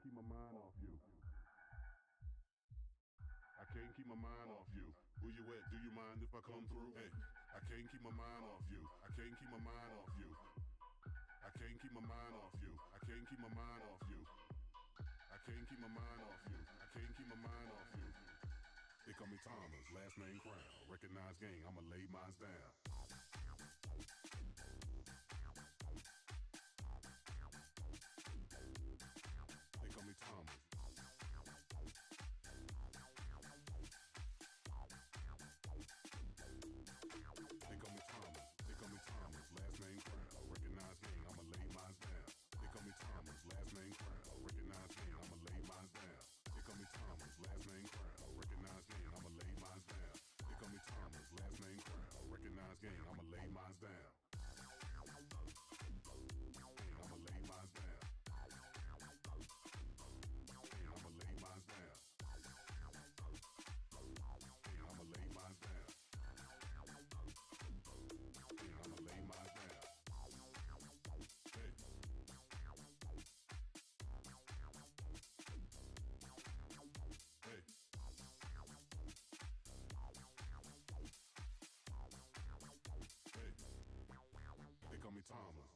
keep my mind off you. I can't keep my mind off you. Where you at? Do you mind if I come through? Hey, I can't keep my mind off you. I can't keep my mind off you. I can't keep my mind off you. I can't keep my mind off you. I can't keep my mind off you. I can't keep my mind off you. They call me Thomas, last name Crown. Recognize gang, I'ma lay mines down. They call me Thomas. They call me Thomas. They call me Thomas, last name Crown. Recognize gang, I'ma lay mines down. They call me Thomas, last name Crown. Recognize gang, I'ma lay mines down. They call me Thomas, last name Crown. Recognize gang, I'ma lay mines down. They call me Thomas, last name Crown. Recognize gang, I'ma lay mines down. Gang, I'ma lay mines down. Gang, I'ma lay mines down. Gang, I'ma lay mines down. Gang, I'ma lay mines down. Hey, hey, hey. They call me Thomas.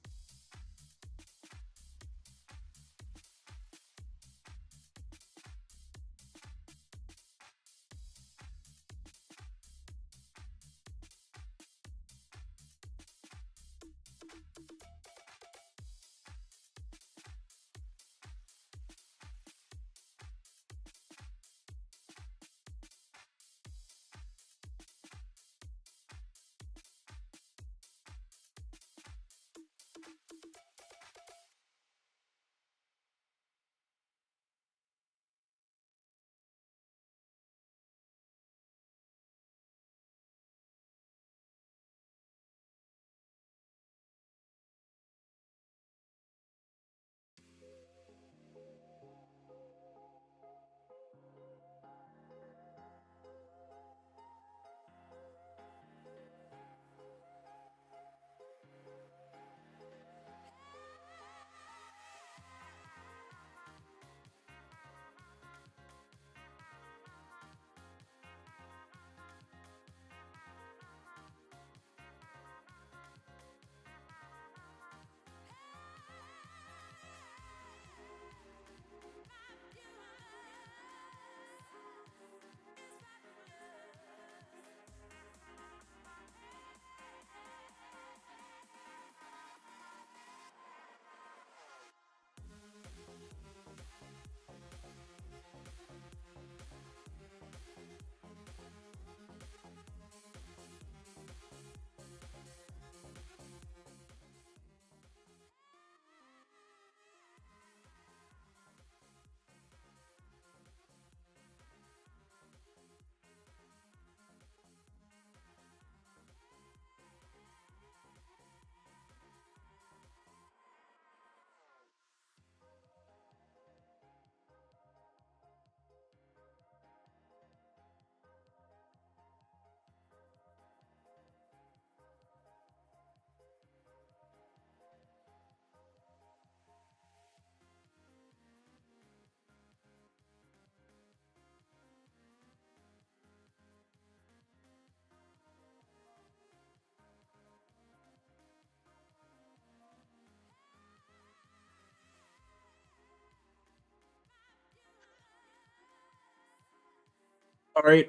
All right,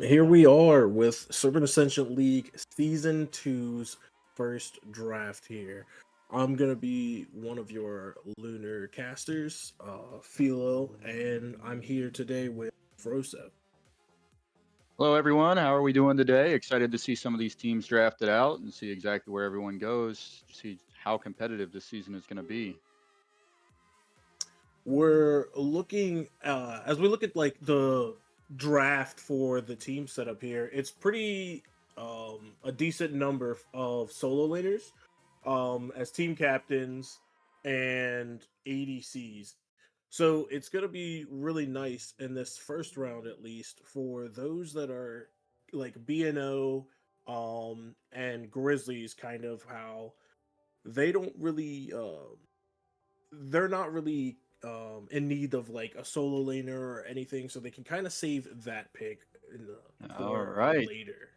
here we are with Serpent Ascension League Season Two's first draft here. I'm gonna be one of your Lunar casters, Philo, and I'm here today with Froso. Hello, everyone. How are we doing today? Excited to see some of these teams drafted out and see exactly where everyone goes, see how competitive this season is going to be. We're looking as we look at like the draft for the team setup here. It's pretty a decent number of solo laners as team captains and ADCs. So it's going to be really nice in this first round, at least, for those that are like BNO and Grizzlies, kind of how they don't really they're not really in need of like a solo laner or anything, so they can kind of save that pick All for right. later.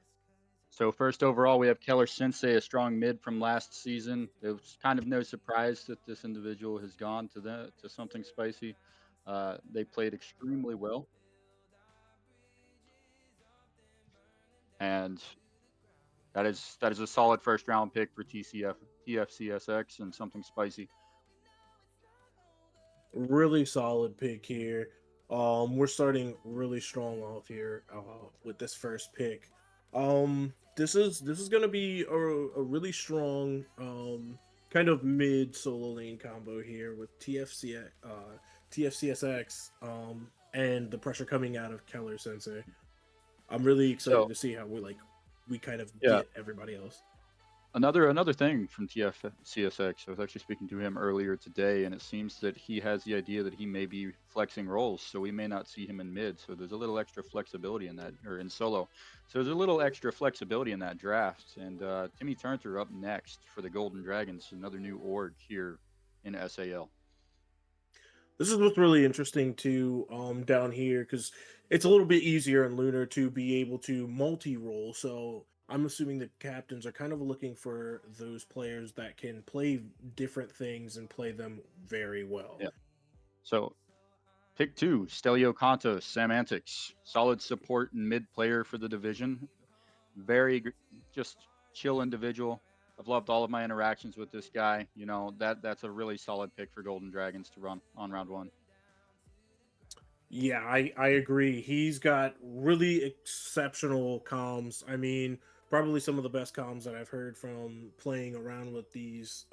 So first overall, we have Keller Sensei, a strong mid from last season. It was kind of no surprise that this individual has gone to something spicy. They played extremely well, and that is a solid first round pick for TFCSX and something spicy. Really solid pick here. We're starting really strong off here with this first pick. This is gonna be a really strong kind of mid solo lane combo here with TFCSX and the pressure coming out of Keller Sensei. I'm really excited So to see how we kind of yeah, get everybody else. another thing from TFCSX, I was actually speaking to him earlier today, and it seems that he has the idea that he may be flexing roles, so we may not see him in mid. So there's a little extra flexibility in that, or in solo. So there's a little extra flexibility in that draft. And Timmy Turner up next for the Golden Dragons, another new org here in SAL. This is what's really interesting to down here because it's a little bit easier in Lunar to be able to multi-role. So I'm assuming the captains are kind of looking for those players that can play different things and play them very well. Yeah. So pick two, Stelio Contos, Semantics, solid support and mid player for the division. Very just chill individual. I've loved all of my interactions with this guy. You know, that's a really solid pick for Golden Dragons to run on round one. Yeah, I agree. He's got really exceptional comms. I mean, probably some of the best comms that I've heard from playing around with these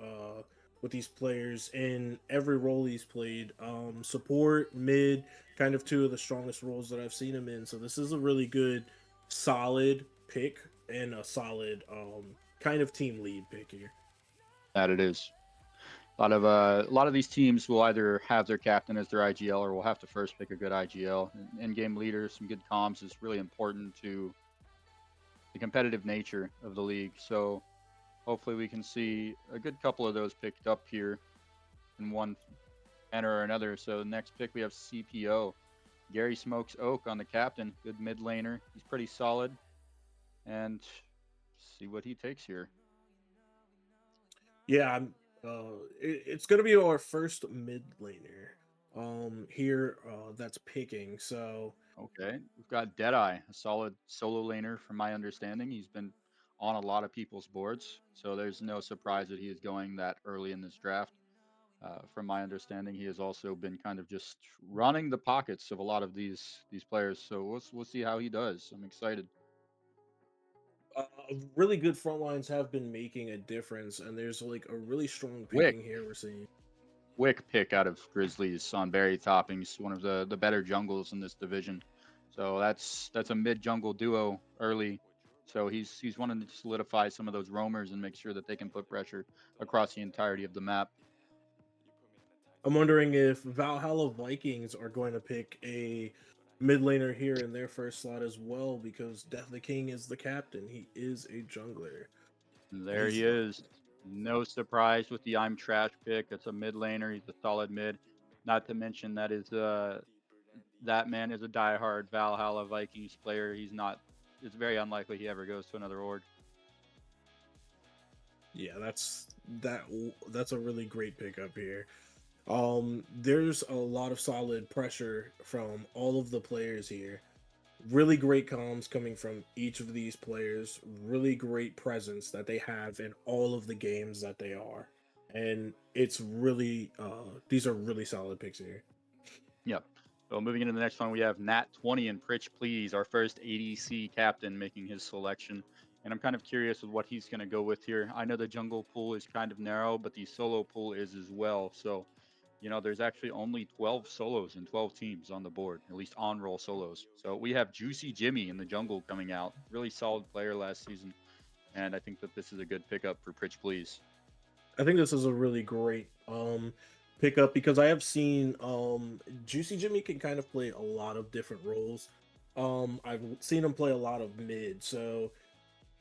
players in every role he's played. Support, mid, kind of two of the strongest roles that I've seen him in. So this is a really good, solid pick and a solid kind of team lead pick here. That it is. A lot of these teams will either have their captain as their IGL or will have to first pick a good IGL. In-game leader, some good comms is really important to the competitive nature of the league. So hopefully we can see a good couple of those picked up here in one manner or another. So next pick we have CPO. Gary Smokes Oak on the captain, good mid laner. He's pretty solid. And see what he takes here. Yeah, it's gonna be our first mid laner here that's picking. So Okay, we've got Deadeye, a solid solo laner from my understanding. He's been on a lot of people's boards, so there's no surprise that he is going that early in this draft. From my understanding, he has also been kind of just running the pockets of a lot of these players. So we'll see how he does. I'm excited. uh, really good front lines have been making a difference, and there's like a really strong Wick, picking here we're seeing. Wick pick out of Grizzlies on berry toppings, one of the better jungles in this division. So that's a mid jungle duo early. So he's wanting to solidify some of those roamers and make sure that they can put pressure across the entirety of the map. I'm wondering if Valhalla Vikings are going to pick a mid laner here in their first slot as well, because Death the King is the captain. He is a jungler, And and there he he's is. No surprise with the I'm trash pick. It's a mid laner. He's a solid mid. Not to mention that man is a diehard Valhalla Vikings player. He's not. It's very unlikely he ever goes to another org. yeah, that's a really great pickup here. There's a lot of solid pressure from all of the players here. Really great comms coming from each of these players. Really great presence that they have in all of the games that they are. And it's really these are really solid picks here. Yep. So moving into the next one, we have Nat 20 and Pritch Please, our first ADC captain making his selection. And I'm kind of curious with what he's going to go with here. I know the jungle pool is kind of narrow, but the solo pool is as well. So, there's actually only 12 solos and 12 teams on the board, at least on roll solos. So we have Juicy Jimmy in the jungle coming out. Really solid player last season. And I think that this is a good pickup for Pritch Please. I think this is a really great pickup because I have seen Juicy Jimmy can kind of play a lot of different roles. I've seen him play a lot of mid, so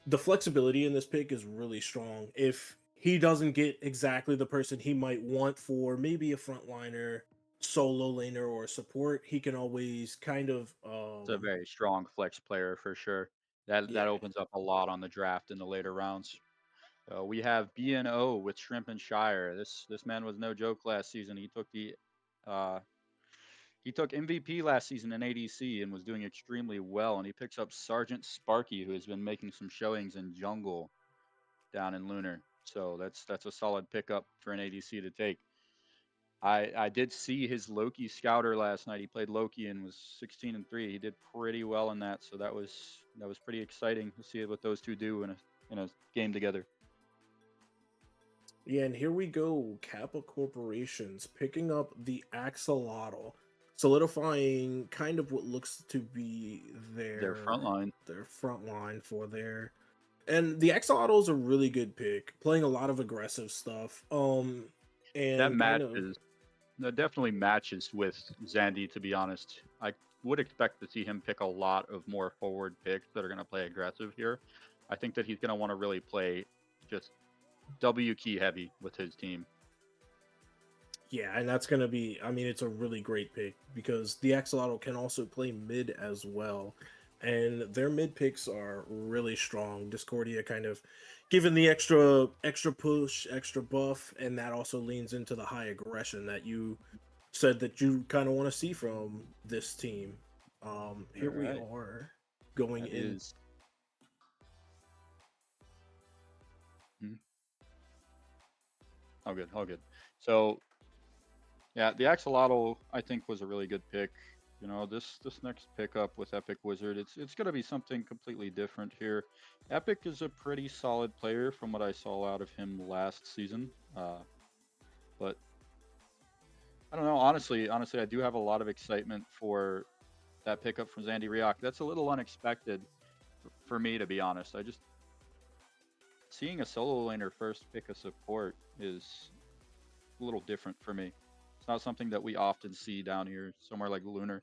the flexibility in this pick is really strong. If he doesn't get exactly the person he might want for maybe a frontliner solo laner or support, he can always kind of It's a very strong flex player for sure. That yeah. opens up a lot on the draft in the later rounds. We have BNO with Shrimp and Shire. This man was no joke last season. Uh, he took MVP last season in ADC and was doing extremely well. And he picks up Sergeant Sparky, who has been making some showings in jungle down in Lunar. So that's a solid pickup for an ADC to take. I did see his Loki scouter last night. He played Loki and was 16-3. He did pretty well in that, so that was pretty exciting to see what those two do in a game together. Yeah, and here we go. Kappa Corporations picking up the Axolotl, solidifying kind of what looks to be Their front line. their front line for their. And the Axolotl is a really good pick, playing a lot of aggressive stuff. That And kind of matches. That definitely matches with Zandy. To be honest, I would expect to see him pick a lot of more forward picks that are going to play aggressive here. I think that he's going to want to really play just W key heavy with his team. yeah, and that's gonna be. I mean, it's a really great pick because the Axolotl can also play mid as well, and their mid picks are really strong. Discordia kind of given the extra push, extra buff, and that also leans into the high aggression that you said that you kind of want to see from this team. Here we Alright. are going That in. is. Hmm. Oh, good. Oh, good. So, yeah, the Axolotl I think was a really good pick. You know, this next pickup with Epic Wizard, it's going to be something completely different here. Epic is a pretty solid player from what I saw out of him last season, but I don't know. Honestly, I do have a lot of excitement for that pickup from Zandy Riak. That's a little unexpected for me, to be honest. I just seeing a solo laner first pick a support is a little different for me. It's not something that we often see down here, somewhere like Lunar.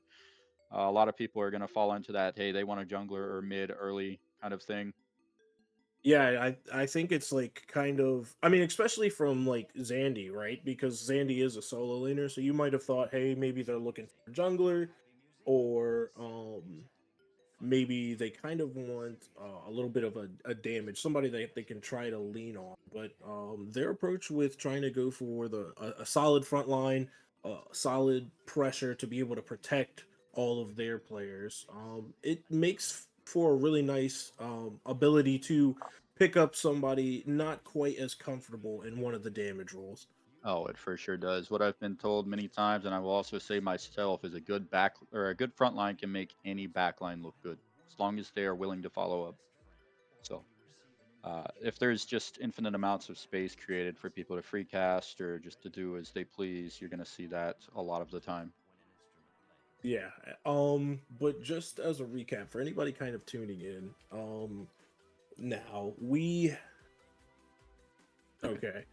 A lot of people are going to fall into that, hey, they want a jungler or mid early kind of thing. Yeah, I think it's like kind of. I mean, especially from like Zandy, right? Because Zandy is a solo laner, so you might have thought, hey, maybe they're looking for a jungler, or maybe they kind of want a little bit of a damage, somebody that they can try to lean on. But their approach with trying to go for a solid front line, solid pressure to be able to protect all of their players, it makes for a really nice ability to pick up somebody not quite as comfortable in one of the damage roles. Oh, it for sure does. What I've been told many times, and I will also say myself, is a good back or a good front line can make any back line look good as long as they are willing to follow up. So if there's just infinite amounts of space created for people to free cast or just to do as they please, you're going to see that a lot of the time. Yeah. But just as a recap for anybody kind of tuning in, now we okay.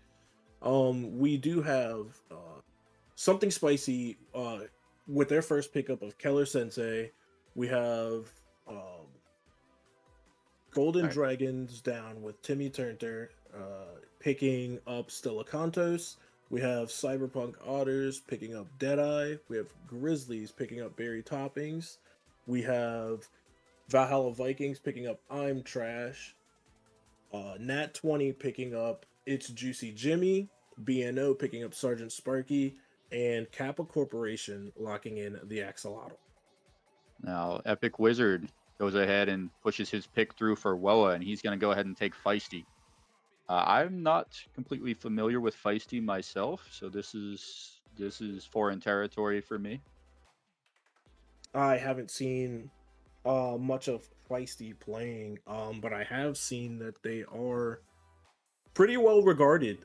We do have something spicy with their first pickup of Keller Sensei. We have Golden All right. Dragons down with Timmy Turner picking up Stellacantos. We have Cyberpunk Otters picking up Deadeye. We have Grizzlies picking up Berry Toppings. We have Valhalla Vikings picking up I'm Trash. Nat 20 picking up It's Juicy Jimmy. BNO picking up Sergeant Sparky. And Kappa Corporation locking in the Axolotl. Now, Epic Wizard goes ahead and pushes his pick through for Woa, and he's going to go ahead and take Feisty. I'm not completely familiar with Feisty myself, so this is foreign territory for me. I haven't seen much of Feisty playing, but I have seen that they are pretty well regarded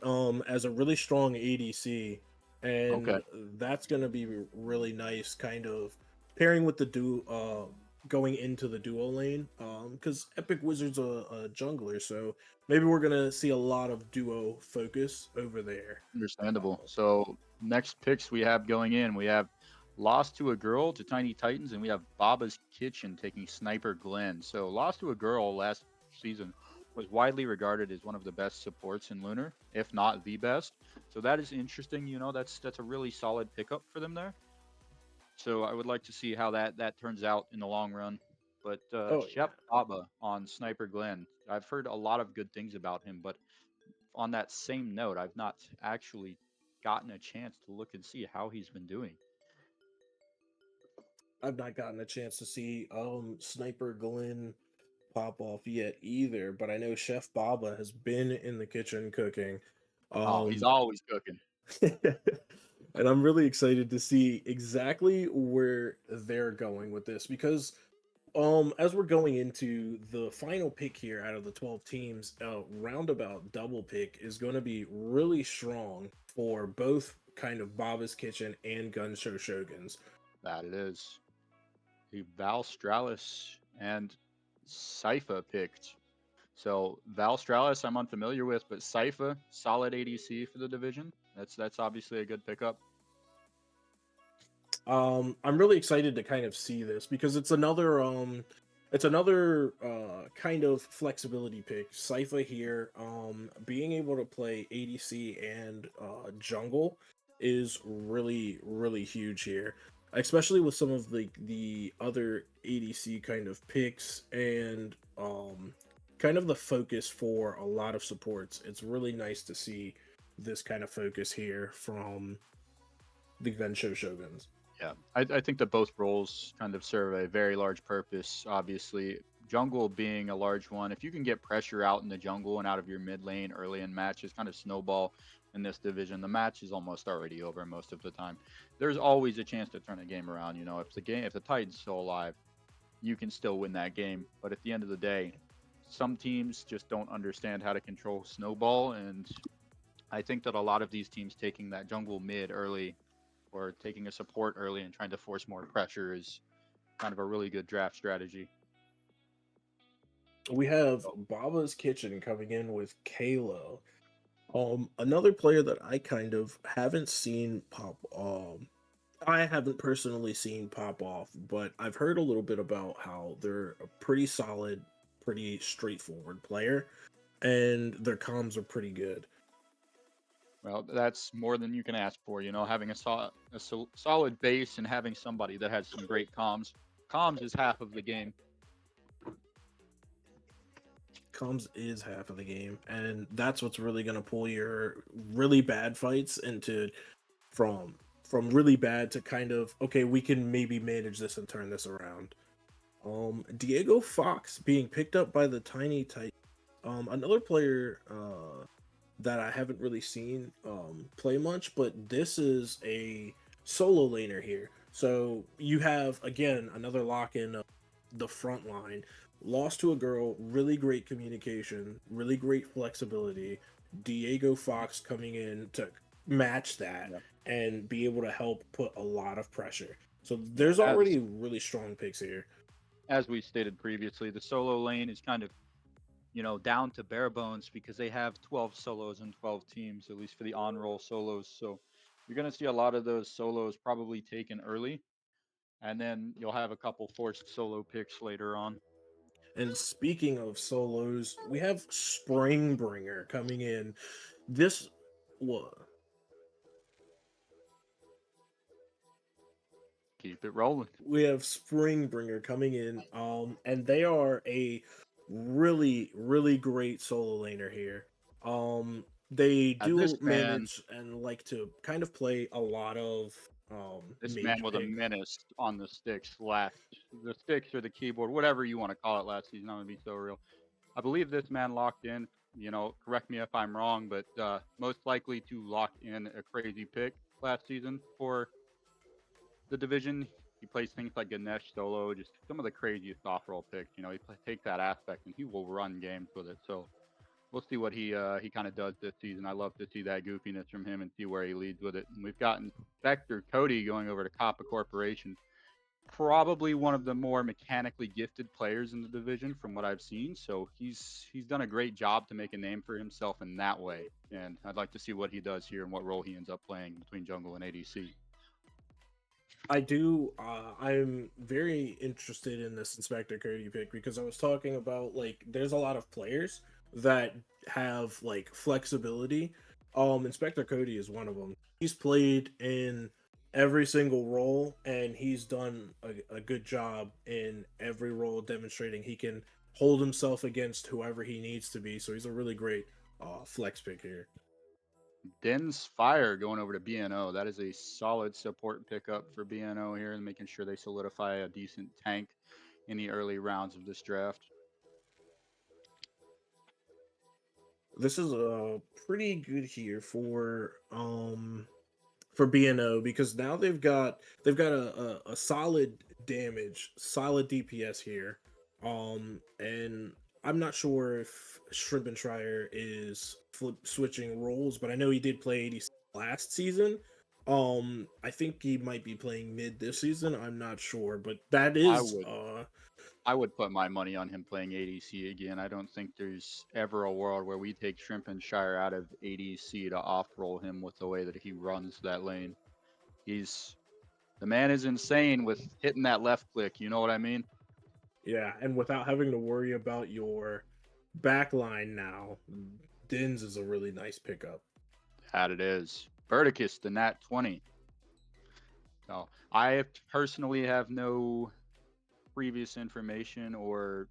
as a really strong ADC, Okay. and that's going to be really nice, kind of pairing with the duo, going into the duo lane, because Epic Wizard's a jungler, so maybe we're gonna see a lot of duo focus over there. Understandable. So next picks we have going in, we have Lost to a Girl to Tiny Titans, and we have Baba's Kitchen taking Sniper Glen. So Lost to a Girl last season was widely regarded as one of the best supports in Lunar, if not the best. So that is interesting. That's a really solid pickup for them there. So I would like to see how that turns out in the long run. But Oh Shep yeah. Baba on Sniper Glen, I've heard a lot of good things about him. But on that same note, I've not actually gotten a chance to look and see how he's been doing. I've not gotten a chance to see Sniper Glenn pop off yet either, but I know Chef Baba has been in the kitchen cooking. Oh, he's Um always cooking. and I'm really excited to see exactly where they're going with this because as we're going into the final pick here out of the 12 teams, roundabout double pick is going to be really strong for both kind of Baba's Kitchen and Gun Show Shoguns. That it is. The Valstralis and Sypha picked. So Valstralis I'm unfamiliar with, but Sypha, solid ADC for the division. That's obviously a good pickup. I'm really excited to kind of see this because it's another kind of flexibility pick. Sypha here, being able to play ADC and jungle is really huge here, especially with some of the other ADC kind of picks and kind of the focus for a lot of supports. It's really nice to see this kind of focus here from the Gensho Shoguns. Yeah, I think that both roles kind of serve a very large purpose. Obviously, jungle being a large one. If you can get pressure out in the jungle and out of your mid lane early in matches, kind of snowball in this division, the match is almost already over most of the time. There's always a chance to turn a game around. If the Titan's still alive, you can still win that game. But at the end of the day, some teams just don't understand how to control snowball, and I think that a lot of these teams taking that jungle mid early or taking a support early and trying to force more pressure is kind of a really good draft strategy. We have Oh, Baba's Kitchen coming in with Kalo. Another player that I kind of haven't seen pop. I haven't personally seen pop off, but I've heard a little bit about how they're a pretty solid, pretty straightforward player, and their comms are pretty good. well, that's more than you can ask for. Having a solid base and having somebody that has some great comms. Comms is half of the game. Comms is half of the game, and that's what's really going to pull your really bad fights into from from really bad to kind of okay, we can maybe manage this and turn this around. Diego Fox being picked up by the Tiny Titan. Another player that I haven't really seen play much, but this is a solo laner here. So you have again another lock in the front line. Lost to a girl, really great communication, really great flexibility. Diego Fox coming in to match that Yeah, and be able to help put a lot of pressure. So yeah. there's already really strong picks here. As we stated previously, the solo lane is kind of down to bare bones because they have 12 solos and 12 teams, at least for the on roll solos. So you're going to see a lot of those solos probably taken early, and then you'll have a couple forced solo picks later on. And speaking of solos, we have Springbringer coming in. This what Keep it rolling. we have Springbringer coming in, and they are a really great solo laner here. They This do man, manage and like to kind of play a lot of this man mage was a pick. menace on the sticks the sticks or the keyboard, whatever you want to call it last season. I'm gonna be so real. I believe this man locked in. Correct me if I'm wrong, but most likely to lock in a crazy pick last season for the division. He plays things like Ganesh solo, just some of the craziest off roll picks. Take that aspect and he will run games with it. So we'll see what he kind of does this season. I love to see that goofiness from him and see where he leads with it. And we've gotten Spectre Cody going over to Kappa Corporation, probably one of the more mechanically gifted players in the division from what I've seen. So he's done a great job to make a name for himself in that way. And I'd like to see what he does here and what role he ends up playing between jungle and ADC. I do. I'm very interested in this Inspector Cody pick because I was talking about like there's a lot of players that have like flexibility. Inspector Cody is one of them. He's played in every single role, and he's done a good job in every role, demonstrating he can hold himself against whoever he needs to be. So he's a really great flex pick here. Den's Fire going over to BNO. That is a solid support pickup for BNO here and making sure they solidify a decent tank in the early rounds of this draft. This is pretty good here for BNO because now they've got a solid damage, solid DPS here. And I'm not sure if Shrimp and Schreier is switching roles, but I know he did play 80 last season. I think he might be playing mid this season. I'm not sure, but that I is would I would put my money on him playing ADC again. I don't think there's ever a world where we take Shrimp and Shire out of ADC to off roll him with the way that he runs that lane. The man is insane with hitting that left click. You know what I mean? yeah, and without having to worry about your backline now, Dins is a really nice pickup. That it is. Verticus, the Nat 20. So I personally have no previous information or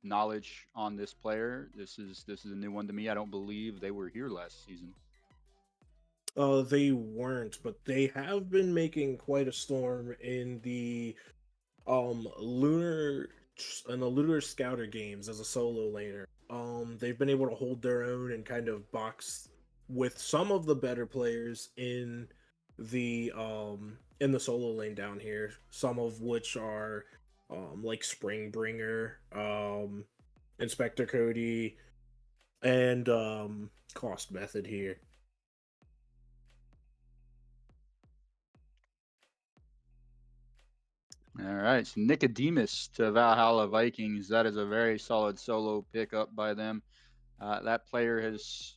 knowledge on this player. This is a new one to me. I don't believe they were here last season. They weren't, but they have been making quite a storm in the lunar lunar scouter games as a solo laner. They've been able to hold their own and kind of box with some of the better players in the solo lane down here, some of which are like Springbringer, Inspector Cody, and Cost Method here. All right, so Nicodemus to Valhalla Vikings. That is a very solid solo pickup by them. That player has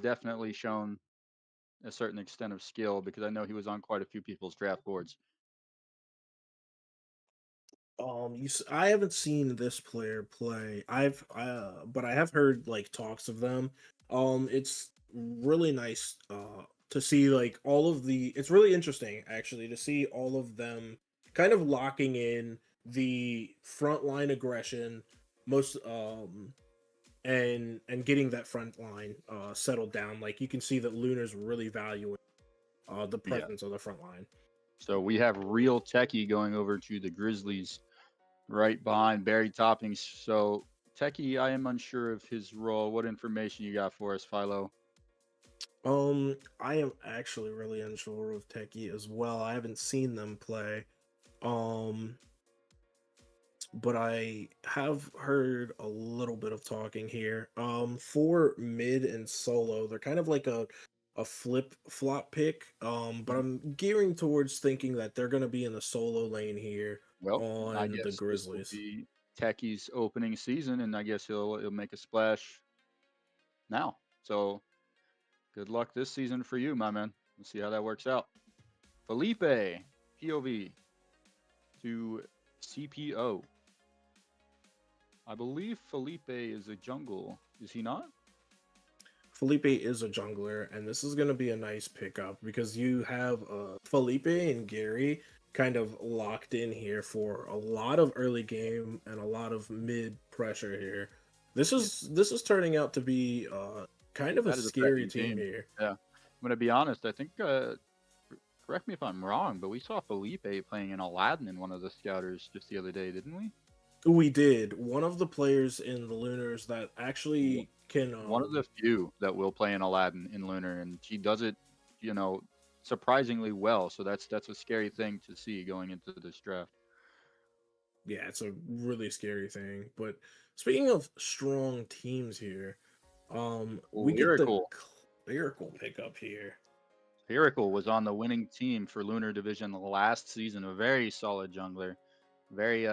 definitely shown a certain extent of skill because I know he was on quite a few people's draft boards. I haven't seen this player play. But I have heard like talks of them. It's really nice to see like all of the. It's really interesting actually to see all of them kind of locking in the frontline aggression, most and getting that front line settled down. Like you can see that Lunar's really valuing the Yeah. presence of the front line. So we have Real Techie going over to the Grizzlies right behind Barry Toppings. So Techie, I am unsure of his role. What information you got for us, Philo? I am actually really unsure of Techie as well. I haven't seen them play. Um, but I have heard a little bit of talking here. For mid and solo, they're kind of like a flip flop pick. But I'm gearing towards thinking that they're gonna be in the solo lane here Well, I on the guess this will Grizzlies. be Techie's opening season, and I guess he'll make a splash now. So good luck this season for you, my man. We'll see how that works out. Felipe, POV to CPO. I believe Felipe is a jungle. Is he not? Felipe is a jungler, and this is going to be a nice pickup because you have Felipe and Gary kind of locked in here for a lot of early game and a lot of mid pressure here. This is turning out to be kind of a That is a scary threatening team team. here. Yeah. I'm going to be honest. I think, correct me if I'm wrong, but we saw Felipe playing in Aladdin in one of the scouters just the other day, didn't we? We did. One of the players in the Lunars that Wh- actually can One of the few that will play in Aladdin in Lunar, and he does it, you know, surprisingly well. So that's a scary thing to see going into this draft. yeah, it's a really scary thing. But speaking of strong teams here, we get the Lyrical. lyrical pickup here. Lyrical was on the winning team for Lunar Division last season. A very solid jungler, very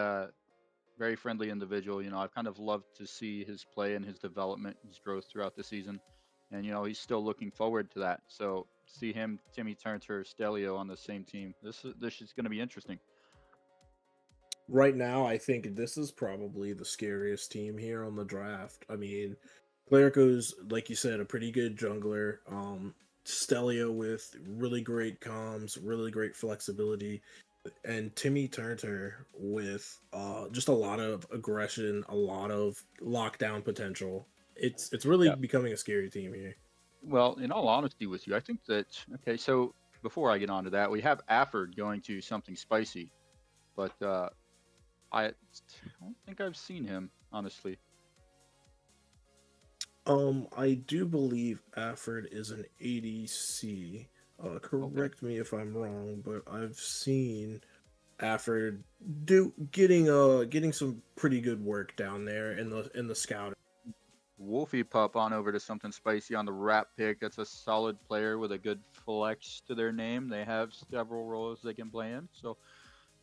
very friendly individual. You know, I've kind of loved to see his play and his development, his growth throughout the season, and you know he's still looking forward to that. So see him, Timmy Turner, Stelio on the same team. This is going to be interesting. Right now, I think this is probably the scariest team here on the draft. I mean, Clerico's, like you said, a pretty good jungler. Stelio with really great comms, really great flexibility, and Timmy Turner with just a lot of aggression, a lot of lockdown potential. It's really Yeah. becoming a scary team here. Well, in all honesty with you, I think that okay. So before I get on to that, we have Afford going to something spicy, but I don't think I've seen him honestly. I do believe Afford is an ADC. Okay. Correct me if I'm wrong, but I've seen Afford getting some pretty good work down there in the scout. Wolfie pup on over to something spicy on the rap pick. That's a solid player with a good flex to their name. They have several roles they can play in, so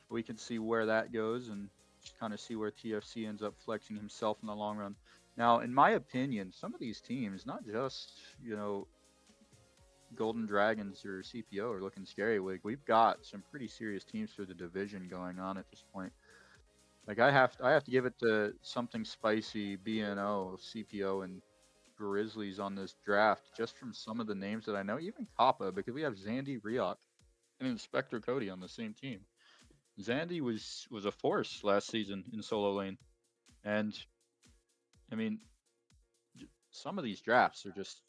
we can see where that goes and just kind of see where TFC ends up flexing himself in the long run. Now, in my opinion, some of these teams, not just Golden Dragons or CPO, are looking scary. We've got some pretty serious teams for the division going on at this point. Like I have to give it to something spicy, BNO, CPO, and Grizzlies on this draft just from some of the names that I know. Even Kappa, because we have Zandy, Riok, and Inspector Cody on the same team. Zandy was a force last season in solo lane, and I mean, some of these drafts are just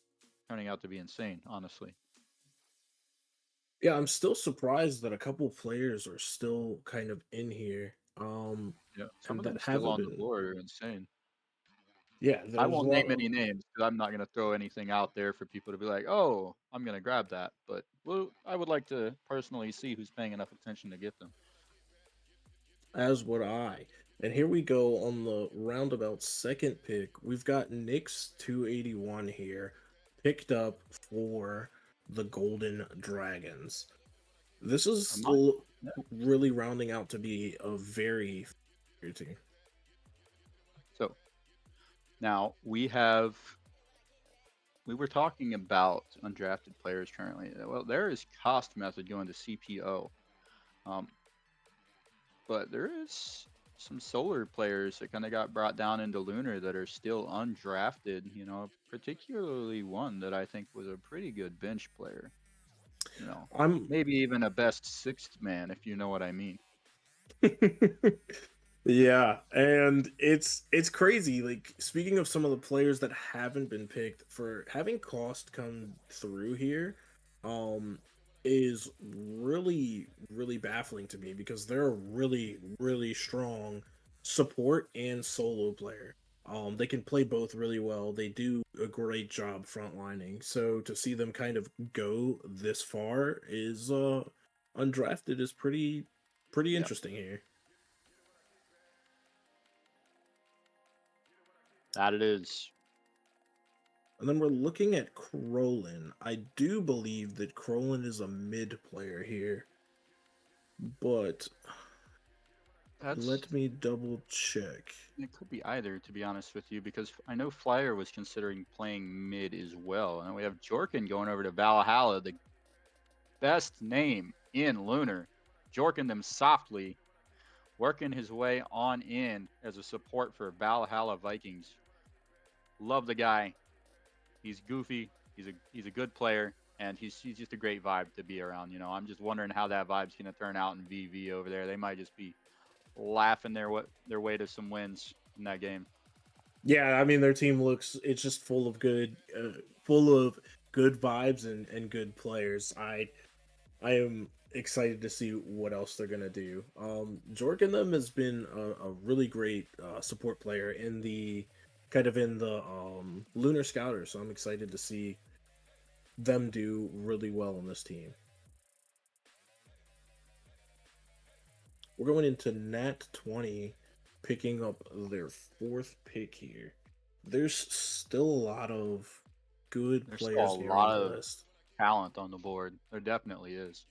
turning out to be insane. Honestly, Yeah, I'm still surprised that a couple players are still kind of in here. yeah, some And of that them still haven't on the been. board are insane. Yeah, I there's a won't lot name of any names because I'm not going to throw anything out there for people to be like, "Oh, I'm going to grab that." But well, I would like to personally see who's paying enough attention to get them. as would I. And here we go on the roundabout second pick. We've got Nyx 281 here, picked up for the Golden Dragons. This is My, yeah. really rounding out to be a very good team. So now we were talking about undrafted players currently. Well, there is cost method going to CPO, um, but there is some solar players that kind of got brought down into Lunar that are still undrafted. Particularly one that I think was a pretty good bench player. You know, I'm maybe even a best sixth man if you know what I mean. Yeah, and it's crazy. Like speaking of some of the players that haven't been picked for having cost come through here, um, is really baffling to me because they're a really strong support and solo player. They can play both really well. They do a great job frontlining. So to see them kind of go this far is undrafted is pretty Yeah, interesting here. that it is. And then we're looking at Krolin. I do believe that Krolin is a mid player here, but That's let me double check. It could be either, to be honest with you, because I know Flyer was considering playing mid as well. And we have Jorkin going over to Valhalla, the best name in Lunar. Jorkin them softly, working his way on in as a support for Valhalla Vikings. Love the guy. He's goofy. He's a good player, and he's just a great vibe to be around. I'm just wondering how that vibe's gonna turn out in VV over there. They might just be laughing their way to some wins in that game. Yeah, I mean their team looks it's just full of good vibes and good players. I am excited to see what else they're gonna do. Jork and them has been a really great support player in the Lunar Scouter, so I'm excited to see them do really well on this team. We're going into Nat 20, picking up their fourth pick here. There's still a lot of good There's still a players here on lot the of list. talent on the board. There definitely is.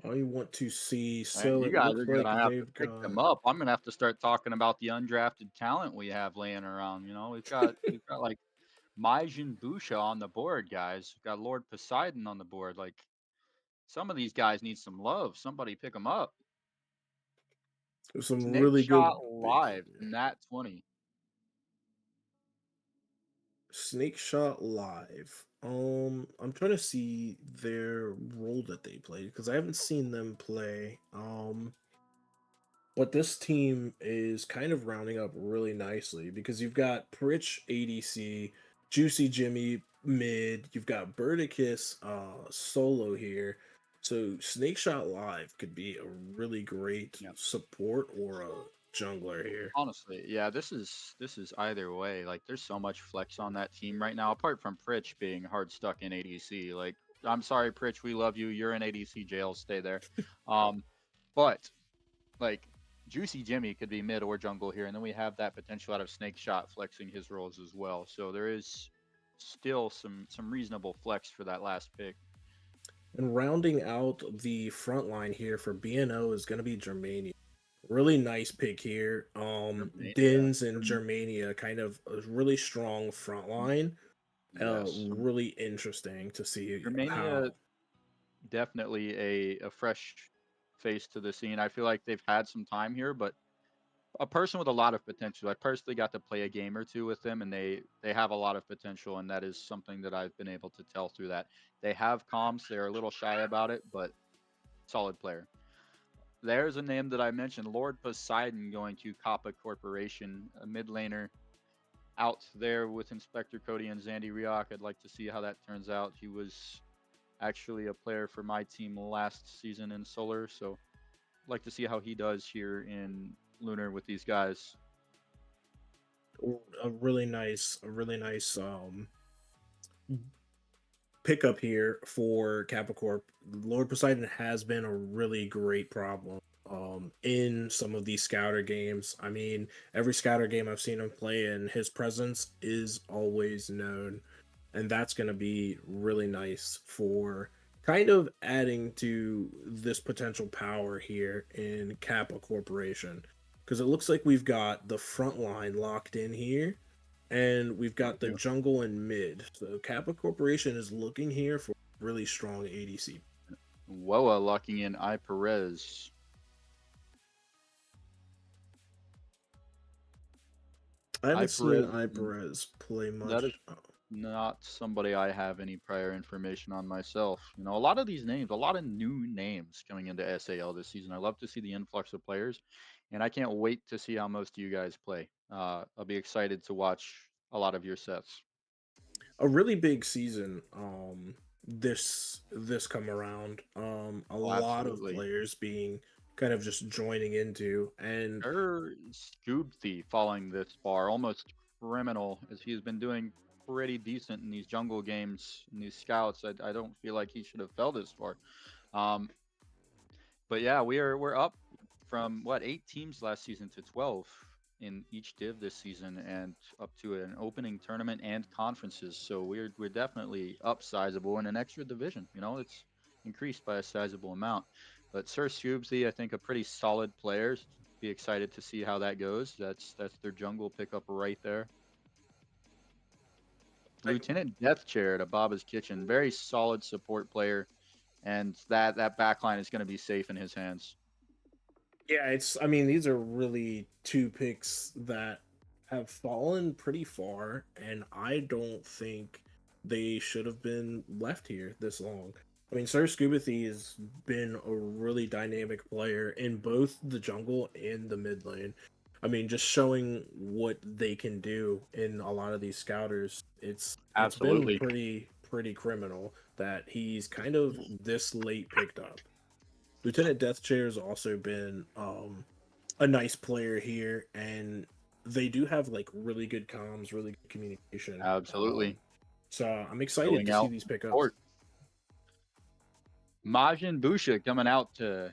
I want to see. And So you it guys looks are like gonna have to they've pick them got. up. I'm gonna have to start talking about the undrafted talent we have laying around. We've got like Majin Busha on the board, guys. We've got Lord Poseidon on the board. Like some of these guys need some love. Somebody pick them up. Some Snake really good Shot picks Live, here. Nat 20. Snake Shot Live. I'm trying to see their role that they played because I haven't seen them play. But this team is kind of rounding up really nicely because you've got Pritch ADC, Juicy Jimmy mid, you've got Birdicus solo here. So Snake Shot Live could be a really great Yeah. support or a jungler here. Honestly, yeah, this is either way. Like, there's so much flex on that team right now, apart from Pritch being hard stuck in ADC. Like, I'm sorry, Pritch, we love you. You're in ADC jail. Stay there. Um, but like Juicy Jimmy could be mid or jungle here, and then we have that potential out of Snake Shot flexing his roles as well. So there is still some reasonable flex for that last pick. And rounding out the front line here for BNO is going to be Germania. Really nice pick here. Germania, Dins and Germania, kind of a really strong front line. yes, Really interesting to see Germania how. definitely a fresh face to the scene. I feel like they've had some time here, but a person with a lot of potential. I personally got to play a game or two with them, and they have a lot of potential, and that is something that I've been able to tell through that. They have comms; they're a little shy about it, but solid player. There's a name that I mentioned, Lord Poseidon, going to Kappa Corporation, a mid laner out there with Inspector Cody and Zandy Riak. I'd like to see how that turns out. He was actually a player for my team last season in Solar, so I'd like to see how he does here in Lunar with these guys. A really nice pickup here for Capricorp. Lord Poseidon has been a really great problem in some of these scouter games. I mean, every scouter game I've seen him play in, his presence is always known. And that's going to be really nice for kind of adding to this potential power here in Kappa Corporation. Because it looks like we've got the front line locked in here and we've got the jungle and mid. So Kappa Corporation is looking here for really strong ADC. Woa locking in I Perez. I haven't I seen Perez, iPerez play that is much. not somebody I have any prior information on myself. You know, a lot of these names, a lot of new names coming into SAL this season. I love to see the influx of players, and I can't wait to see how most of you guys play. I'll be excited to watch a lot of your sets. A really big season this come around. A Oh, lot of absolutely. players being kind of just joining into, and Scoob Thief falling this far, almost criminal, as he's been doing pretty decent in these jungle games, in these scouts. I don't feel like he should have fell this far. Um, but yeah, we're up from what 8 teams last season to 12 in each div this season, and up to an opening tournament and conferences. So we're definitely up sizable in an extra division. You know, it's increased by a sizable amount. But Sir Scoobsy, I think a pretty solid player. Be excited to see how that goes. That's their jungle pickup right there. Lieutenant Death Chair at Baba's Kitchen, very solid support player, and that backline is going to be safe in his hands. yeah, I mean, these are really two picks that have fallen pretty far, and I don't think they should have been left here this long. I mean, Sir Scubathy has been a really dynamic player in both the jungle and the mid lane. I mean, just showing what they can do in a lot of these scouters. It's been Absolutely. pretty criminal that he's kind of this late picked up. Lieutenant Death Chair has also been a nice player here, and they do have like really good comms, really good communication. Absolutely. So I'm excited Going to see out these from pickups. support. Majin Busha coming out to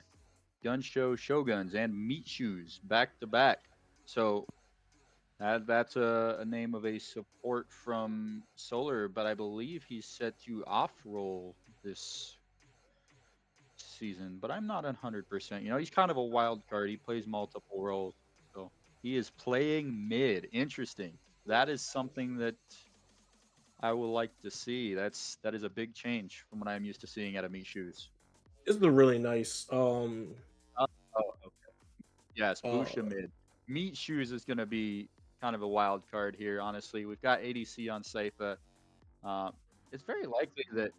Gun Show Shoguns and Meat Shoes back to back. So that's a name of a support from Solar, but I believe he's set to off roll this season. But I'm not 100%. You know, he's kind of a wild card. He plays multiple roles, so he is playing mid. Interesting. That is something that I would like to see. That is a big change from what I'm used to seeing out of Meat Shoes. This is a really nice Oh, okay. Yes, Uh, Busha mid. Meat Shoes is going to be kind of a wild card here, honestly. We've got ADC on Saifa. Uh, it's very likely that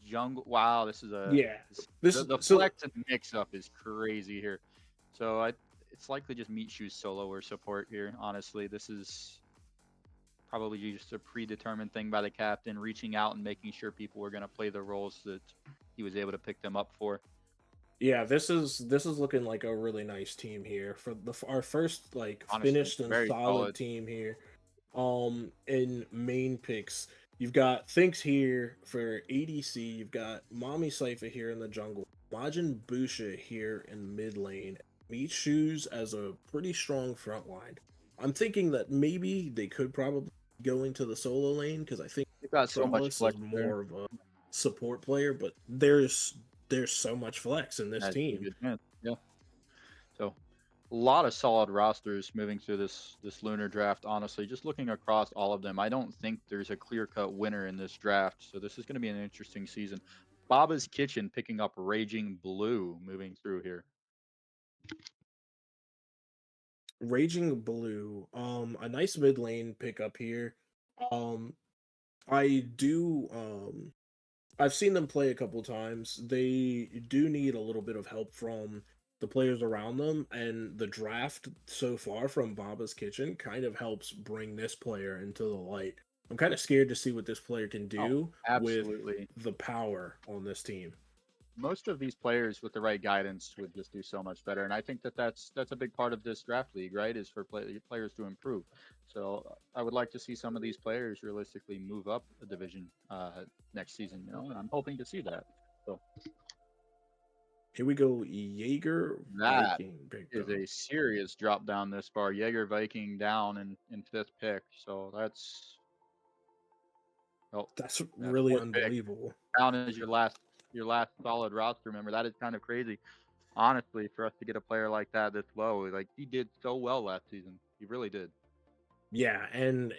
Jungle. Wow, this is a yeah, this the so flex and mix up is crazy here. So it's likely just Meat Shoes solo or support here. Honestly, this is probably just a predetermined thing by the captain, reaching out and making sure people were going to play the roles that he was able to pick them up for. yeah, this is looking like a really nice team here for our first like Honestly, finished and very solid solid. team here. In main picks, you've got Thinks here for ADC. You've got Mommy Cypher here in the jungle. Majin Busha here in mid lane. Meat Shoes as a pretty strong front line. I'm thinking that maybe they could probably go into the solo lane because I think They've got so much Trellis is flex there. more of a support player, but there's so much flex in this That's a team. good chance. Yeah. So a lot of solid rosters moving through this Lunar draft. Honestly, just looking across all of them, I don't think there's a clear-cut winner in this draft. So this is going to be an interesting season. Baba's Kitchen picking up Raging Blue moving through here. Raging Blue, a nice mid lane pickup here. Um, I do I've seen them play a couple times. They do need a little bit of help from the players around them, and the draft so far from Baba's Kitchen kind of helps bring this player into the light. I'm kind of scared to see what this player can Oh, do with absolutely. the power on this team. Most of these players with the right guidance would just do so much better, and I think that that's a big part of this draft league, right? Is for players to improve. So I would like to see some of these players realistically move up a division next season. And I'm hoping to see that. So Here we go, Jaeger that Viking picked is up. a serious drop down this far. Jaeger Viking down in fifth pick. So well, That's really fourth pick unbelievable. down as your last solid roster member. That is kind of crazy, honestly, for us to get a player like that this low. Like he did so well last season. He really did. Yeah, and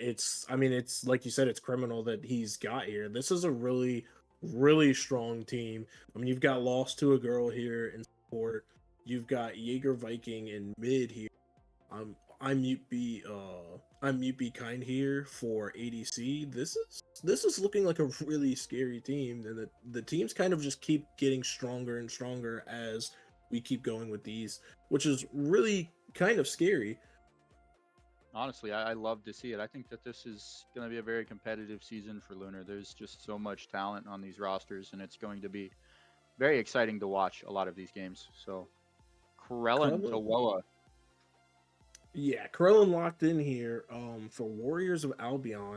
I mean, it's like you said, it's criminal that he's got here. This is a really, really strong team. I mean, you've got Lost to a Girl here in support. You've got Jaeger Viking in mid here. I'm Mute Be Kind here for ADC. This is looking like a really scary team, and the teams kind of just keep getting stronger and stronger as we keep going with these, which is really kind of scary. Honestly, I love to see it. I think that this is going to be a very competitive season for Lunar. There's just so much talent on these rosters, and it's going to be very exciting to watch a lot of these games. So, Krellin to Krillin, Woa. yeah, Krillin locked in here. For Warriors of Albion,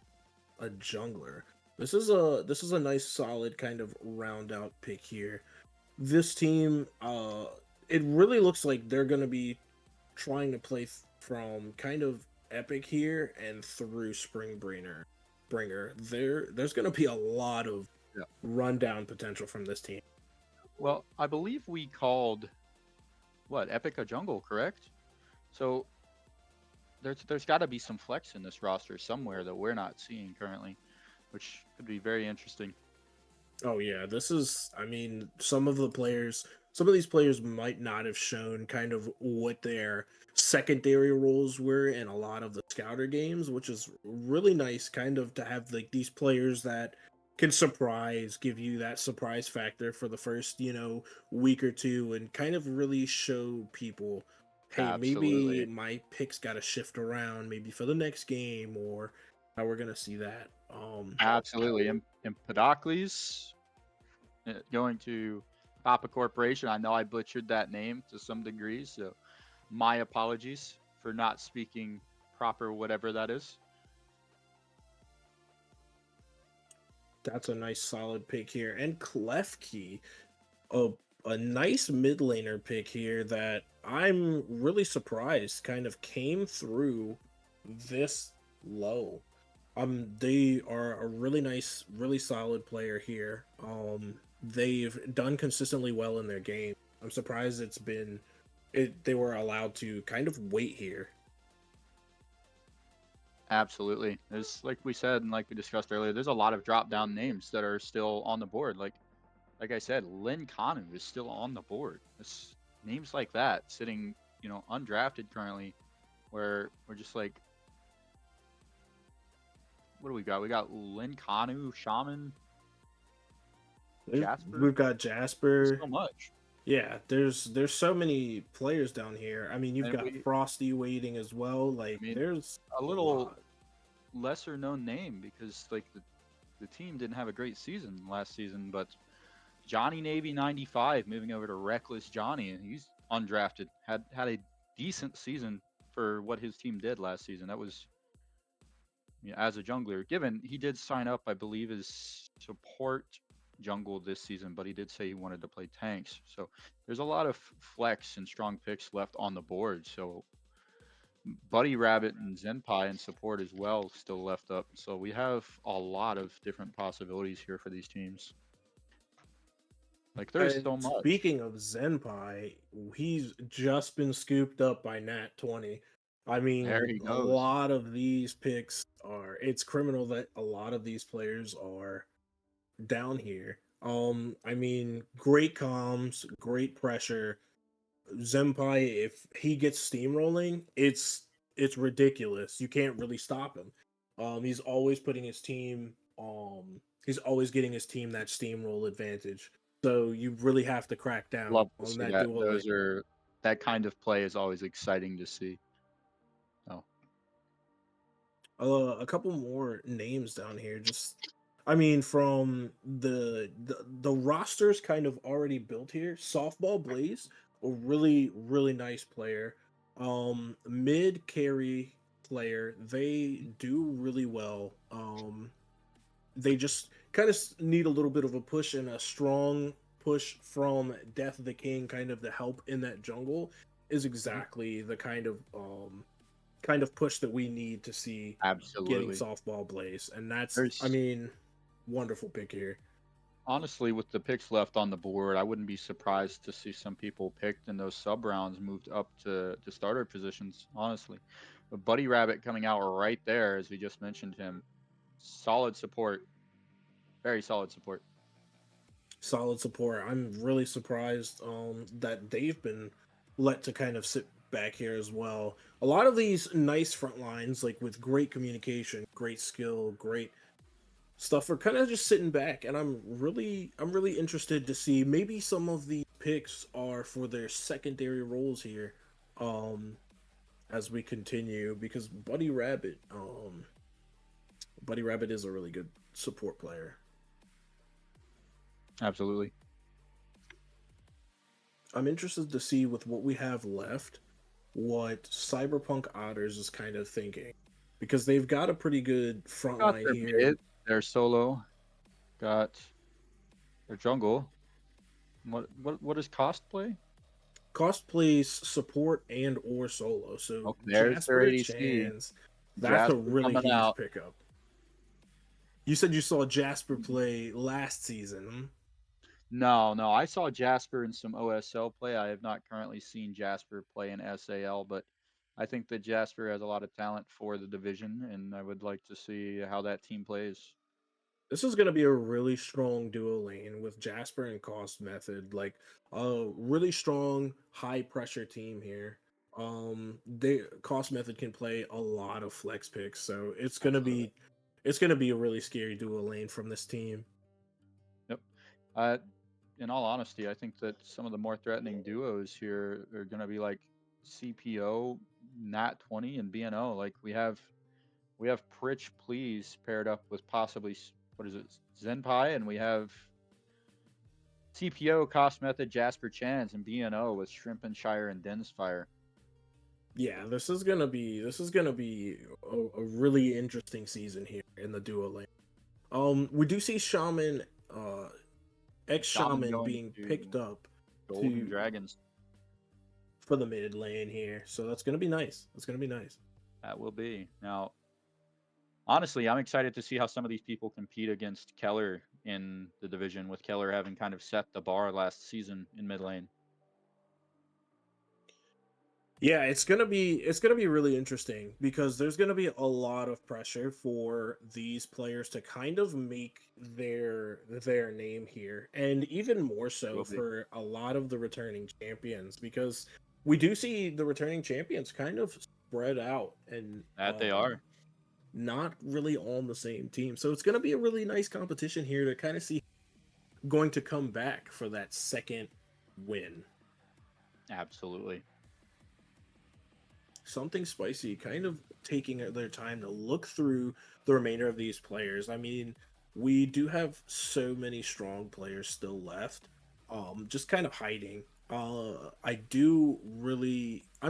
a jungler. This is a nice solid kind of round out pick here. This team, it really looks like they're gonna be trying to play from kind of epic here and through Bringer. There's gonna be a lot of Yeah. rundown potential from this team. Well, I believe we called what Epica Jungle, correct? So there's got to be some flex in this roster somewhere that we're not seeing currently, which could be very interesting. Oh yeah, I mean, some of these players might not have shown kind of what their secondary roles were in a lot of the scouter games, which is really nice kind of to have like these players that can surprise, give you that surprise factor for the first, week or two and kind of really show people, hey, maybe Absolutely. my picks got to shift around maybe for the next game or how we're going to see that. Absolutely. Empedocles going to Papa Corporation. I know I butchered that name to some degree, so my apologies for not speaking proper, whatever that is. That's a nice solid pick here. And Klefki, a a nice mid laner pick here that I'm really surprised kind of came through this low. They are a really nice, really solid player here. They've done consistently well in their game. I'm surprised they were allowed to kind of wait here. Absolutely. There's, like we said and like we discussed earlier, there's a lot of drop down names that are still on the board. Like I said, Lin Kanu is still on the board. names like that sitting, undrafted currently, where we're just like, what do we got? We got Lin Kanu, Shaman, Jasper. We've got There's Jasper. so much. Yeah, there's so many players down here. I mean, you've And got Frosty waiting as well. Like, I mean, there's a a little lot. lesser known name because like the team didn't have a great season last season, but Johnny Navy 95 moving over to Reckless Johnny, and he's undrafted. Had a decent season for what his team did last season. That was as a jungler. Given he did sign up, I believe, as support jungle this season, but he did say he wanted to play tanks. So there's a lot of flex and strong picks left on the board. So Buddy Rabbit and Zenpai in support as well still left up. So we have a lot of different possibilities here for these teams. Like there's so And much. speaking of Zenpai, he's just been scooped up by Nat 20. I There mean, he a goes. lot of these picks are, it's criminal that a lot of these players are down here. I mean, great comms, great pressure. Zenpai, if he gets steamrolling, it's ridiculous. You can't really stop him. He's always putting his team. He's always getting his team that steamroll advantage. So you really have to crack down Love to on see that that. dual lane. Those are that kind of play is always exciting to see. Oh, A couple more names down here. Just, I mean, from the roster's kind of already built here. Softball Blaze, a really nice player. Mid carry player. They do really well. They just kind of need a little bit of a push and a strong push from Death of the King, kind of the help in that jungle is mhm. exactly the kind of push that we need to see getting Absolutely. softball Blaze. And that's, I There's mean, wonderful pick here. honestly with the picks left on the board, I wouldn't be surprised to see some people picked in those sub rounds moved up to starter positions. Honestly, but Buddy Rabbit coming out right there, as we just mentioned him, solid support, very solid support. Solid support. I'm really surprised that they've been let to kind of sit back here as well. A lot of these nice front lines, like with great communication, great skill, great stuff, are kind of just sitting back, and I'm really interested to see maybe some of the picks are for their secondary roles here. Um, as we continue, because Buddy Rabbit is a really good support player. Absolutely. I'm interested to see with what we have left, what Cyberpunk Otters is kind of thinking, because they've got a pretty good front Got line their here. mid, their solo, got their jungle. What is cosplay? Cost plays support and or solo. So Oh, there's their Jasper ADC. Chance, that's a Jasper really coming huge out. pickup. You said you saw Jasper play last season. Hmm? No, no, I saw Jasper in some OSL play. I have not currently seen Jasper play in SAL, but I think that Jasper has a lot of talent for the division, and I would like to see how that team plays. This is going to be a really strong duo lane with Jasper and Cost Method, like a really strong high pressure team here. They Cost Method can play a lot of flex picks, so Absolutely. it's gonna be a really scary duo lane from this team. Yep. Uh, in all honesty, I think that some of the more threatening duos here are going to be like CPO, Nat 20, and BNO. Like we have Pritch Please paired up with possibly what is it, Zenpai, and we have CPO, Cost Method, Jasper Chance, and BNO with Shrimp and Shire and Densfire. Yeah, this is gonna be a really interesting season here in the duo lane. We do see Shaman, ex Shaman Shaman going being picked to up Golden to Dragons. for the mid lane here, so that's gonna be nice. That's gonna be nice. That will be. Now, honestly, I'm excited to see how some of these people compete against Keller in the division, with Keller having kind of set the bar last season in mid lane. Yeah, it's gonna be really interesting because there's gonna be a lot of pressure for these players to kind of make their name here, and even more so Will be. for a lot of the returning champions because we do see the returning champions kind of spread out and That they are. not really on the same team. So it's gonna be a really nice competition here to kind of see going to come back for that second win. Absolutely. Something spicy, kind of taking their time to look through the remainder of these players. I mean, we do have so many strong players still left, just kind of hiding. I'm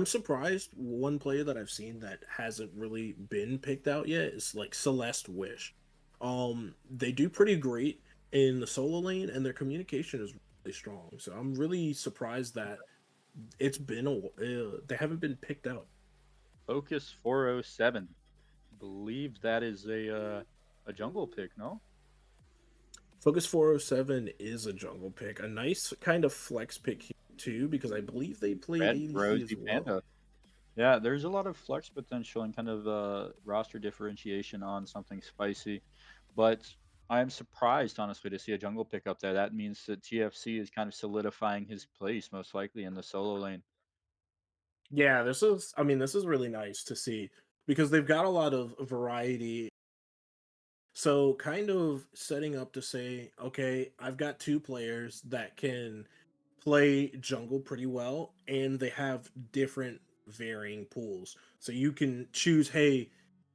surprised one player that I've seen that hasn't really been picked out yet is like Celeste Wish. They do pretty great in the solo lane, and their communication is really strong. So I'm really surprised that they haven't been picked out. Focus 407. Believe that is a jungle pick, no? Focus 407 is a jungle pick, a nice kind of flex pick here too, because I believe they play Red ADC as Rosy well. Panda. Yeah, there's a lot of flex potential and kind of roster differentiation on something spicy. But I'm surprised, honestly, to see a jungle pick up there. That means that TFC is kind of solidifying his place, most likely, in the solo lane. Yeah, this is really nice to see because they've got a lot of variety. So kind of setting up to say, okay, I've got two players that can play jungle pretty well, and they have different varying pools. So you can choose, hey,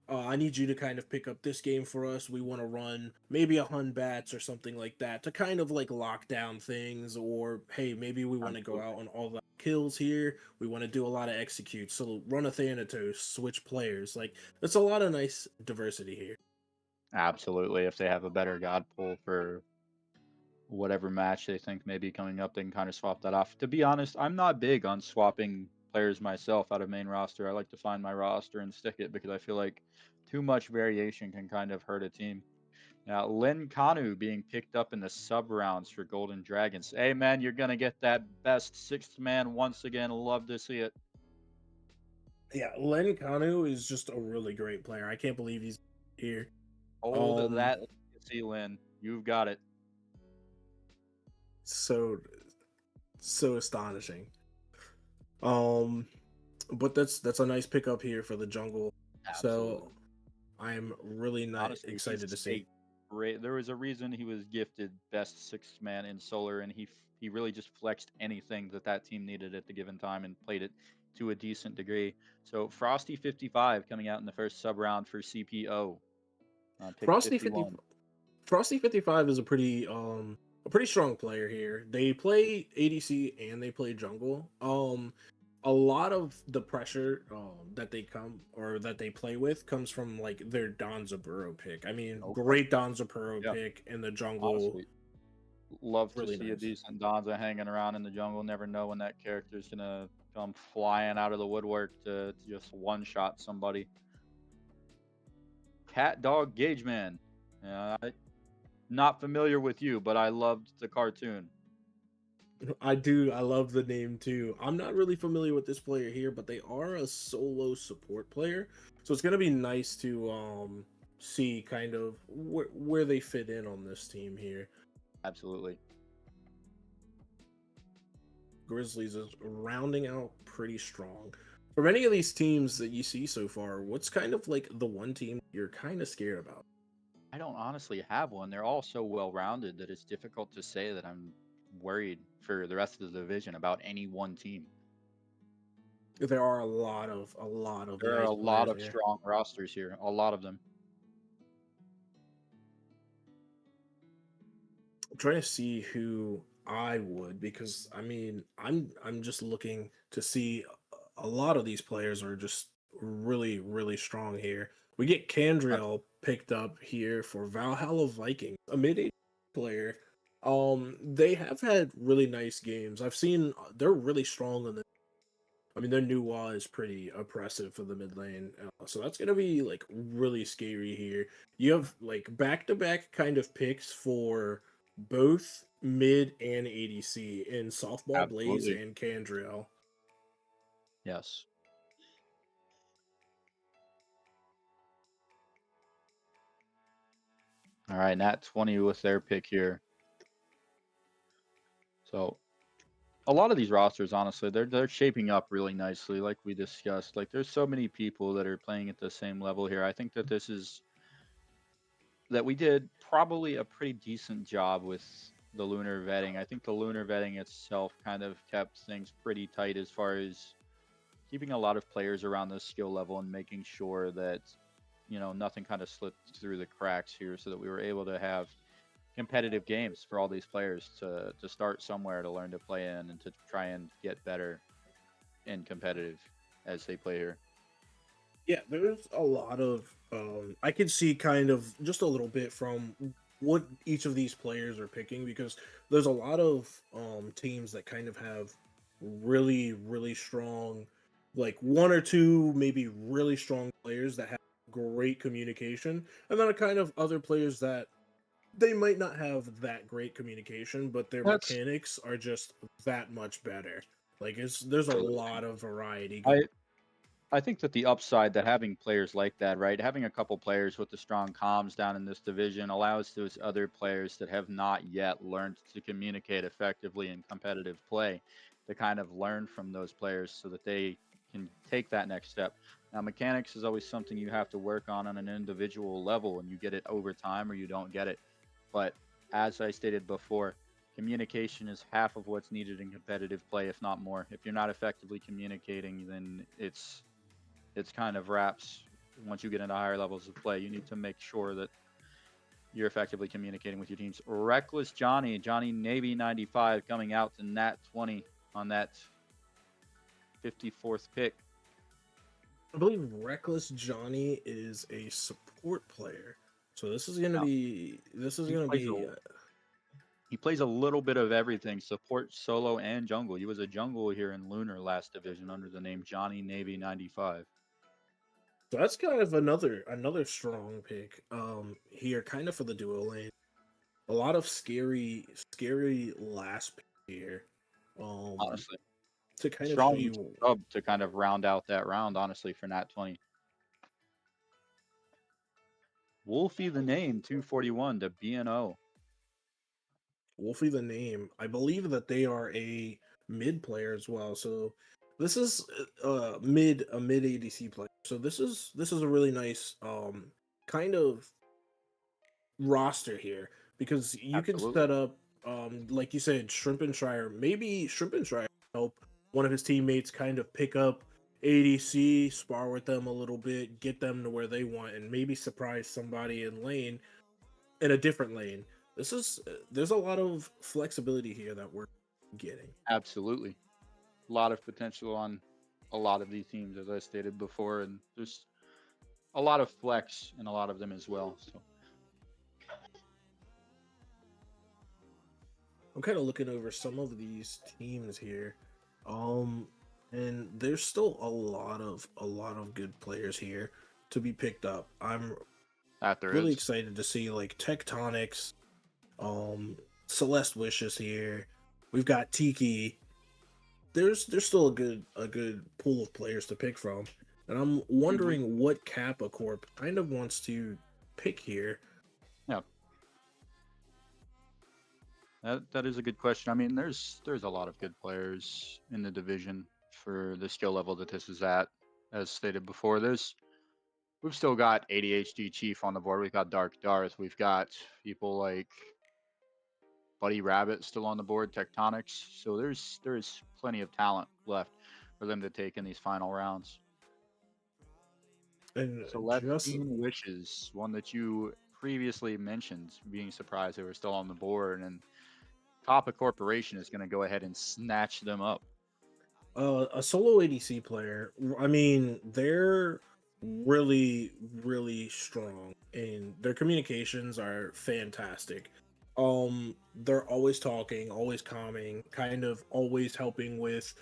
I need you to kind of pick up this game for us. We want to run maybe a Hun Bats or something like that to kind of like lock down things. Or hey, maybe we want to go out Absolutely. on all the kills here. We want to do a lot of executes. So run a Thanatos, switch players. Like that's a lot of nice diversity here. Absolutely. If they have a better god pool for whatever match they think may be coming up, they can kind of swap that off. To be honest, I'm not big on swapping players myself out of main roster. I like to find my roster and stick it because I feel like too much variation can kind of hurt a team. Now, Len Kanu being picked up in the sub rounds for Golden Dragons. Hey, man, you're going to get that best sixth man once again. Love to see it. Yeah, Len Kanu is just a really great player. I can't believe he's here. Hold Um, that legacy, Len. You've got it. so so astonishing. Um, but that's a nice pickup here for the jungle. So Absolutely. I'm really not Honestly, excited he's to see. a great. There was a reason he was gifted best sixth man in solar, and he really just flexed anything that that team needed at the given time and played it to a decent degree. So Frosty 55 coming out in the first sub round for CPO, pick Frosty 50 51. Frosty 55 is a pretty strong player here. They play ADC and they play jungle. A lot of the pressure that they come or that they play with comes from like their Donzaburo pick. I mean, Okay, great Donzaburo yeah, pick in the jungle, honestly, love to really see a nice. decent Donza hanging around in the jungle. Never know when that character's gonna come flying out of the woodwork to just one shot somebody. Cat Dog Gage Man. Not familiar with you, but I loved the cartoon. I do. I love the name too. I'm not really familiar with this player here, but they are a solo support player, so it's gonna be nice to see kind of where they fit in on this team here. Absolutely. Grizzlies is rounding out pretty strong. From any of these teams that you see so far, what's kind of like the one team you're kind of scared about? I don't honestly have one. They're all so well rounded that it's difficult to say that I'm worried for the rest of the division about any one team. There are a lot of There are a nice lot players of here. strong rosters here, a lot of them. I'm trying to see who I would because I mean I'm just looking to see a lot of these players are just really strong here. We get Uh, Candriel picked up here for Valhalla Vikings, a mid player. They have had really nice games. I've seen they're really strong in the. I mean, their new wall is pretty oppressive for the mid lane, so that's gonna be like really scary here. You have like back to back kind of picks for both mid and ADC in Softball Blaze Absolutely. and Candriel. Yes. All right, Nat 20 with their pick here. So a lot of these rosters, honestly, they're shaping up really nicely, like we discussed. Like there's so many people that are playing at the same level here. I think that we did probably a pretty decent job with the lunar vetting. I think the lunar vetting itself kind of kept things pretty tight as far as keeping a lot of players around the skill level and making sure that nothing kind of slipped through the cracks here, so that we were able to have competitive games for all these players to start somewhere, to learn to play in, and to try and get better and competitive as they play here. Yeah, there's a lot of I can see kind of just a little bit from what each of these players are picking, because there's a lot of teams that kind of have really strong, like one or two maybe really strong players that have great communication, and then a kind of other players that they might not have that great communication, but their That's mechanics are just that much better. Like there's a absolutely. lot of variety going. I I think that the upside that having players like that, right, having a couple players with the strong comms down in this division allows those other players that have not yet learned to communicate effectively in competitive play to kind of learn from those players so that they can take that next step. Now, mechanics is always something you have to work on an individual level, and you get it over time or you don't get it. But as I stated before, communication is half of what's needed in competitive play, if not more. If you're not effectively communicating, then it's kind of wraps. Once you get into higher levels of play, you need to make sure that you're effectively communicating with your teams. Reckless Johnny Navy 95 coming out to Nat 20 on that 54th pick. I believe Reckless Johnny is a support player. So this is gonna Now, be this is he gonna plays be he plays a little bit of everything, support, solo, and jungle. He was a jungle here in Lunar last division under the name Johnny Navy 95. so that's kind of another strong pick here, kind of for the duo lane. A lot of scary last pick here. Um Honestly, to kind of show strong you. sub to kind of round out that round. Honestly, for Nat 20. Wolfie the name 241 to BNO. Wolfie the name. I believe that they are a mid player as well. So this is a mid ADC player. So this is a really nice kind of roster here, because you can Absolutely. set up like you said, Shrimp and Shire. Maybe Shrimp and Shire help one of his teammates kind of pick up ADC, spar with them a little bit, get them to where they want, and maybe surprise somebody in a different lane. There's a lot of flexibility here that we're getting. Absolutely. A lot of potential on a lot of these teams, as I stated before, and there's a lot of flex in a lot of them as well. So I'm kind of looking over some of these teams here. Um and there's still a lot of good players here to be picked up. I'm that there really is. excited to see like Tectonics, um Celeste Wishes here. We've got Tiki. There's still a good pool of players to pick from. And I'm Hmm. wondering what Kappa Corp kind of wants to pick here. Yeah, that is a good question. I mean, there's a lot of good players in the division for the skill level that this is at. As stated before, we've still got ADHD Chief on the board. We've got Dark Darth. We've got people like Buddy Rabbit still on the board, Tectonics. So there's plenty of talent left for them to take in these final rounds. And just Celestine Wishes, one that you previously mentioned, being surprised they were still on the board, and Kappa Corporation is going to go ahead and snatch them up. a solo ADC player. I mean, they're really strong, and their communications are fantastic. They're always talking, always calming, kind of always helping with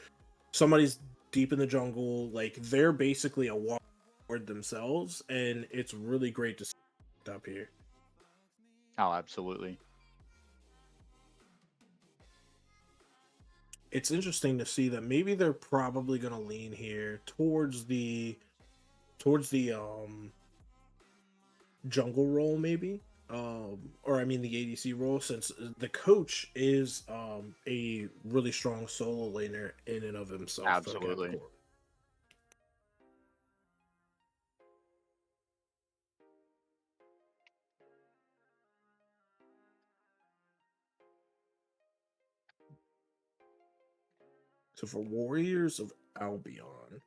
somebody's deep in the jungle. Like they're basically a walk forward themselves, and it's really great to see up here. Oh, absolutely. it's interesting to see that maybe they're probably going to lean here towards the jungle role, maybe, or I mean the ADC role, since the coach is a really strong solo laner in and of himself, Absolutely. So for Warriors of Albion,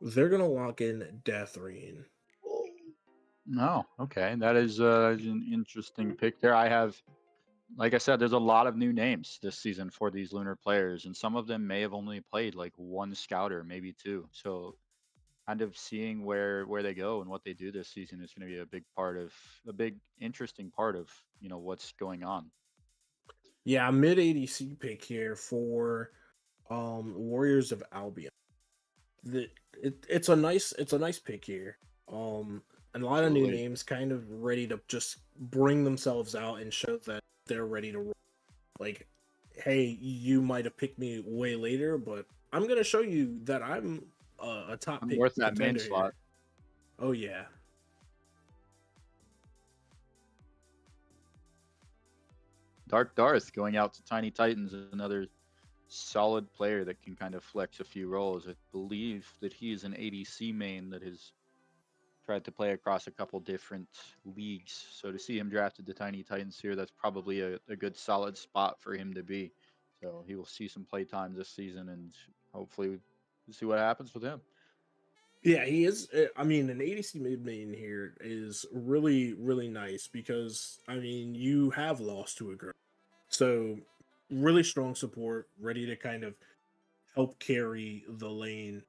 they're gonna lock in Deathrain. No, okay, that is an interesting pick there. I have, like I said, there's a lot of new names this season for these Lunar players, and some of them may have only played like one scouter, maybe two. So kind of seeing where they go and what they do this season is going to be a big interesting part of what's going on. Yeah, mid ADC pick here for Warriors of Albion. It's a nice pick here. And a lot of new Absolutely. names kind of ready to just bring themselves out and show that they're ready to roll. Like, hey, you might have picked me way later, but I'm gonna show you that I'm a top I'm pick worth that main contender here. slot. Oh yeah. Dark Darth going out to Tiny Titans, another solid player that can kind of flex a few roles. I believe that he is an ADC main that has tried to play across a couple different leagues. So to see him drafted to Tiny Titans here, that's probably a good solid spot for him to be. So he will see some play time this season, and hopefully we'll see what happens with him. Yeah, he is. I mean, an ADC mid main here is really, really nice because I mean, you have lost to a girl, so really strong support, ready to kind of help carry the lane,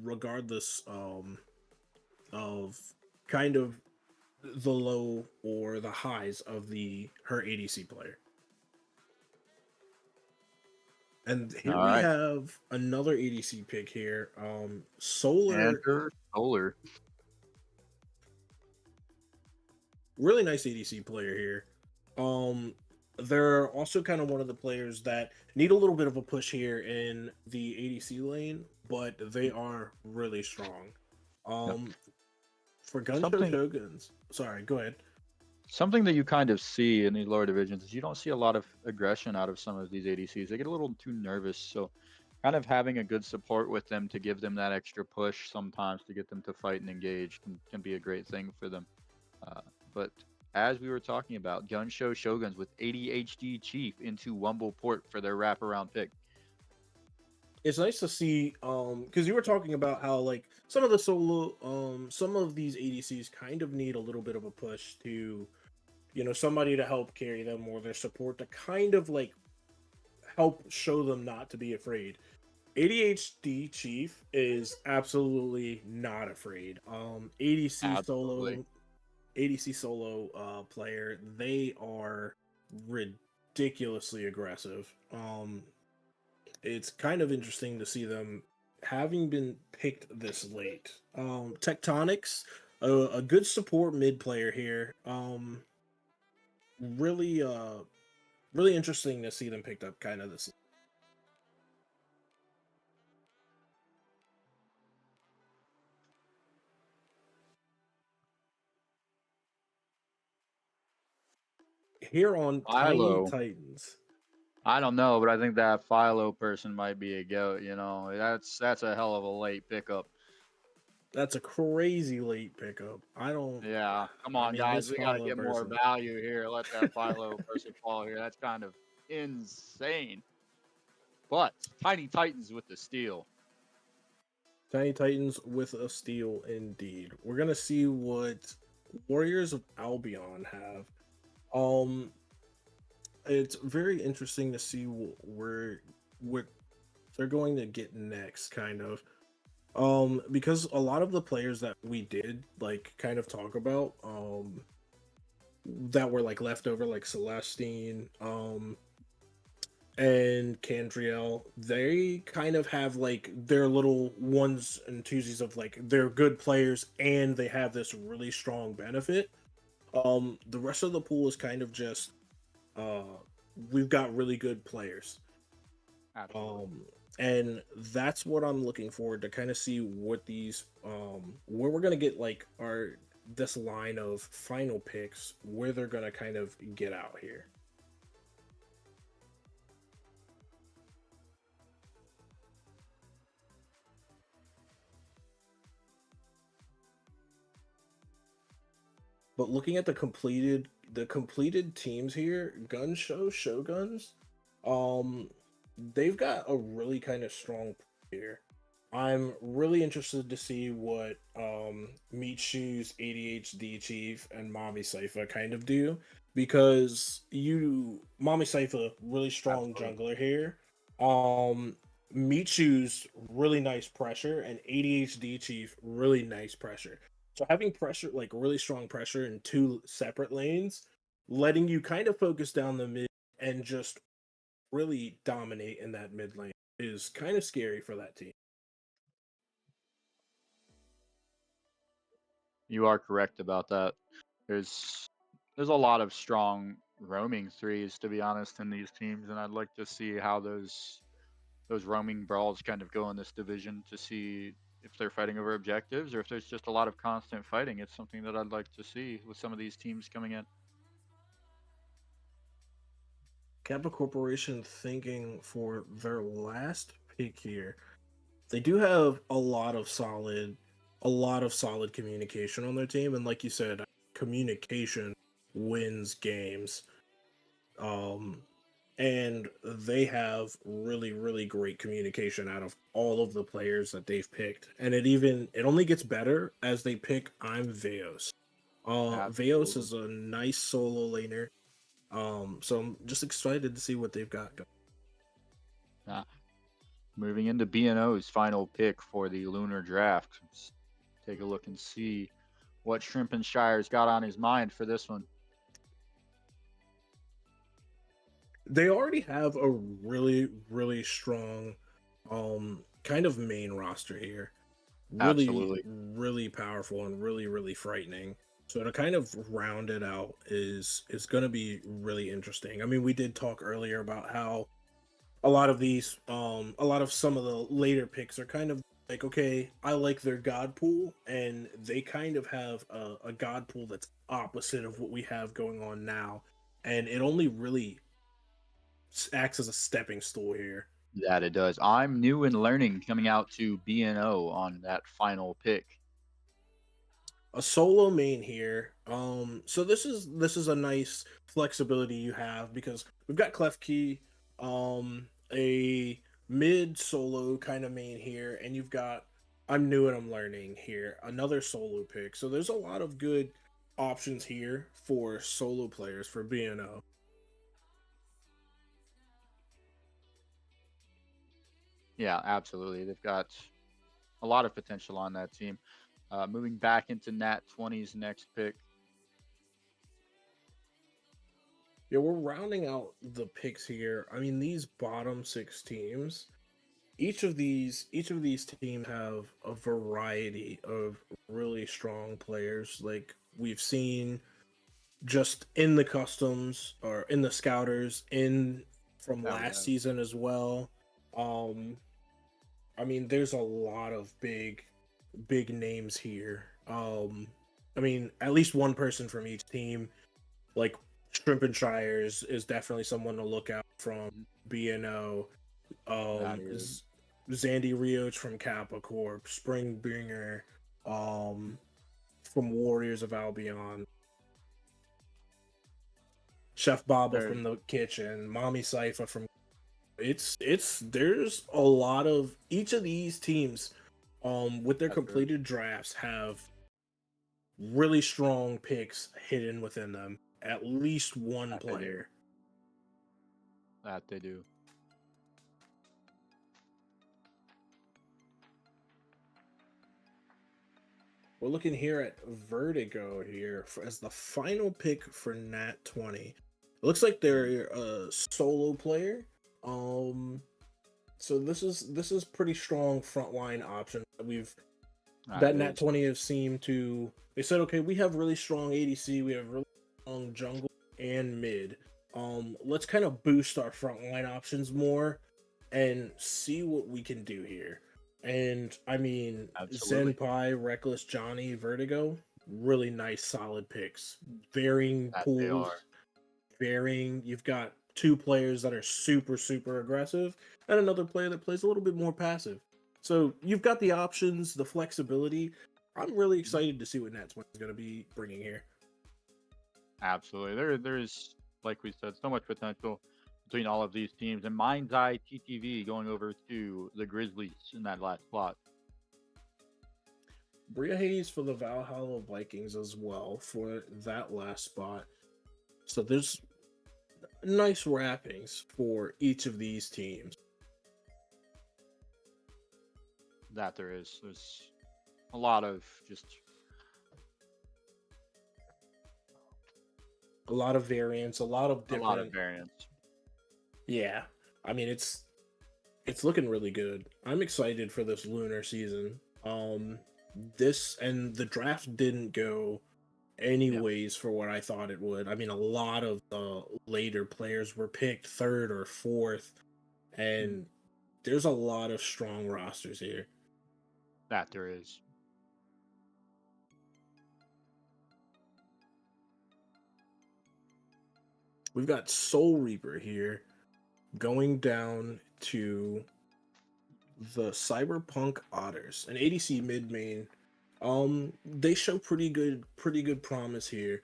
regardless of kind of the low or the highs of the her ADC player. And All here we right, have another ADC pick here. Solar, Enter Solar. really nice ADC player here. Um, they're also kind of one of the players that need a little bit of a push here in the ADC lane, but they are really strong. Yep. Um, for Gunshow Something Shoguns, sorry, go ahead. something that you kind of see in these lower divisions is you don't see a lot of aggression out of some of these ADCs. They get a little too nervous. So kind of having a good support with them to give them that extra push sometimes to get them to fight and engage can be a great thing for them. Uh, but as we were talking about, Gunshow Shoguns with ADHD Chief into Wumble Port for their wraparound pick. It's nice to see because you were talking about how like some of the solo some of these ADCs kind of need a little bit of a push to somebody to help carry them or their support to kind of like help show them not to be afraid. ADHD Chief is absolutely not afraid. ADC Absolutely. solo ADC solo player, they are ridiculously aggressive. It's kind of interesting to see them having been picked this late. Tectonics, a good support mid player here. Really, really interesting to see them picked up kind of this. Here on Tiny Philo. Titans. I don't know, but I think that Philo person might be a goat. That's a hell of a late pickup. That's a crazy late pickup. I don't. Yeah, come I on, mean, guys. this We got to Philo get more person. value here. Let that Philo person fall here. That's kind of insane. But Tiny Titans with the steal. Tiny Titans with a steal, indeed. We're gonna see what Warriors of Albion have. Um, it's very interesting to see what they're going to get next, kind of. Because a lot of the players that we did like kind of talk about, that were like left over, like Celestine, and Candriel, they kind of have like their little ones and twosies of like they're good players and they have this really strong benefit. The rest of the pool is kind of just uh we've got really good players. Absolutely. And that's what I'm looking forward to kind of see what these where we're gonna get like our this line of final picks where they're gonna kind of get out here. But looking at the completed teams here, Gun Show Shoguns, um, they've got a really kind of strong here. I'm really interested to see what Meat Shoes, ADHD Chief, and Mommy Sypha kind of do because Mommy Sypha, really strong Absolutely. jungler here. Um, Meat Shoes, really nice pressure, and ADHD Chief, really nice pressure. So having pressure, like really strong pressure in two separate lanes, letting you kind of focus down the mid and just really dominate in that mid lane is kind of scary for that team. You are correct about that. There's there's a lot of strong roaming threes, to be honest, in these teams, and I'd like to see how those roaming brawls kind of go in this division to see if they're fighting over objectives or if there's just a lot of constant fighting. It's something that I'd like to see with some of these teams coming in. Kappa Corporation thinking for their last pick here. They do have a lot of solid communication on their team, and like you said, communication wins games. Um, and they have really, really great communication out of all of the players that they've picked, and it only gets better as they pick I'm Veos. Veos Absolutely. is a nice solo laner. So I'm just excited to see what they've got going. Uh, Moving into B&O's final pick for the Lunar draft. Let's take a look and see what Shrimp and Shire's got on his mind for this one. They already have a really, really strong kind of main roster here. Really, Absolutely. really powerful and really, really frightening. So to kind of round it out is going to be really interesting. I mean, we did talk earlier about how a lot of some of the later picks are kind of like, okay, I like their god pool, and they kind of have a god pool that's opposite of what we have going on now, and it only really acts as a stepping stool here. That it does. I'm new and learning coming out to B&O on that final pick. A solo main here. So this is a nice flexibility you have because we've got Clef Key, a mid solo kind of main here, and you've got I'm new and I'm learning here, another solo pick. So there's a lot of good options here for solo players for BNO. Yeah, absolutely. They've got a lot of potential on that team. Moving back into Nat 20's next pick. Yeah, we're rounding out the picks here. I mean, these bottom six teams, each of these teams have a variety of really strong players. Like we've seen just in the customs or in the scouters in from That we last have. season as well. Um, I mean, there's a lot of big names here. I mean, at least one person from each team, like Shrimp and Shires, is definitely someone to look out from Mhm. BNO. That is. Zandy Rioch from Kappa Corp, Springbringer, from Warriors of Albion, Chef Baba There, from the kitchen, Mommy Sypha from. It's there's a lot of each of these teams, with their that there, completed drafts have really strong picks hidden within them. At least one that they do. player. That they do. We're looking here at Vertigo here as the final pick for Nat 20. It looks like they're a solo player. Um, so this is pretty strong frontline option that That that it Nat is. 20 have seemed to. They said, okay, we have really strong ADC, we have really strong jungle and mid. let's kind of boost our frontline options more and see what we can do here. And I mean, Absolutely. Zenpai, Reckless Johnny, Vertigo, really nice, solid picks. Varying That they are. pools, varying. You've got two players that are super, super aggressive, and another player that plays a little bit more passive. So you've got the options, the flexibility. I'm really excited to see what Netsman is going to be bringing here. Absolutely. There's, like we said, so much potential between all of these teams. And Mind's Eye TTV going over to the Grizzlies in that last spot. Bria Hayes for the Valhalla Vikings as well for that last spot. So there's nice wrappings for each of these teams. That there is. There's a lot of just A lot of variants, a lot of a different. lot of variants. Yeah, I mean it's looking really good. I'm excited for this Lunar season. This and the draft didn't go anyways for what I thought it would. I mean, a lot of the later players were picked third or fourth, and there's a lot of strong rosters here. That there is. We've got Soul Reaper here going down to the Cyberpunk Otters, an ADC mid main. They show pretty good promise here.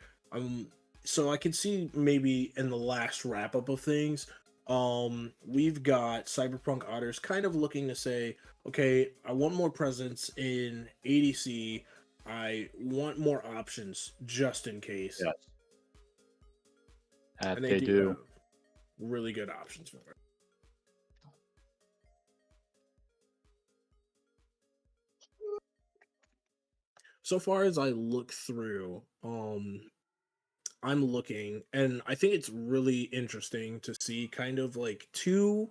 So I can see maybe in the last wrap up of things, we've got Cyberpunk Otters kind of looking to say, okay, I want more presence in ADC. I want more options just in case. Yes. That And they do. have really good options for it. So far as I look through, I'm looking, and I think it's really interesting to see kind of like two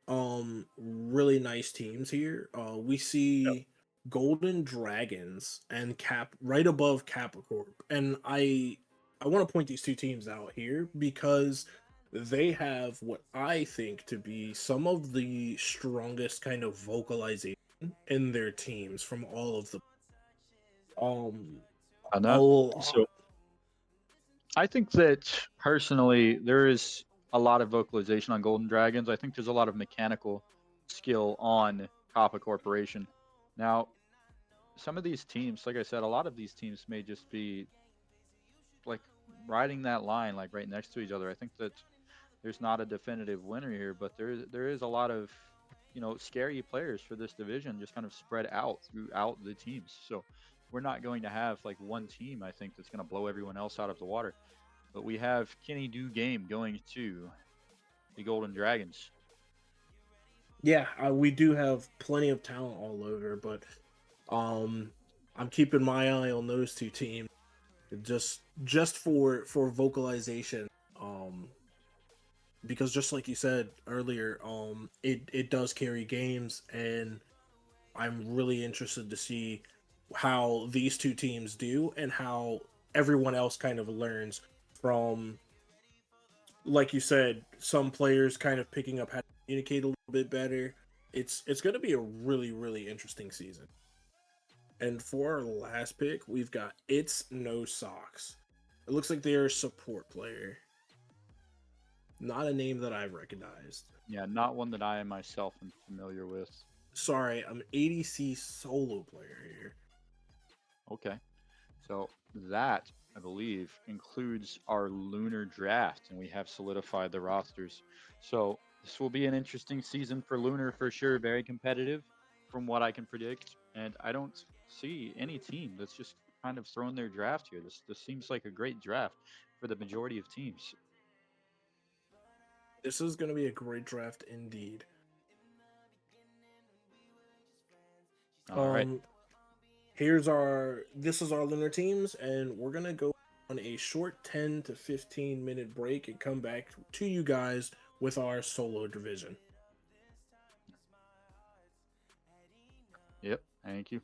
really nice teams here. We see Golden Dragons and Cap right above Capricorn. And I want to point these two teams out here because they have what I think to be some of the strongest kind of vocalization in their teams from all of the I a know. lot. So I think that personally there is a lot of vocalization on Golden Dragons. I think there's a lot of mechanical skill on Kappa Corporation. Now, some of these teams, like I said, a lot of these teams may just be like riding that line, like right next to each other. I think that there's not a definitive winner here, but there is a lot of scary players for this division, just kind of spread out throughout the teams. So we're not going to have like one team, I think, that's going to blow everyone else out of the water. But we have Kenny Do Game going to the Golden Dragons. Yeah, we do have plenty of talent all over, but I'm keeping my eye on those two teams just for vocalization. Because just like you said earlier, it does carry games, and I'm really interested to see how these two teams do and how everyone else kind of learns from, like you said, some players kind of picking up how to communicate a little bit better. It's going to be a really interesting season. And for our last pick, we've got It's No Socks. It looks like they're a support player. Not a name that I've recognized. Yeah, not one that I myself am familiar with. Sorry, I'm ADC solo player here. Okay. So that, I believe, includes our Lunar draft, and we have solidified the rosters. So this will be an interesting season for Lunar for sure. Very competitive from what I can predict. And I don't see any team that's just kind of thrown their draft here. This seems like a great draft for the majority of teams. This is going to be a great draft indeed. All right. This is our Lunar teams, and we're going to go on a short 10 to 15 minute break and come back to you guys with our solo division. Yep. Thank you.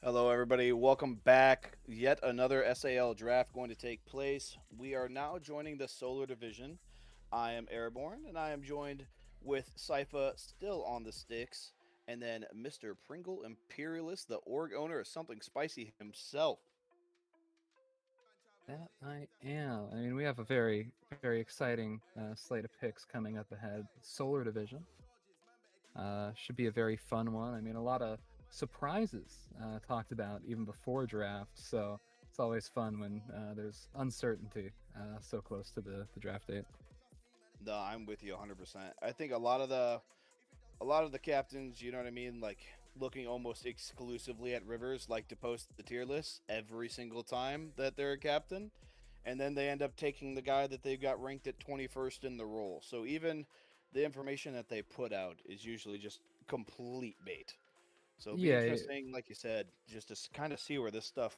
Hello, everybody. Welcome back. Yet another SAL draft going to take place. We are now joining the Solar Division. I am Airborne, and I am joined with Sypha still on the sticks, and then Mr. Pringle Imperialist, the org owner of Something Spicy himself. That I am. I mean, we have a very, very exciting slate of picks coming up ahead. Solar Division should be a very fun one. I mean, a lot of surprises talked about even before draft, so it's always fun when there's uncertainty so close to the draft date. No, I'm with you 100%. I think a lot of the captains, you know what I mean, like looking almost exclusively at Rivers, like to post the tier list every single time that they're a captain, and then they end up taking the guy that they've got ranked at 21st in the role. So even the information that they put out is usually just complete bait. So it'll be Yeah, interesting, like you said, just to kind of see where this stuff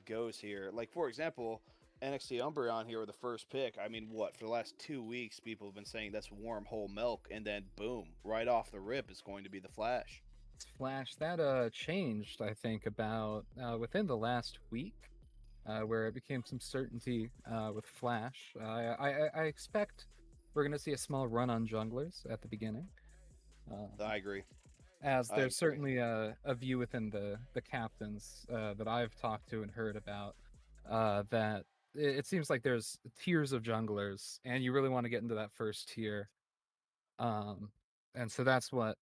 goes here. Like, for example, NXT Umbreon here with the first pick. I mean, what, for the last 2 weeks, people have been saying that's warm whole milk, and then boom, right off the rip, it's going to be the Flash. it's Flash. That changed, I think, about within the last week, where it became some certainty with Flash. I expect we're going to see a small run on junglers at the beginning. I agree. As I there's agree. certainly a view within the captains that I've talked to and heard about that it seems like there's tiers of junglers, and you really want to get into that first tier. Um, and so that's what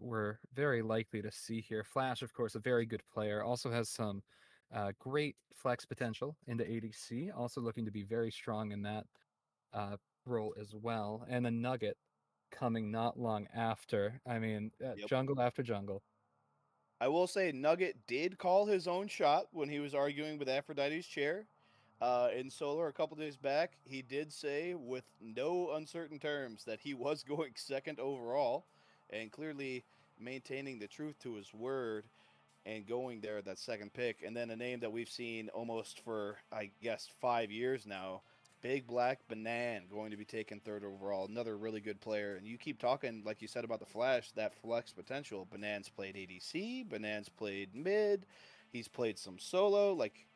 we're very likely to see here. Flash, of course, a very good player, also has some great flex potential into ADC, also looking to be very strong in that uh, role as well. And the Nugget coming not long after. I mean, Yep. jungle after jungle. I will say Nugget did call his own shot when he was arguing with Aphrodite's chair in Solar a couple days back. He did say, with no uncertain terms, that he was going second overall, and clearly maintaining the truth to his word and going there at that second pick. And then a name that we've seen almost for, I guess, 5 years now. Big Black Banan going to be taken third overall. Another really good player. And you keep talking, like you said about the Flash, that flex potential. Banan's played ADC. Banan's played mid. He's played some solo. Like,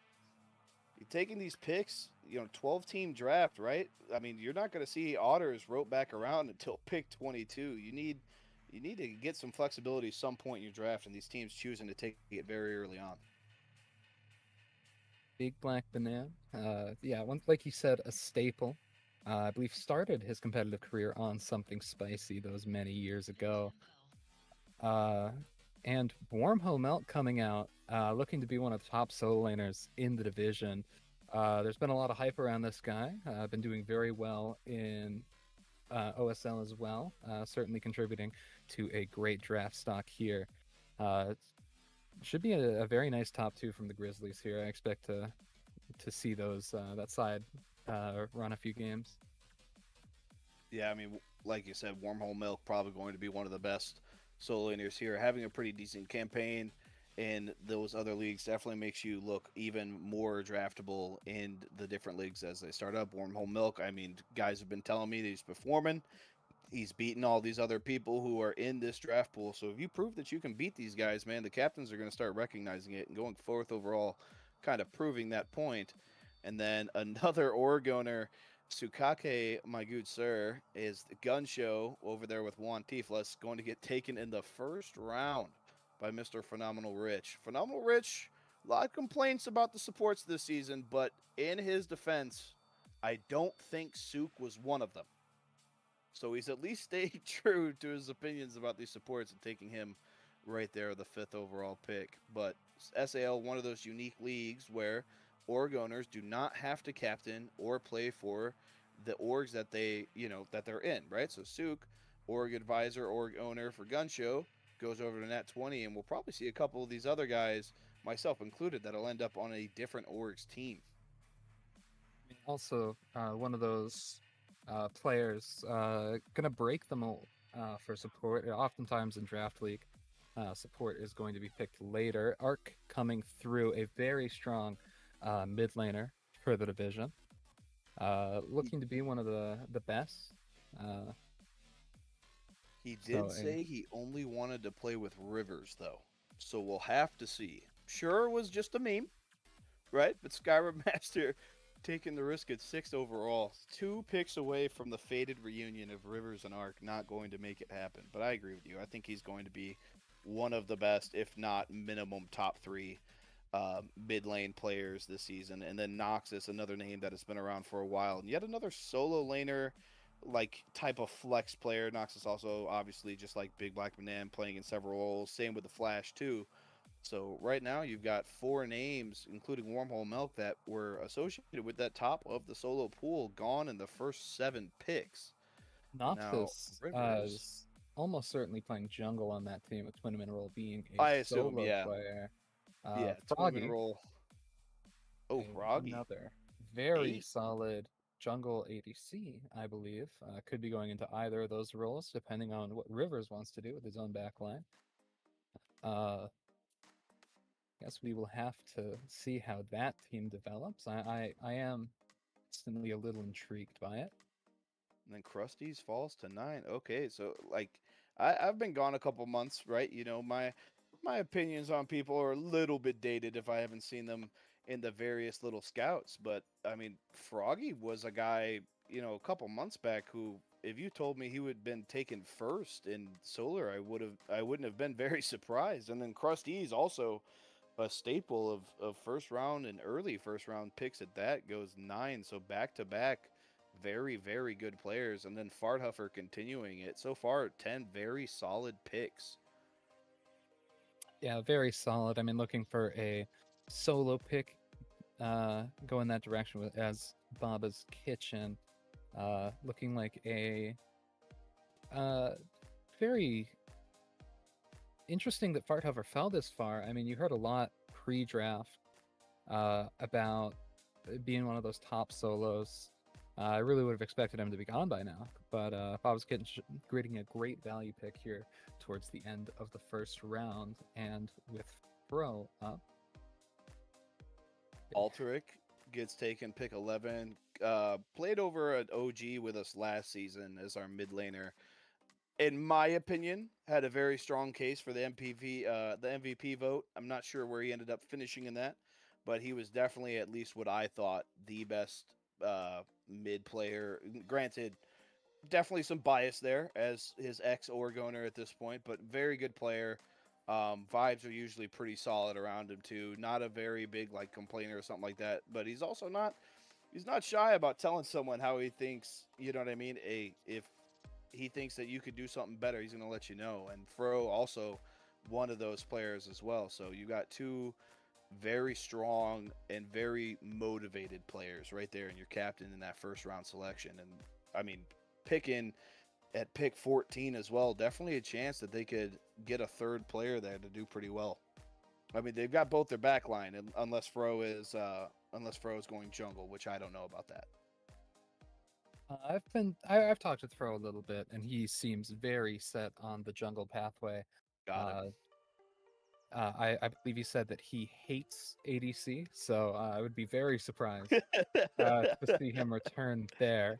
you're taking these picks, 12 team draft, right? I mean, you're not going to see Otters rope back around until pick 22. You need to get some flexibility some point in your draft, and these teams choosing to take it very early on. Big Black Banana. Yeah, one like you said, a staple. I believe started his competitive career on Something Spicy those many years ago. Uh, and Wormhole Melt coming out, looking to be one of the top solo laners in the division. There's been a lot of hype around this guy. Been doing very well in OSL as well. Certainly contributing to a great draft stock here. Uh, should be a very nice top two from the Grizzlies here. I expect to see those that side run a few games. Yeah, I mean, like you said, Wormhole Milk probably going to be one of the best solo laners here. Having a pretty decent campaign in those other leagues definitely makes you look even more draftable in the different leagues as they start up. Wormhole Milk, I mean, guys have been telling me that he's performing. He's beaten all these other people who are in this draft pool. So if you prove that you can beat these guys, man, the captains are going to start recognizing it and going fourth overall, kind of proving that point. And then another org owner, Sukake, my good sir, is the gun show over there with Juan Tiflas, going to get taken in the first round by Mr. Phenomenal Rich. Phenomenal Rich, a lot of complaints about the supports this season, but in his defense, I don't think Suk was one of them. So he's at least staying true to his opinions about these supports and taking him right there, the fifth overall pick. But SAL, one of those unique leagues where org owners do not have to captain or play for the orgs that that they're in, right? So Suk, org advisor, org owner for Gun Show, goes over to Nat 20, and we'll probably see a couple of these other guys, myself included, that'll end up on a different org's team. Also, one of those players gonna break the mold for support. Oftentimes in draft league, support is going to be picked later. Arc coming through a very strong mid laner for the division. Looking to be one of the best. He So did say he only wanted to play with Rivers, though. So we'll have to see. Sure, it was just a meme, right? But Skyrim Master taking the risk at 6th overall. 2 picks away from the fated reunion of Rivers and Ark. Not going to make it happen. But I agree with you. I think he's going to be one of the best, if not minimum top 3 mid lane players this season. And then Noxus, another name that has been around for a while. And yet another solo laner like type of flex player. Noxus also obviously just like Big Black Banana playing in several roles. Same with the Flash too. So right now you've got 4 names, including Wormhole Milk, that were associated with that top of the solo pool, gone in the first 7 picks. Now Noctis Rivers, is almost certainly playing jungle on that team, with Twin Mineral being a I assume, solo yeah, player. yeah, Twin Froggy, roll. Oh, Froggy, another very 8. solid jungle ADC, I believe. Could be going into either of those roles, depending on what Rivers wants to do with his own backline. Guess we will have to see how that team develops. I am instantly a little intrigued by it. And then Krusty's falls to 9. Okay, so like I've been gone a couple months, right? You know, my opinions on people are a little bit dated if I haven't seen them in the various little scouts. But I mean, Froggy was a guy, you know, a couple months back who, if you told me he would have been taken first in Solar, I wouldn't have been very surprised. And then Krusty's also a staple of first round and early first round picks at that, goes 9. So back to back, very, very good players. And then Farthuffer continuing it. So far, 10 very solid picks. Yeah, very solid. I mean, looking for a solo pick, go in that direction with as Baba's Kitchen, looking like a very interesting that Farthover fell this far. I mean, you heard a lot pre-draft about being one of those top solos. I really would have expected him to be gone by now, but Bob's getting a great value pick here towards the end of the first round, and with Fro up. Alteric gets taken pick 11. Played over at OG with us last season as our mid laner. In my opinion, had a very strong case for the MVP vote. I'm not sure where he ended up finishing in that, but he was definitely, at least what I thought, the best mid player. Granted, definitely some bias there as his ex Oregoner at this point, but very good player. Vibes are usually pretty solid around him too. Not a very big like complainer or something like that, but he's also not. He's not shy about telling someone how he thinks. You know what I mean? If he thinks that you could do something better, he's going to let you know. And Fro also one of those players as well. So you got 2 very strong and very motivated players right there in your captain in that first round selection. And I mean, picking at pick 14 as well, definitely a chance that they could get a third player there to do pretty well. I mean, they've got both their back line, unless Fro is going jungle, which I don't know about that. I've talked with Fro a little bit, and he seems very set on the jungle pathway. Got it. I believe he said that he hates ADC, so I would be very surprised to see him return there,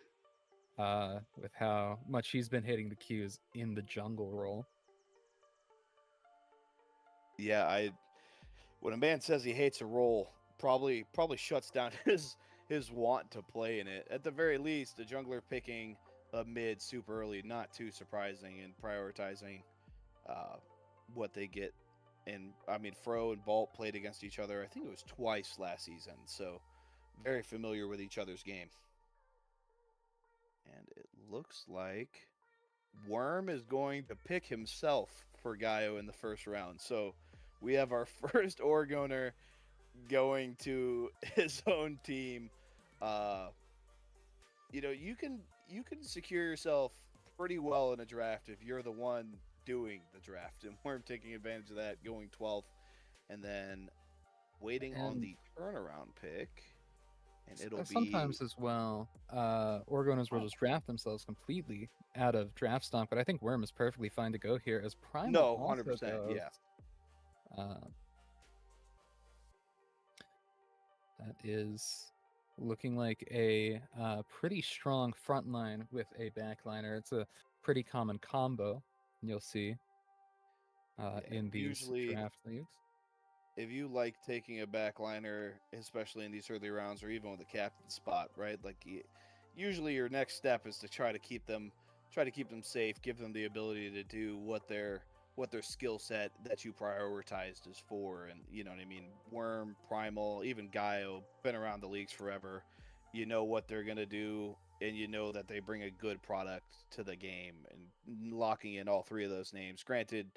with how much he's been hitting the Qs in the jungle role. Yeah, when a man says he hates a role, probably shuts down his want to play in it. At the very least, the jungler picking a mid super early, not too surprising, and prioritizing what they get. And I mean, Fro and Bolt played against each other, I think it was twice last season, so very familiar with each other's game. And it looks like Worm is going to pick himself for Gaio in the first round. So we have our first Oregoner going to his own team. You know, you can secure yourself pretty well in a draft if you're the one doing the draft, and Worm taking advantage of that, going 12th, and then waiting on the turnaround pick. And it'll sometimes as well, Oregoners will just draft themselves completely out of draft stock, but I think Worm is perfectly fine to go here as Primal. No, 100%, yeah. That is looking like a pretty strong front line with a backliner. It's a pretty common combo, you'll see. in these Usually, draft leagues. if you like taking a backliner, especially in these early rounds or even with the captain spot, right? Like, usually your next step is to try to keep them safe, give them the ability to do what their skill set that you prioritized is for. And you know what I mean? Worm, Primal, even Gaio, been around the leagues forever. You know what they're gonna do, and you know that they bring a good product to the game. And locking in all three of those names, granted,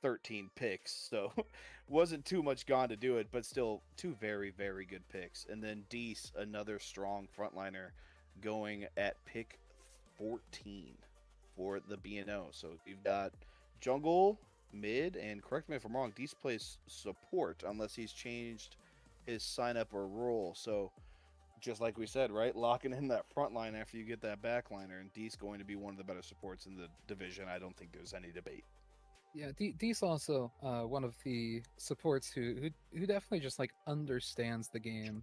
13 picks, so wasn't too much gone to do it, but still two very, very good picks. And then Deese, another strong frontliner, going at pick 14 for the B&O. So you've got jungle, mid, and correct me if I'm wrong, Deese plays support unless he's changed his sign up or role. So just like we said, right, locking in that front line after you get that backliner, and Deese going to be one of the better supports in the division. I don't think there's any debate. Yeah, Dee's also one of the supports who definitely just like understands the game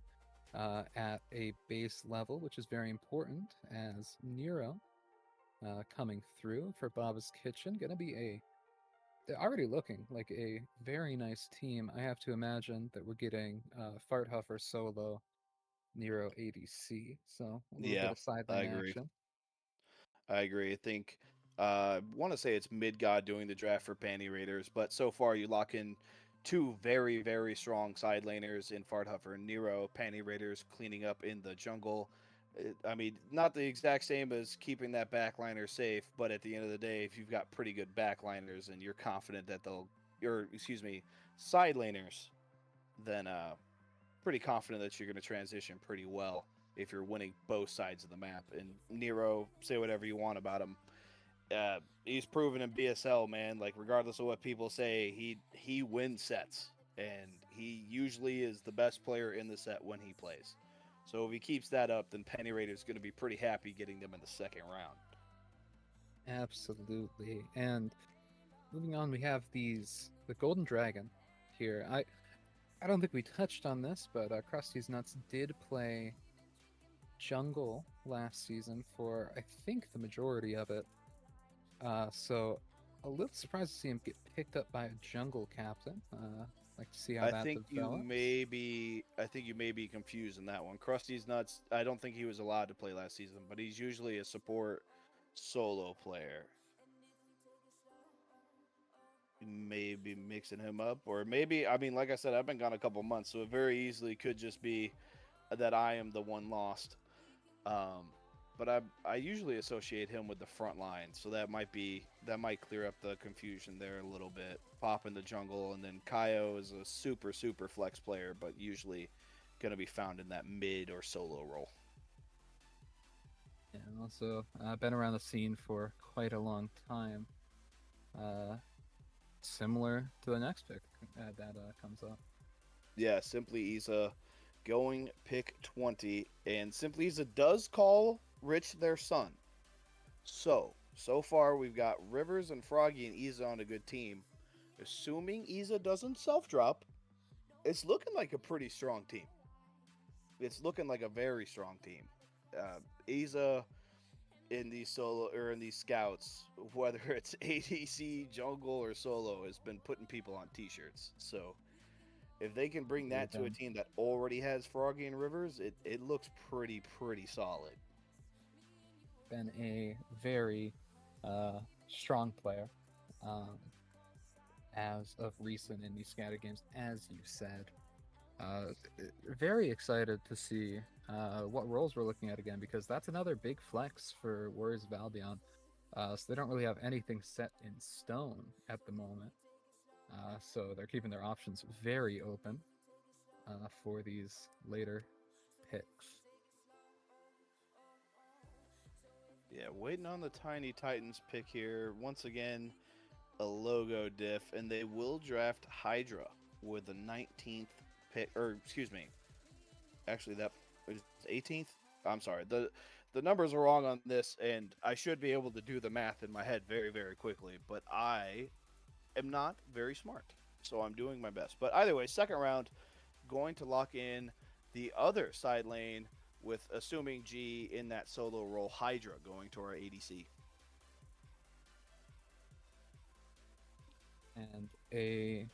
at a base level, which is very important. As Nero coming through for Baba's Kitchen, gonna be they're already looking like a very nice team. I have to imagine that we're getting Farthuffer solo, Nero ADC, so a little bit Yeah, of side I lane agree. action. I agree. I think want to say it's Midgod doing the draft for Panty Raiders, but so far you lock in two very, very strong side laners in Farthuffer and Nero. Panty Raiders cleaning up in the jungle. I mean, not the exact same as keeping that backliner safe, but at the end of the day, if you've got pretty good backliners and you're confident that side laners, then pretty confident that you're going to transition pretty well if you're winning both sides of the map. And Nero, say whatever you want about him, he's proven in BSL, man. Like, regardless of what people say, he wins sets, and he usually is the best player in the set when he plays. So if he keeps that up, then Penny Raider's going to be pretty happy getting them in the second round. Absolutely. And moving on, we have the Golden Dragon here. I don't think we touched on this, but Krusty's Nuts did play jungle last season for, I think, the majority of it. So a little surprised to see him get picked up by a jungle captain. Like to see how that develops. I think you may be confused in that one. Krusty's Nuts, I don't think he was allowed to play last season, but he's usually a support solo player. Maybe mixing him up, or maybe, I mean, like I said, I've been gone a couple months, so it very easily could just be that I am the one lost. But I usually associate him with the front line, so that might clear up the confusion there a little bit. Pop in the jungle, and then Kaio is a super, super flex player, but usually going to be found in that mid or solo role. Yeah, and also been around the scene for quite a long time. Similar to the next pick that comes up. Yeah, Simply Isa going pick 20, and Simply Isa does call Rich their son. So far we've got Rivers and Froggy and Isa on a good team. Assuming Isa doesn't self-drop, it's looking like a pretty strong team. It's looking like a very strong team. Isa in these solo or in these scouts, whether it's ADC, jungle, or solo, has been putting people on t-shirts. So if they can bring that to a team that already has Froggy and Rivers, it looks pretty solid. Been a very strong player as of recent in these scattered games, as you said. Very excited to see what roles we're looking at again, because that's another big flex for Warriors of Albion. So they don't really have anything set in stone at the moment. So they're keeping their options very open for these later picks. Yeah, waiting on the Tiny Titans pick here. Once again, a logo diff, and they will draft Hydra with the 19th pick, or excuse me, actually that is 18th. I'm sorry, the numbers are wrong on this, and I should be able to do the math in my head very quickly, but I am not very smart, so I'm doing my best. But either way, second round, going to lock in the other side lane with, assuming G in that solo role, Hydra going to our ADC. and a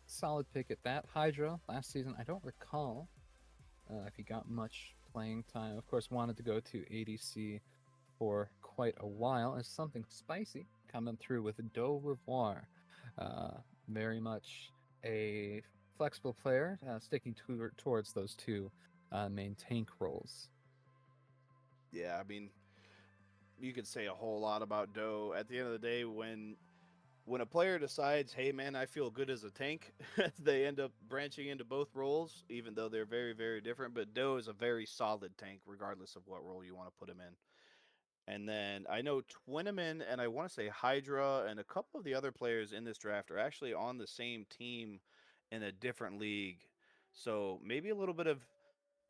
solid pick at that. Hydra last season, I don't recall if he got much playing time. Of course, wanted to go to ADC for quite a while as something spicy coming through with Do Revoir. Very much a flexible player, sticking towards those two main tank roles. Yeah, I mean, you could say a whole lot about Doe. At the end of the day, when a player decides, hey man, I feel good as a tank, they end up branching into both roles, even though they're very, very different. But Doe is a very solid tank, regardless of what role you want to put him in. And then I know Twinaman and I want to say Hydra and a couple of the other players in this draft are actually on the same team in a different league. So maybe a little bit of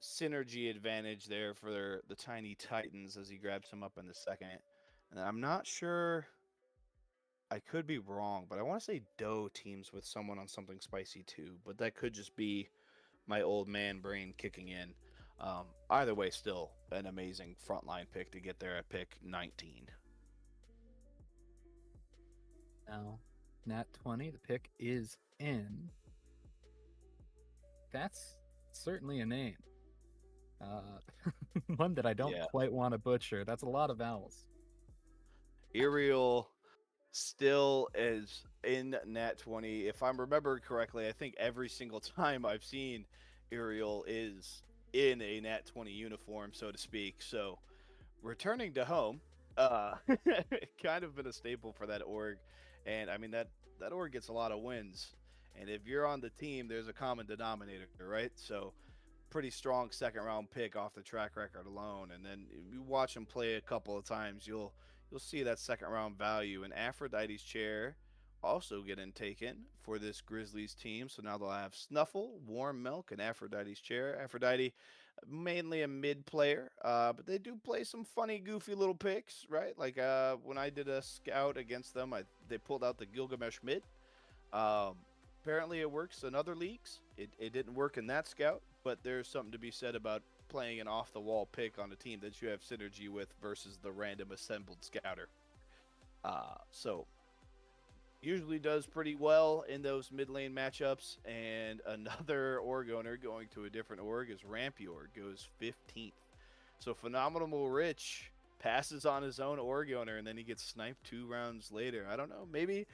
synergy advantage there for the Tiny Titans as he grabs him up in the second. And I'm not sure. I could be wrong, but I want to say Doe teams with someone on something spicy too. But that could just be my old man brain kicking in. Either way, still an amazing frontline pick to get there at pick 19. Now, Nat 20, the pick is in. That's certainly a name. One that I don't quite want to butcher. That's a lot of vowels. Iriel still is in Nat 20. If I'm remembering correctly, I think every single time I've seen Iriel is in a Nat 20 uniform, so to speak. So returning to home, kind of been a staple for that org. And I mean, that org gets a lot of wins. And if you're on the team, there's a common denominator, right? So pretty strong second round pick off the track record alone. And then if you watch him play a couple of times, you'll see that second round value. And Aphrodite's chair also getting taken for this Grizzlies team. So now they'll have Snuffle, Warm Milk, and Aphrodite's chair. Aphrodite, mainly a mid player, but they do play some funny, goofy little picks, right? Like when I did a scout against them, they pulled out the Gilgamesh mid. Apparently it works in other leagues. It didn't work in that scout, but there's something to be said about playing an off-the-wall pick on a team that you have synergy with versus the random assembled scouter. So usually does pretty well in those mid lane matchups. And another org owner going to a different org is Rampior, goes 15th. So Phenomenal Rich passes on his own org owner, and then he gets sniped 2 rounds later. I don't know, maybe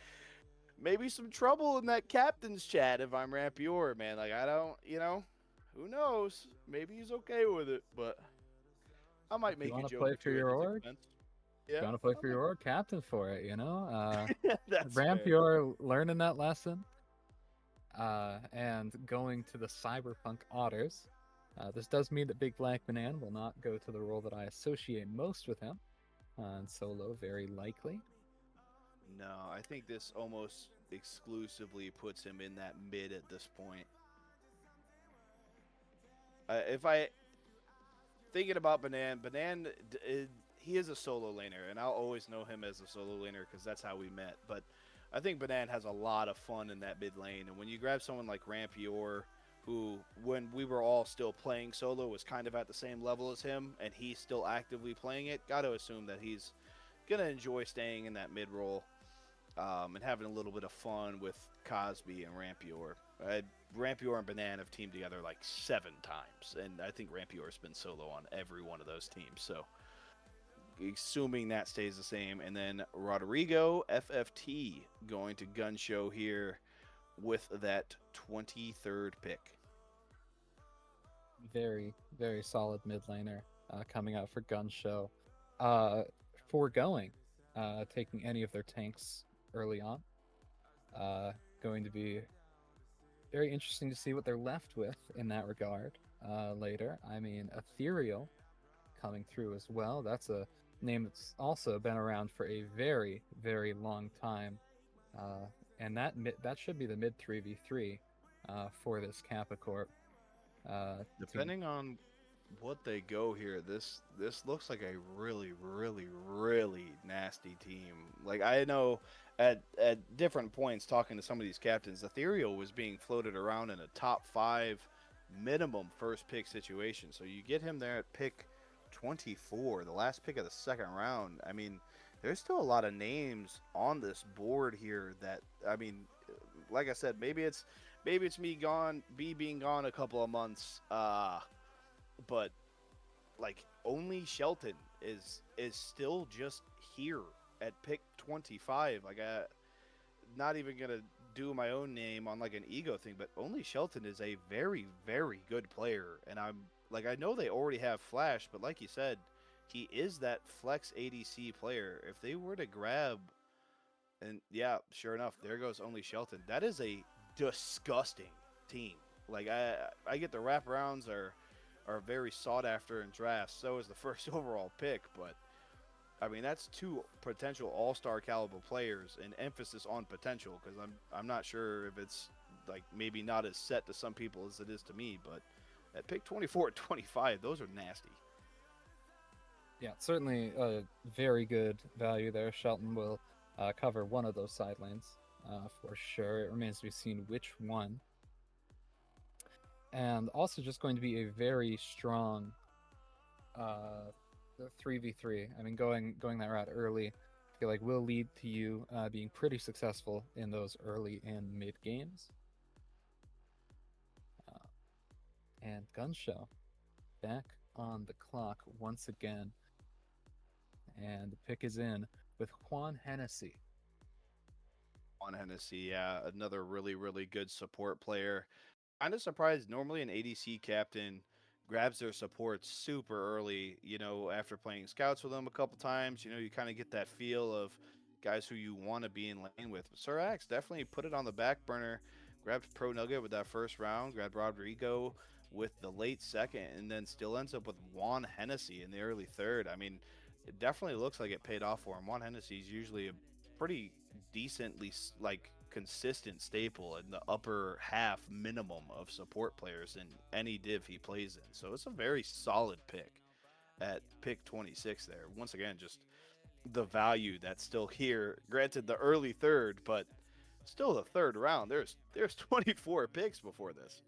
some trouble in that captain's chat if I'm Rampior, man. Like, I don't, who knows? Maybe he's okay with it, but I might make a joke play for your org? Yeah, you want to play for your org? Captain for it, That's Rampior learning that lesson. And going to the Cyberpunk Otters. This does mean that Big Black Banana will not go to the role that I associate most with him. And solo, very likely. No, I think this almost exclusively puts him in that mid at this point. If I thinking about Banan, he is a solo laner, and I'll always know him as a solo laner because that's how we met. But I think Banan has a lot of fun in that mid lane, and when you grab someone like Rampior, who, when we were all still playing solo, was kind of at the same level as him, and he's still actively playing it, got to assume that he's gonna enjoy staying in that mid role. And having a little bit of fun with Cosby and Rampior. Rampior and Banan have teamed together like 7 times, and I think Rampior's been solo on every one of those teams. So, assuming that stays the same, and then Rodrigo FFT going to Gun Show here with that 23rd pick. Very, very solid mid laner coming out for Gun Show. Foregoing taking any of their tanks early on. Going to be very interesting to see what they're left with in that regard later. I mean, Ethereal coming through as well. That's a name that's also been around for a very, very long time. And that should be the mid 3v3 for this Kappa Corp. Depending on what they go here, this looks like a really, really, really nasty team. Like, I know at different points talking to some of these captains, Ethereal was being floated around in a top 5 minimum first pick situation. So you get him there at pick 24, the last pick of the second round. I mean, there's still a lot of names on this board here that, I mean, like I said, maybe it's me being gone a couple of months, but like only Shelton is still just here at pick 25. Like I not even gonna do my own name on like an ego thing, but only Shelton is a very, very good player. And I'm like, I know they already have Flash, but like you said, he is that flex ADC player. If they were to grab, and yeah, sure enough, there goes only Shelton. That is a disgusting team. Like I get the wraparounds are very sought after in drafts. So is the first overall pick, but I mean, that's two potential all-star caliber players, and emphasis on potential, because I'm not sure if it's like maybe not as set to some people as it is to me, but at pick 24 and 25, those are nasty. Yeah, certainly a very good value there. Shelton will cover one of those side lanes for sure. It remains to be seen which one. And also just going to be a very strong 3v3. I mean, going that route early, I feel like will lead to you being pretty successful in those early and mid games. And Gun Show back on the clock once again. And the pick is in with Juan Hennessy. On Hennessy, yeah, another really, really good support player. Kind of surprised. Normally, an ADC captain grabs their support super early. After playing scouts with them a couple times, you kind of get that feel of guys who you want to be in lane with. But Sirax definitely put it on the back burner. Grabbed Pro Nugget with that first round. Grabbed Rodrigo with the late second, and then still ends up with Juan Hennessy in the early third. I mean, it definitely looks like it paid off for him. Juan Hennessy is usually a pretty decently like consistent staple in the upper half minimum of support players in any div he plays in. So it's a very solid pick at pick 26 there. Once again, just the value that's still here. Granted, the early third, but still the third round. There's 24 picks before this.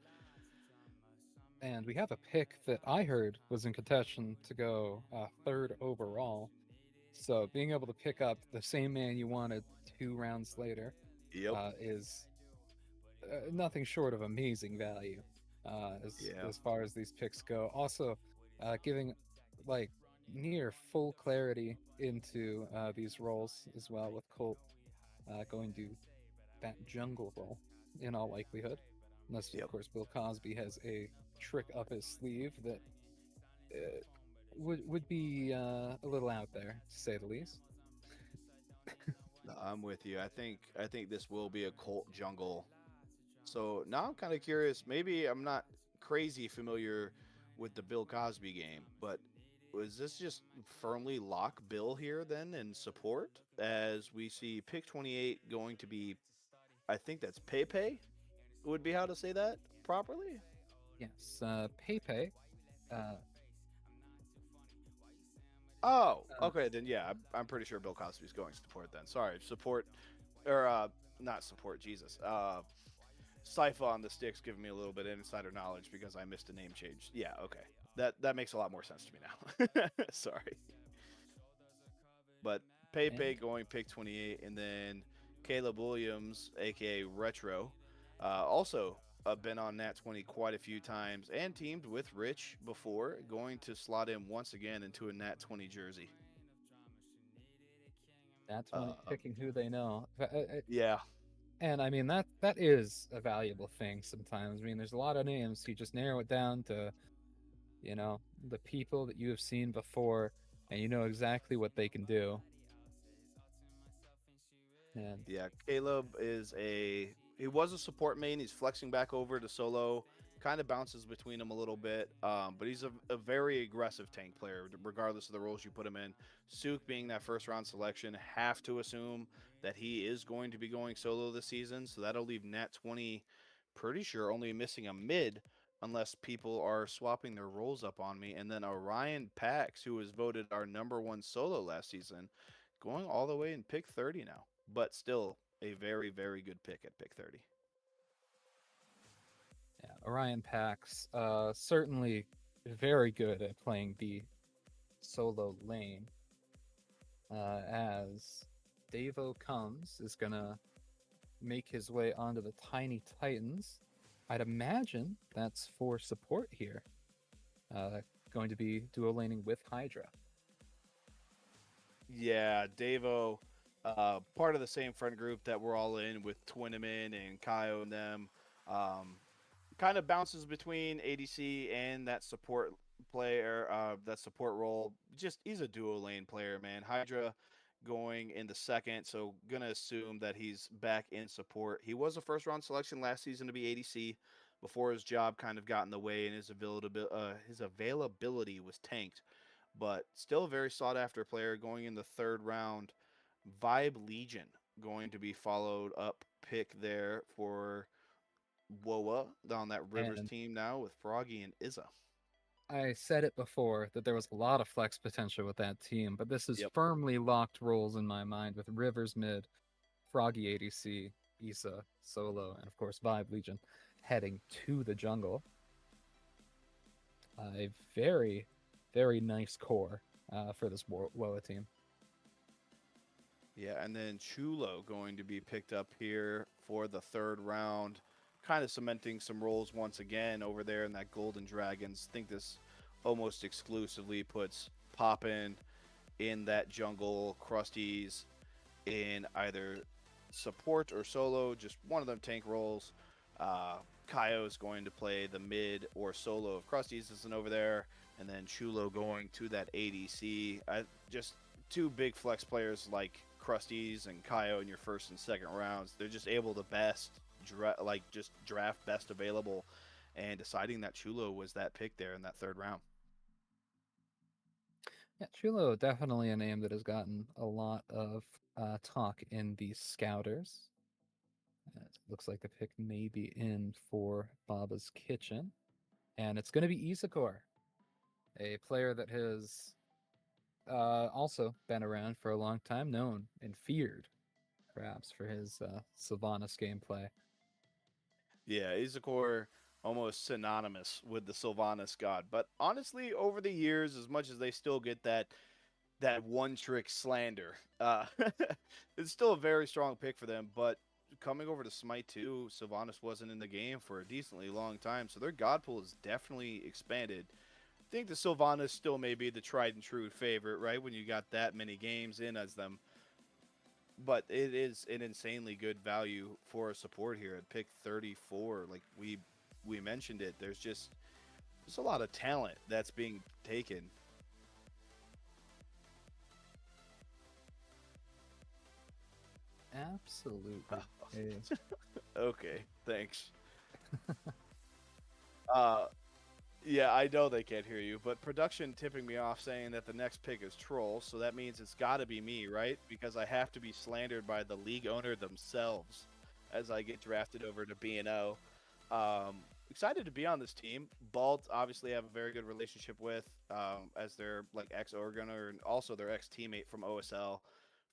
And we have a pick that I heard was in contention to go third overall. So being able to pick up the same man you wanted 2 rounds later Yep. is nothing short of amazing value Yeah. as far as these picks go. Also, giving like near full clarity into these roles as well, with Colt going to that jungle role in all likelihood, unless Yep. of course Bill Cosby has a trick up his sleeve that would be a little out there, to say the least. I'm with you. I think this will be a Colt jungle. So now I'm kind of curious. Maybe I'm not crazy familiar with the Bill Cosby game, but was this just firmly lock Bill here then in support, as we see pick 28 going to be, I think that's Pepe would be how to say that properly. Yes, Pepe. Uh, Oh, uh, okay, then yeah, I'm pretty sure Bill Cosby's going support then. Sorry, support or not support. Jesus, Sypha on the sticks giving me a little bit of insider knowledge because I missed a name change. Yeah, okay, that makes a lot more sense to me now. Sorry, but and Pepe going pick 28, and then Caleb Williams, aka Retro, also been on Nat 20 quite a few times and teamed with Rich before, going to slot him once again into a Nat 20 jersey. that's when Uh, picking who they know. yeah, And I mean that is a valuable thing sometimes. I mean, there's a lot of names. You just narrow it down to, the people that you have seen before, and you know exactly what they can do. And yeah. Caleb he was a support main. He's flexing back over to solo. Kind of bounces between them a little bit, but he's a very aggressive tank player, regardless of the roles you put him in. Sook being that first round selection, have to assume that he is going to be going solo this season, so that'll leave Nat 20 pretty sure only missing a mid, unless people are swapping their roles up on me. And then Orion Pax, who was voted our #1 solo last season, going all the way in pick 30 now, but still a very, very good pick at pick 30. yeah, Orion Pax, certainly very good at playing the solo lane. as Davo comes, is gonna make his way onto the Tiny Titans. I'd imagine that's for support here. Going to be duo laning with Hydra. Yeah, Davo, part of the same friend group that we're all in with Twiniman and Kaio and them. Um, Kind of bounces between ADC and that support player, that support role. Just he's a duo lane player, man. Hydra going in the second, so gonna assume that he's back in support. He was a first round selection last season to be ADC before his job kind of got in the way and his availability was tanked, but still a very sought after player going in the third round. Vibe Legion going to be followed up pick there for Woa on that Rivers And team now with Froggy and Izza. I said it before that there was a lot of flex potential with that team, but this is Yep. firmly locked roles in my mind with Rivers mid, Froggy ADC, Issa solo, and of course Vibe Legion heading to the jungle. A very, very nice core for this Woa team. Yeah, and then Chulo going to be picked up here for the third round, kind of cementing some roles once again over there in that Golden Dragons. I think this almost exclusively puts Poppin in that jungle, Krusties in either support or solo, just one of them tank roles. Kaio is going to play the mid or solo if Krusty's isn't over there, and then Chulo going to that ADC. Just two big flex players like Krusty's and Kaio in your first and second rounds. They're just able to just draft best available, and deciding that Chulo was that pick there in that third round. Yeah, Chulo definitely a name that has gotten a lot of talk in the scouters. It looks like the pick may be in for Baba's Kitchen, and it's going to be Isakor, a player that has also been around for a long time, known and feared, perhaps, for his Sylvanas gameplay. Yeah, Isakor almost synonymous with the Sylvanas god. But honestly, over the years, as much as they still get that one trick slander, it's still a very strong pick for them. But coming over to Smite 2, Sylvanas wasn't in the game for a decently long time, so their god pool is definitely expanded. I think the Sylvanas still may be the tried and true favorite, right? When you got that many games in as them, but it is an insanely good value for a support here at pick 34. Like we mentioned it, there's a lot of talent that's being taken. Absolutely. Okay, thanks. uh yeah, I know they can't hear you, but production tipping me off saying that the next pick is Troll, so that means it's got to be me, right? Because I have to be slandered by the league owner themselves as I get drafted over to B&O. Excited to be on this team. Balt obviously have a very good relationship with, as their like ex-Oregoner and also their ex-teammate from OSL.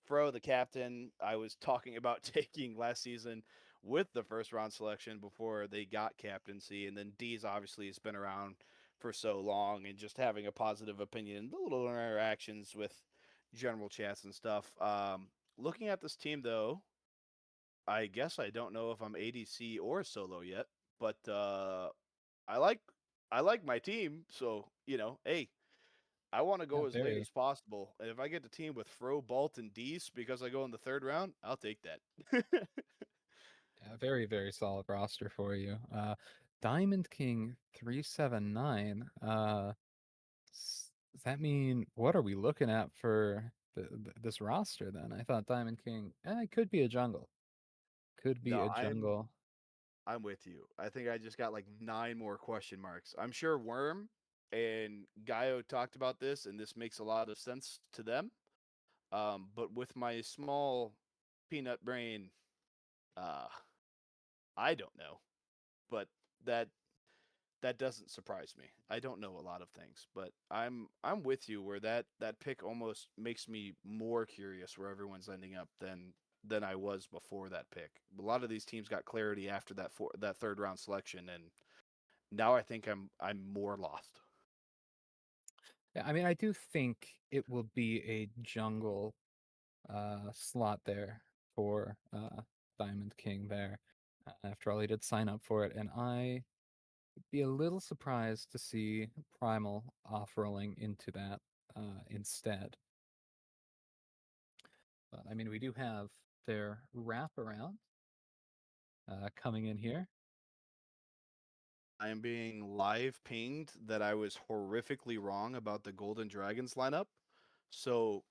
Fro, the captain, I was talking about taking last season with the first round selection before they got captaincy, and then D's obviously has been around for so long and just having a positive opinion, the little interactions with general chats and stuff. Looking at this team though, I guess I don't know if I'm ADC or solo yet, but I like I like my team, so hey, I want to Yeah, go as late very, as possible. And if I get the team with Fro, Balt, and Dees because I go in the third round, I'll take that. yeah, very, very solid roster for you. Diamond King 379. Does that mean what are we looking at for this roster then? I thought Diamond King could be a jungle. Could be No, a jungle. I'm with you. I think I just got like 9 more question marks. I'm sure Worm and Gaio talked about this, and this makes a lot of sense to them. But with my small peanut brain, uh, I don't know. But that that doesn't surprise me. I don't know a lot of things, but I'm with you where that pick almost makes me more curious where everyone's ending up than I was before that pick. A lot of these teams got clarity after that third round selection, and now I think I'm more lost. Yeah, I mean, I do think it will be a jungle slot there for Diamond King there. After all, he did sign up for it, and I would be a little surprised to see Primal off-rolling into that instead. But I mean, we do have their wraparound coming in here. I am being live pinged that I was horrifically wrong about the Golden Dragons lineup. So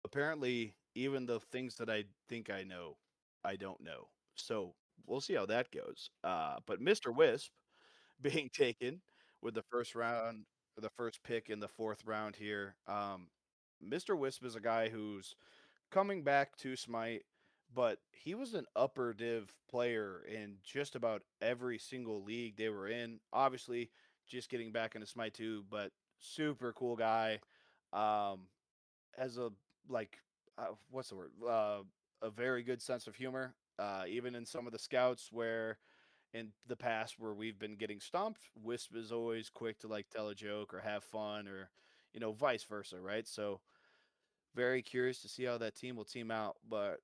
apparently, even the things that I think I know, I don't know. So we'll see how that goes. But Mr. Wisp being taken with the first round, the first pick in the fourth round here. Mr. Wisp is a guy who's coming back to Smite, but he was an upper div player in just about every single league they were in. Obviously, just getting back into Smite 2, but super cool guy. Um, has a like what's the word? A very good sense of humor. Even in some of the scouts where in the past where we've been getting stomped, Wisp is always quick to like tell a joke or have fun or vice versa, right? So very curious to see how that team will team out, but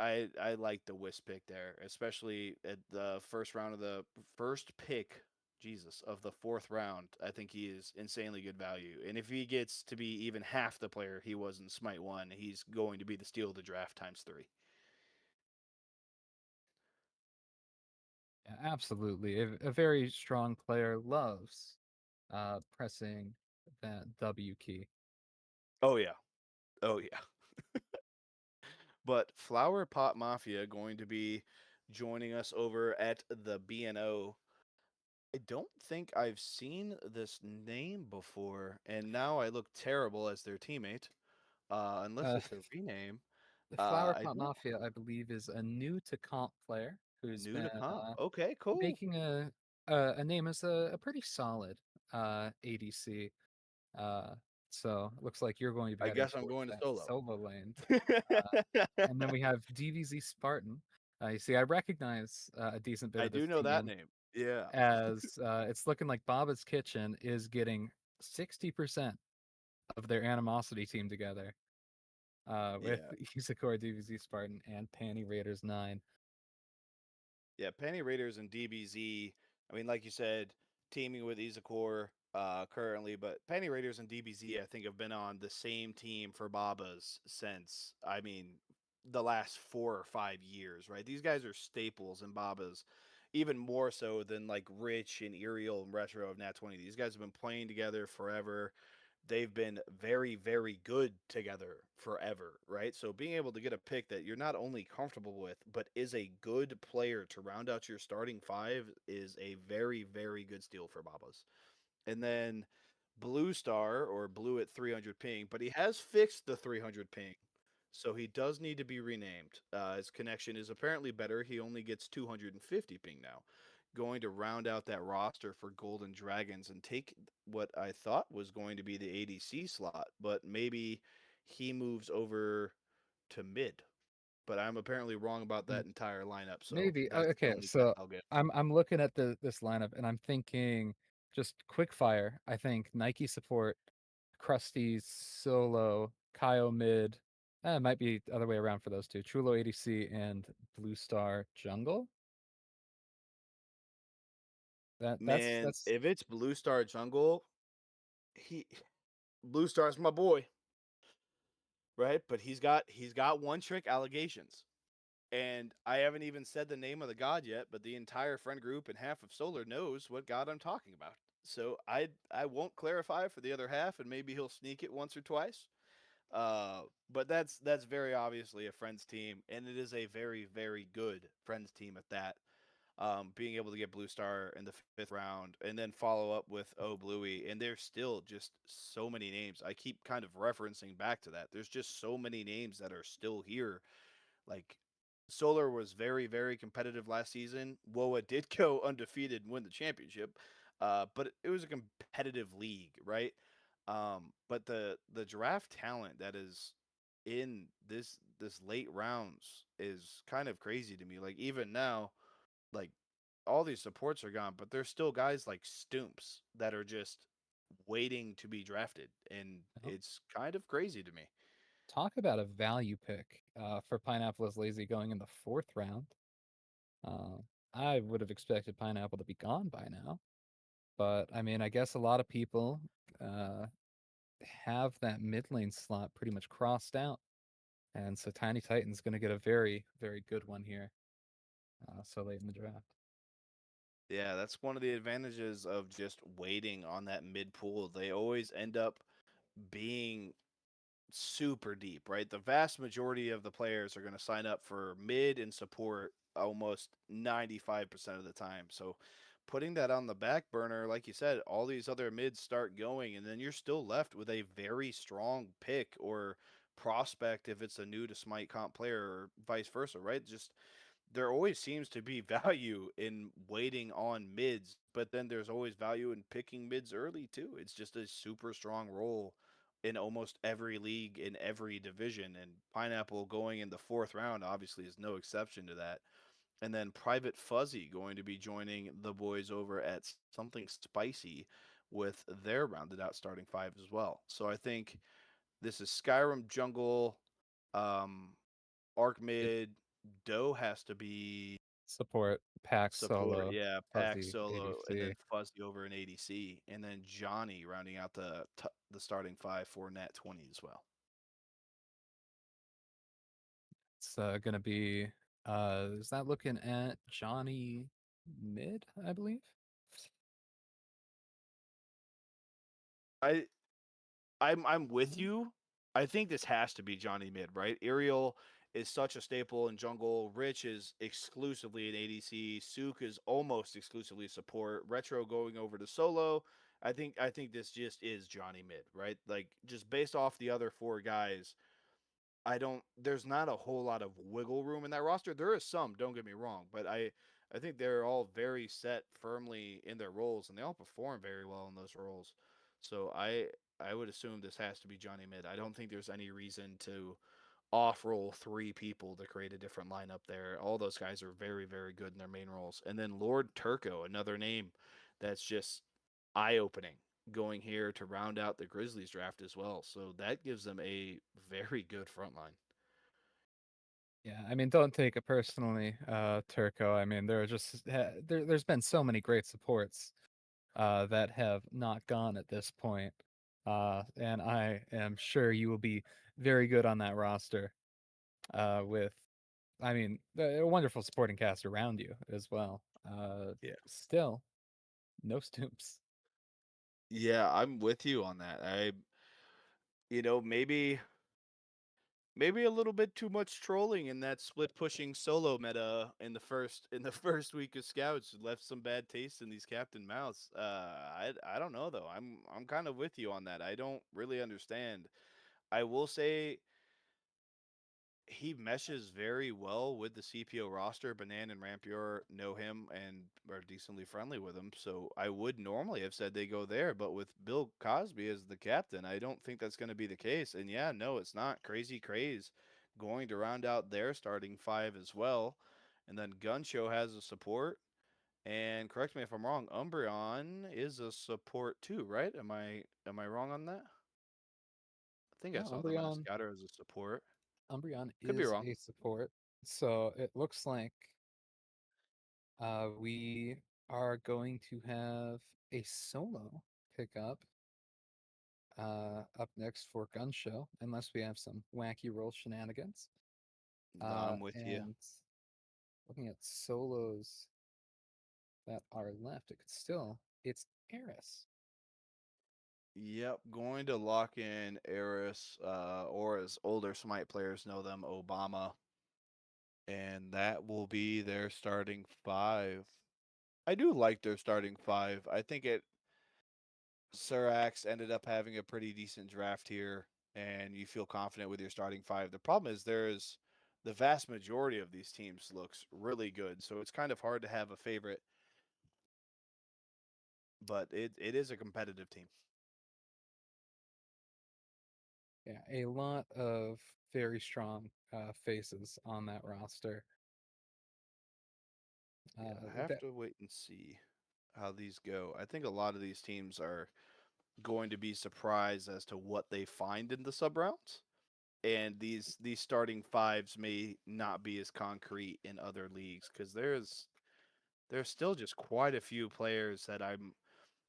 I like the Wisp pick there, especially at the first round of the first pick, Jesus, of the fourth round. I think he is insanely good value. And if he gets to be even half the player he was in Smite 1, he's going to be the steal of the draft times 3. Yeah, absolutely. A very strong player loves pressing that W key. Oh yeah. Oh yeah. But Flower Pot Mafia going to be joining us over at the BNO. I don't think I've seen this name before, and now I look terrible as their teammate. Unless Uh, it's a rename. the Flower I Pot don't Mafia, I believe, is a new to comp player who's new been to comp. Okay, cool. making a name as a pretty solid ADC. Uh, so it looks like you're going to be I heading guess I'm towards going to that solo. solo lane. And then we have DVZ Spartan. You see, I recognize a decent bit I of this do know that team name. Yeah. as it's looking like Baba's Kitchen is getting 60% of their animosity team together with Yeah. Isakor DVZ Spartan and Panty Raiders 9. Yeah, Penny Raiders and DBZ. I mean, like you said, teaming with Izakor currently, but Penny Raiders and DBZ, I think, have been on the same team for Babas since, I mean, the last 4 or 5 years, right? These guys are staples in Babas, even more so than like Rich and Iriel and Retro of Nat 20. These guys have been playing together forever. They've been very, very good together forever, right? So being able to get a pick that you're not only comfortable with, but is a good player to round out your starting five is a very, very good steal for Babas. And then Blue Star or Blue at 300 ping, but he has fixed the 300 ping. So he does need to be renamed. His connection is apparently better. He only gets 250 ping now. Going to round out that roster for Golden Dragons and take what I thought was going to be the ADC slot, but maybe he moves over to mid. But I'm apparently wrong about Mm, that entire lineup, so Maybe. that's the Okay, only guess so I'll get. I'm looking at this lineup and I'm thinking just quick fire. I think Nike support, Krusty solo, Kyo mid. It might be the other way around for those two. Chulo ADC and Blue Star jungle. Man, That's if it's Blue Star Jungle, he Blue Star's my boy, right? But he's got one trick allegations. And I haven't even said the name of the god yet, but the entire friend group and half of Solar knows what god I'm talking about. So I won't clarify for the other half, and maybe he'll sneak it once or twice. But that's very obviously a friends team, and it is a very very good friends team at that. Being able to get Blue Star in the fifth round, and then follow up with Oh Bluey, and there's still just so many names. I keep kind of referencing back to that. There's just so many names that are still here like Solar was very, very competitive last season. Woa did go undefeated and win the championship, but it was a competitive league, right? But the draft talent that is in this late rounds is kind of crazy to me. Like even now, like all these supports are gone, but there's still guys like Stumps that are just waiting to be drafted, and oh, it's kind of crazy to me. talk about a value pick for Pineapple is Lazy going in the 4th round. Uh, I would have expected Pineapple to be gone by now. But I mean, I guess a lot of people uh, have that mid lane slot pretty much crossed out. And so Tiny Titan's going to get a very, very good one here so late in the draft. Yeah, that's one of the advantages of just waiting on that mid pool. They always end up being super deep, right? The vast majority of the players are going to sign up for mid and support almost 95% of the time. So putting that on the back burner, like you said, all these other mids start going, and then you're still left with a very strong pick or prospect if it's a new to Smite comp player or vice versa, right? Just there always seems to be value in waiting on mids, but then there's always value in picking mids early too. It's just a super strong role in almost every league in every division. And Pineapple going in the 4th round obviously is no exception to that. And then Private Fuzzy going to be joining the boys over at Something Spicy with their rounded out starting 5 as well. So I think this is Skyrim jungle, um, Arc It mid, Doe has to be support pack support, solo, yeah, Pack fuzzy solo, and ADC. then Fuzzy over an ADC, and then Johnny rounding out the starting 5 for Nat 20 as well. It's going to be, is that looking at Johnny mid, I believe? I I'm with Mhm. you. I think this has to be Johnny mid, right? Ariel is such a staple in jungle. Rich is exclusively an ADC. Sook is almost exclusively support. Retro going over to solo. I think this just is Johnny mid, right? Like just based off the other 4 guys, I don't there's not a whole lot of wiggle room in that roster. There is some, don't get me wrong, but I think they're all very set firmly in their roles and they all perform very well in those roles. So I would assume this has to be Johnny Mid. I don't think there's any reason to off roll 3 people to create a different lineup there. All those guys are very, very good in their main roles. And then Lord Turco, another name that's just eye opening going here to round out the Grizzlies draft as well. So that gives them a very good front line. Yeah, I mean, don't take it personally, Turco. I mean, there are just there's been so many great supports that have not gone at this point, and I am sure you will be very good on that roster. With, I mean, a wonderful supporting cast around you as well. Yeah. Still, no Stoops. Yeah, I'm with you on that. Maybe a little bit too much trolling in that split pushing solo meta in the first week of scouts left some bad taste in these captain mouths. I don't know though. I'm kind of with you on that. I don't really understand. I will say he meshes very well with the CPO roster. Banan and Rampier know him and are decently friendly with him. So I would normally have said they go there, but with Bill Cosby as the captain, I don't think that's going to be the case. And yeah, no, it's not Crazy Craze going to round out their starting 5 as well. And then Gun Show has a support. And correct me if I'm wrong, Umbreon is a support too, right? Am I wrong on that? I think I No, saw them on a scouter as a support. Umbreon Could be is wrong. a support, so it looks like we are going to have a solo pickup up next for Gun Show, unless we have some wacky roll shenanigans. No, I'm with you. And looking at solos that are left, it could still, it's Eris. Yep, going to lock in Eris, or as older Smite players know them, Obama, and that will be their starting 5. I do like their starting 5. I think Surax ended up having a pretty decent draft here, and you feel confident with your starting 5. The problem is the vast majority of these teams looks really good, so it's kind of hard to have a favorite, but it is a competitive team. Yeah, a lot of very strong faces on that roster. Yeah, I have That to wait and see how these go. I think a lot of these teams are going to be surprised as to what they find in the sub rounds. and these starting fives may not be as concrete in other leagues because there's still just quite a few players that I'm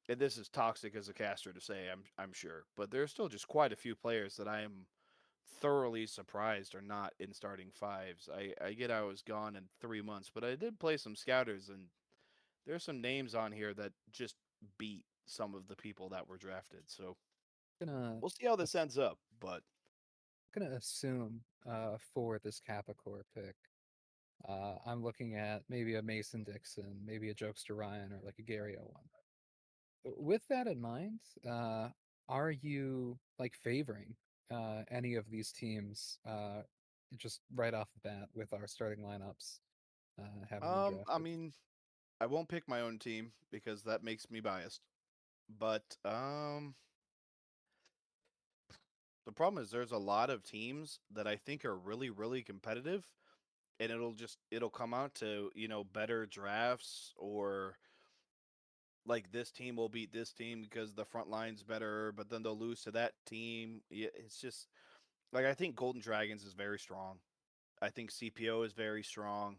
and this is toxic as a caster to say, I'm sure, but there's still just quite a few players that I am thoroughly surprised are not in starting fives. I get I was gone in 3 months, but I did play some scouters, and there's some names on here that just beat some of the people that were drafted. So Gonna we'll see how this ass- ends up. But gonna assume for this Capricorn pick, I'm looking at maybe a Mason Dixon, maybe a Jokester Ryan, or like a Gary Owen. With that in mind, are you like favoring any of these teams just right off the bat with our starting lineups having been I drafted? mean, I won't pick my own team because that makes me biased. But the problem is there's a lot of teams that I think are really, really competitive, and it'll come out to, better drafts or like this team will beat this team because the front line's better, but then they'll lose to that team. Yeah, it's just like I think Golden Dragons is very strong. I think CPO is very strong.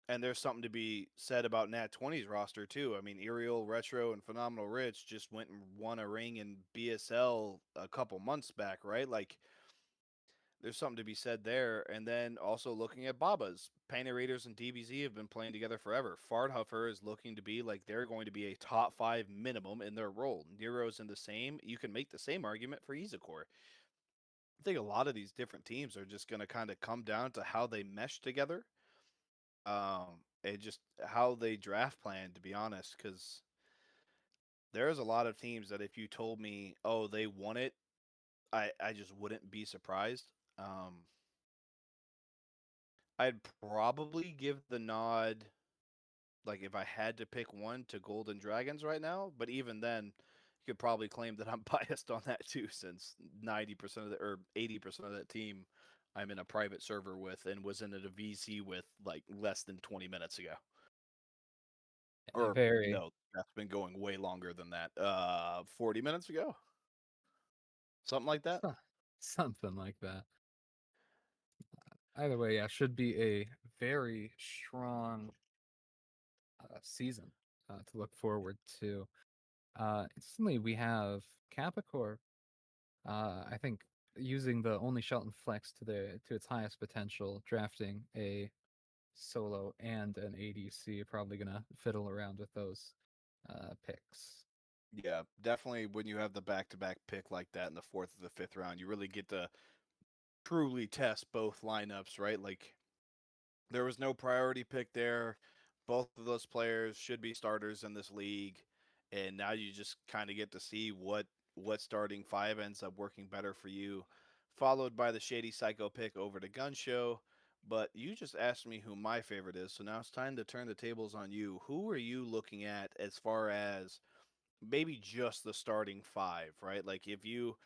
And there's something to be said about Nat 20's roster too. I mean, Aerial, Retro, and Phenomenal Rich just went and won a ring in BSL a couple months back, right? Like, there's something to be said there. And then also looking at Babas, Painted Raiders and DBZ have been playing together forever. Fardhuffer is looking to be like they're going to be a top 5 minimum in their role. Nero's in the same. You can make the same argument for Izakor. I think a lot of these different teams are just going to kind of come down to how they mesh together, and just how they draft plan, to be honest, because there's a lot of teams that if you told me, oh, they won it, I just wouldn't be surprised. I'd probably give the nod, like if I had to pick one, to Golden Dragons right now, but even then, you could probably claim that I'm biased on that too, since 90% of the or 80% of that team I'm in a private server with and was in a VC with like less than 20 minutes ago. Or Very no, that's been going way longer than that. 40 minutes ago, something like that. so- something like that. Either way, yeah, should be a very strong season to look forward to. Instantly, we have Capricorn. I think using the only Shelton flex to its highest potential, drafting a solo and an ADC, probably gonna fiddle around with those picks. Yeah, definitely. When you have the back-to-back pick like that in the fourth or the fifth round, you really get to truly test both lineups, right? Like there was no priority pick there. Both of those players should be starters in this league, and now you just kind of get to see what starting five ends up working better for you. Followed by the Shady Psycho pick over to Gun Show. But you just asked me who my favorite is, so now it's time to turn the tables on you. Who are you looking at as far as maybe just the starting five, right? Like if you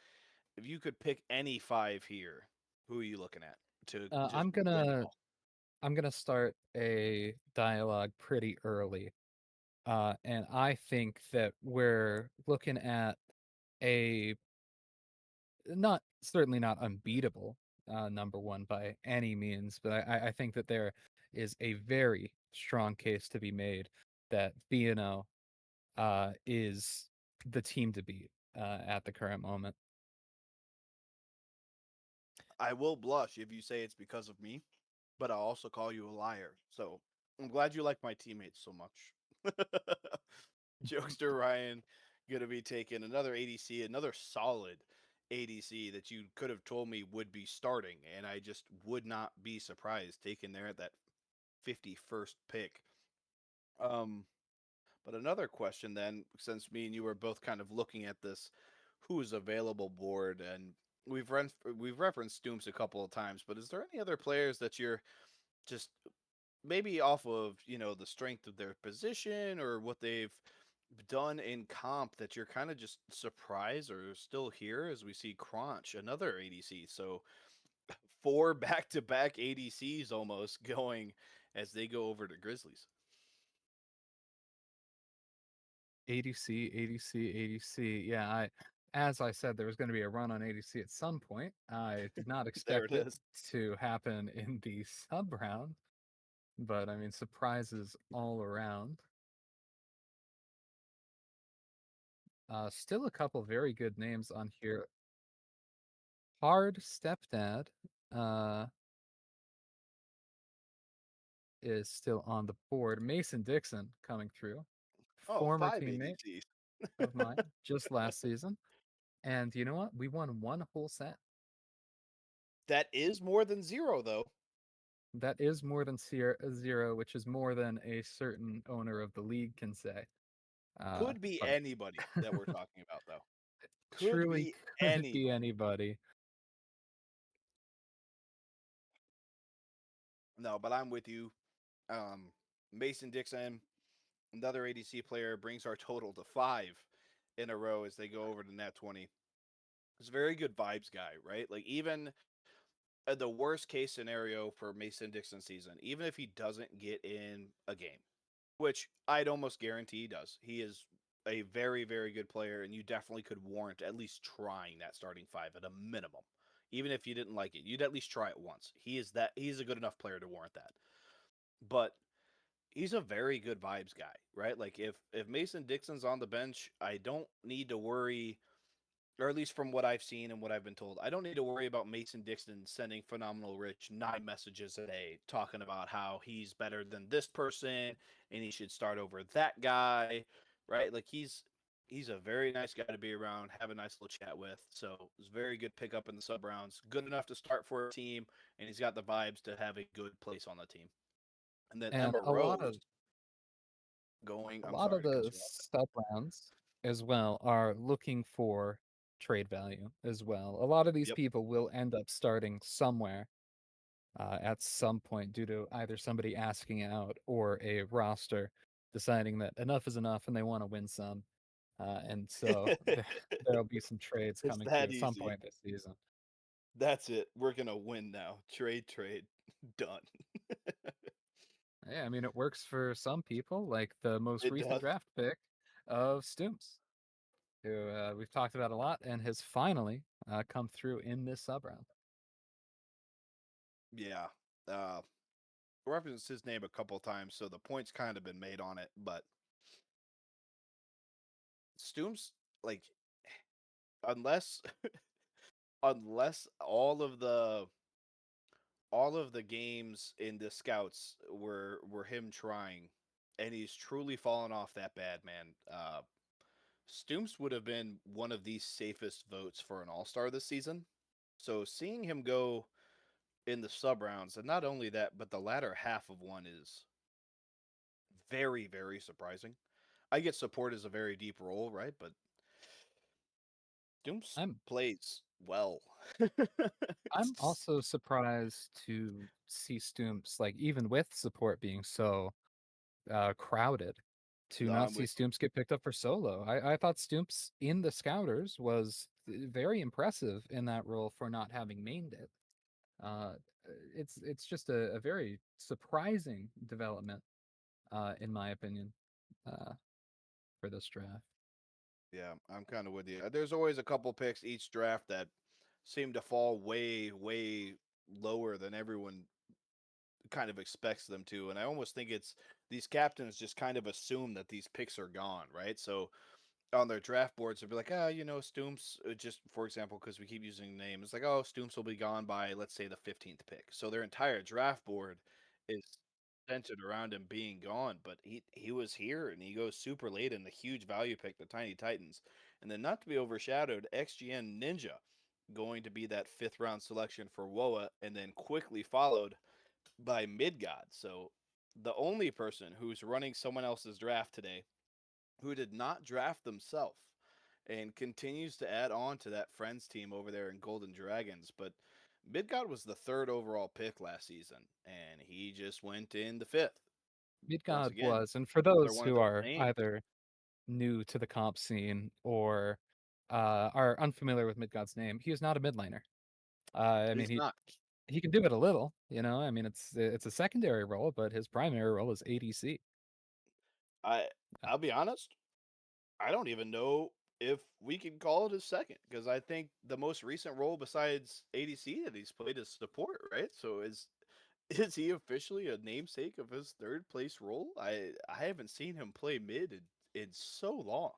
could pick any five here, who are you looking at to Uh, just I'm win it gonna all? I'm gonna start a dialogue pretty early, and I think that we're looking at a not certainly not unbeatable number one by any means, but I think that there is a very strong case to be made that B&O is the team to beat at the current moment. I will blush if you say it's because of me, but I'll also call you a liar. So I'm glad you like my teammates so much. Jokester Ryan gonna be taking another ADC, another solid ADC that you could have told me would be starting, and I just would not be surprised taking there at that 51st pick. Um, but another question then, since me and you were both kind of looking at this who's available board, and we've referenced Dooms a couple of times, but is there any other players that you're just maybe off of the strength of their position or what they've done in comp that you're kind of just surprised or still here as we see Crunch, another ADC? So four back-to-back ADCs almost going as they go over to Grizzlies. ADC, ADC, ADC. Yeah, as I said, there was going to be a run on ADC at some point. I did not There expect it it is. to happen in the sub round, but I mean, surprises all around. Still a couple very good names on here. Hard Stepdad is still on the board. Mason Dixon coming through, Oh, former 5 teammate ADCs. of mine just last season. And you know what? We won one whole set. That is more than 0, though. That is more than zero, which is more than a certain owner of the league can say. Could be But anybody that we're talking about, though. Could truly be could be anybody. anybody. No, but I'm with you. Mason Dixon, another ADC player, brings our total to 5 in a row as they go over to Nat 20. He's a very good vibes guy, right? Like, even the worst case scenario for Mason Dixon season, even if he doesn't get in a game, which I'd almost guarantee he does, he is a very, very good player, and you definitely could warrant at least trying that starting 5 at a minimum. Even if you didn't like it, you'd at least try it once. He's a good enough player to warrant that. But he's a very good vibes guy, right? Like, if Mason Dixon's on the bench, I don't need to worry, or at least from what I've seen and what I've been told, I don't need to worry about Mason Dixon sending Phenomenal Rich 9 messages a day talking about how he's better than this person and he should start over that guy, right? Like, he's a very nice guy to be around, have a nice little chat with. So it's very good pickup in the sub rounds, good enough to start for a team, and he's got the vibes to have a good place on the team. And then And Emma Rose going. a I'm lot sorry of to cut the you off. sub rounds as well are looking for trade value as well. A lot of these Yep. people will end up starting somewhere at some point due to either somebody asking out or a roster deciding that enough is enough and they want to win some. And so there'll be some trades It's coming through that at some easy. point this season. That's it. We're gonna win now. Trade. Done. Yeah, I mean, it works for some people, like the most It recent does. draft pick of Stooms, who we've talked about a lot and has finally come through in this sub round. Yeah. Uh referenced his name a couple times, so the point's kind of been made on it, but Stooms, like, unless unless all of the games in the scouts were him trying, and he's truly fallen off that bad, man. Stooms would have been one of the safest votes for an all-star this season. So seeing him go in the sub rounds, and not only that, but the latter half of one is very, very surprising. I get support as a very deep role, right? But Stooms I'm plays well. I'm also surprised to see Stoops, like even with support being so crowded, to No, not I'm see with Stoops get picked up for solo. I thought Stoops in the Scouters was very impressive in that role for not having mained it. Uh, it's just a very surprising development, in my opinion, uh, for this draft. Yeah, I'm kind of with you. There's always a couple picks each draft that seem to fall way, way lower than everyone kind of expects them to. And I almost think it's these captains just kind of assume that these picks are gone, right? So on their draft boards, they'll be like, Stooms, just for example, because we keep using names, like, oh, Stooms will be gone by, let's say, the 15th pick. So their entire draft board is centered around him being gone, but he was here and he goes super late in the huge value pick, the Tiny Titans. And then, not to be overshadowed, XGN Ninja going to be that fifth round selection for WOA, and then quickly followed by Midgod. So the only person who's running someone else's draft today who did not draft themselves and continues to add on to that friends team over there in Golden Dragons. But Midgod was the third overall pick last season, and he just went in the fifth. Once Midgod again, was, and for another those one of who those are names. either new to the comp scene or are unfamiliar with Midgod's name, he is not a mid laner. I mean, He's not. he can do it a little, you know. I mean, it's a secondary role, but his primary role is ADC. I Uh, I'll be honest. I don't even know if we can call it his second, because I think the most recent role besides ADC that he's played is support, right? So is he officially a namesake of his third place role? I haven't seen him play mid in so long.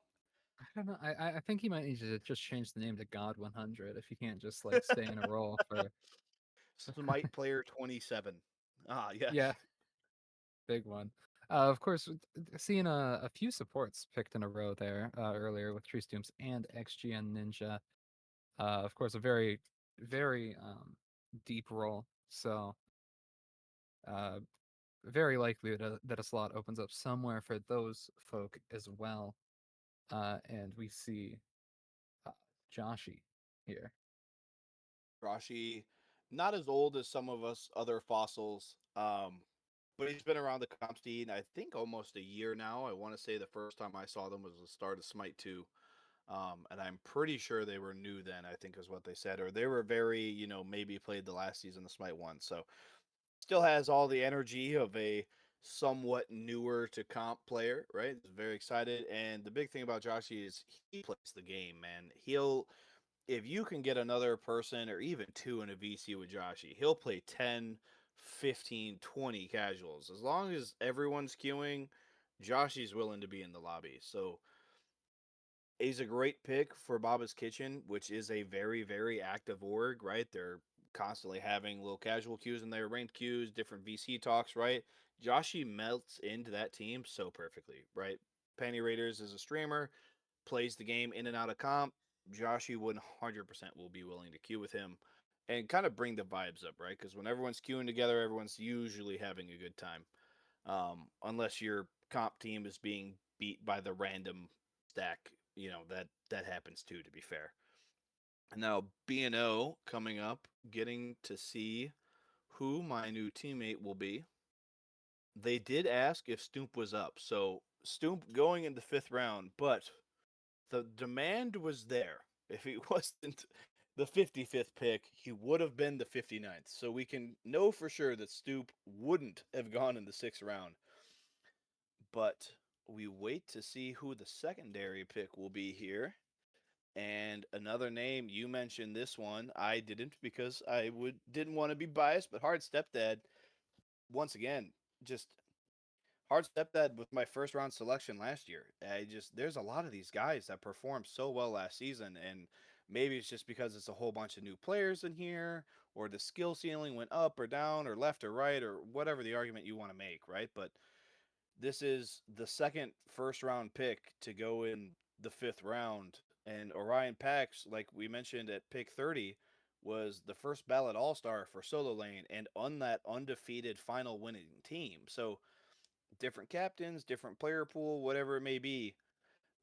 I don't know. I think he might need to just change the name to God 100 if he can't just like stay in a role for. Smite player 27. Ah, yes. Yeah, big one. Of course, seeing a few supports picked in a row there earlier with Tree Stooms and XGN Ninja. Of course, a very, very deep role. So, uh, very likely that a slot opens up somewhere for those folk as well. And we see uh, Joshi here. Rashi, not as old as some of us other fossils, but he's been around the comp scene, I think, almost a year now. I want to say the first time I saw them was the start of Smite 2. And I'm pretty sure they were new then, I think is what they said. Or they were very, maybe played the last season of Smite 1. So still has all the energy of a somewhat newer to comp player, right? Very excited. And the big thing about Joshi is he plays the game, man. If you can get another person or even two in a VC with Joshi, he'll play 10, 15, 20 casuals. As long as everyone's queuing, Joshi's willing to be in the lobby. So he's a great pick for Baba's Kitchen, which is a very, very active org, right? They're constantly having little casual queues in there, ranked queues, different VC talks, right? Joshi melts into that team so perfectly, right? Penny Raiders is a streamer, plays the game in and out of comp. Joshi 100% will be willing to queue with him and kind of bring the vibes up, right? Because when everyone's queuing together, everyone's usually having a good time. Unless your comp team is being beat by the random stack, that happens too. To be fair, now B&O coming up, getting to see who my new teammate will be. They did ask if Stoomp was up, so Stoomp going in the 5th round, but the demand was there. If he wasn't the 55th pick, he would have been the 59th. So we can know for sure that Stoop wouldn't have gone in the 6th round. But we wait to see who the secondary pick will be here. And another name, you mentioned this one. I didn't because didn't want to be biased, but Hard Stepdad, once again, just Hard Stepdad with my 1st round selection last year. There's a lot of these guys that performed so well last season, and maybe it's just because it's a whole bunch of new players in here, or the skill ceiling went up or down or left or right, or whatever the argument you want to make, right? But this is the second 1st round pick to go in the 5th round. And Orion Pax, like we mentioned at pick 30, was the first ballot all star for solo lane and on that undefeated final winning team. So different captains, different player pool, whatever it may be,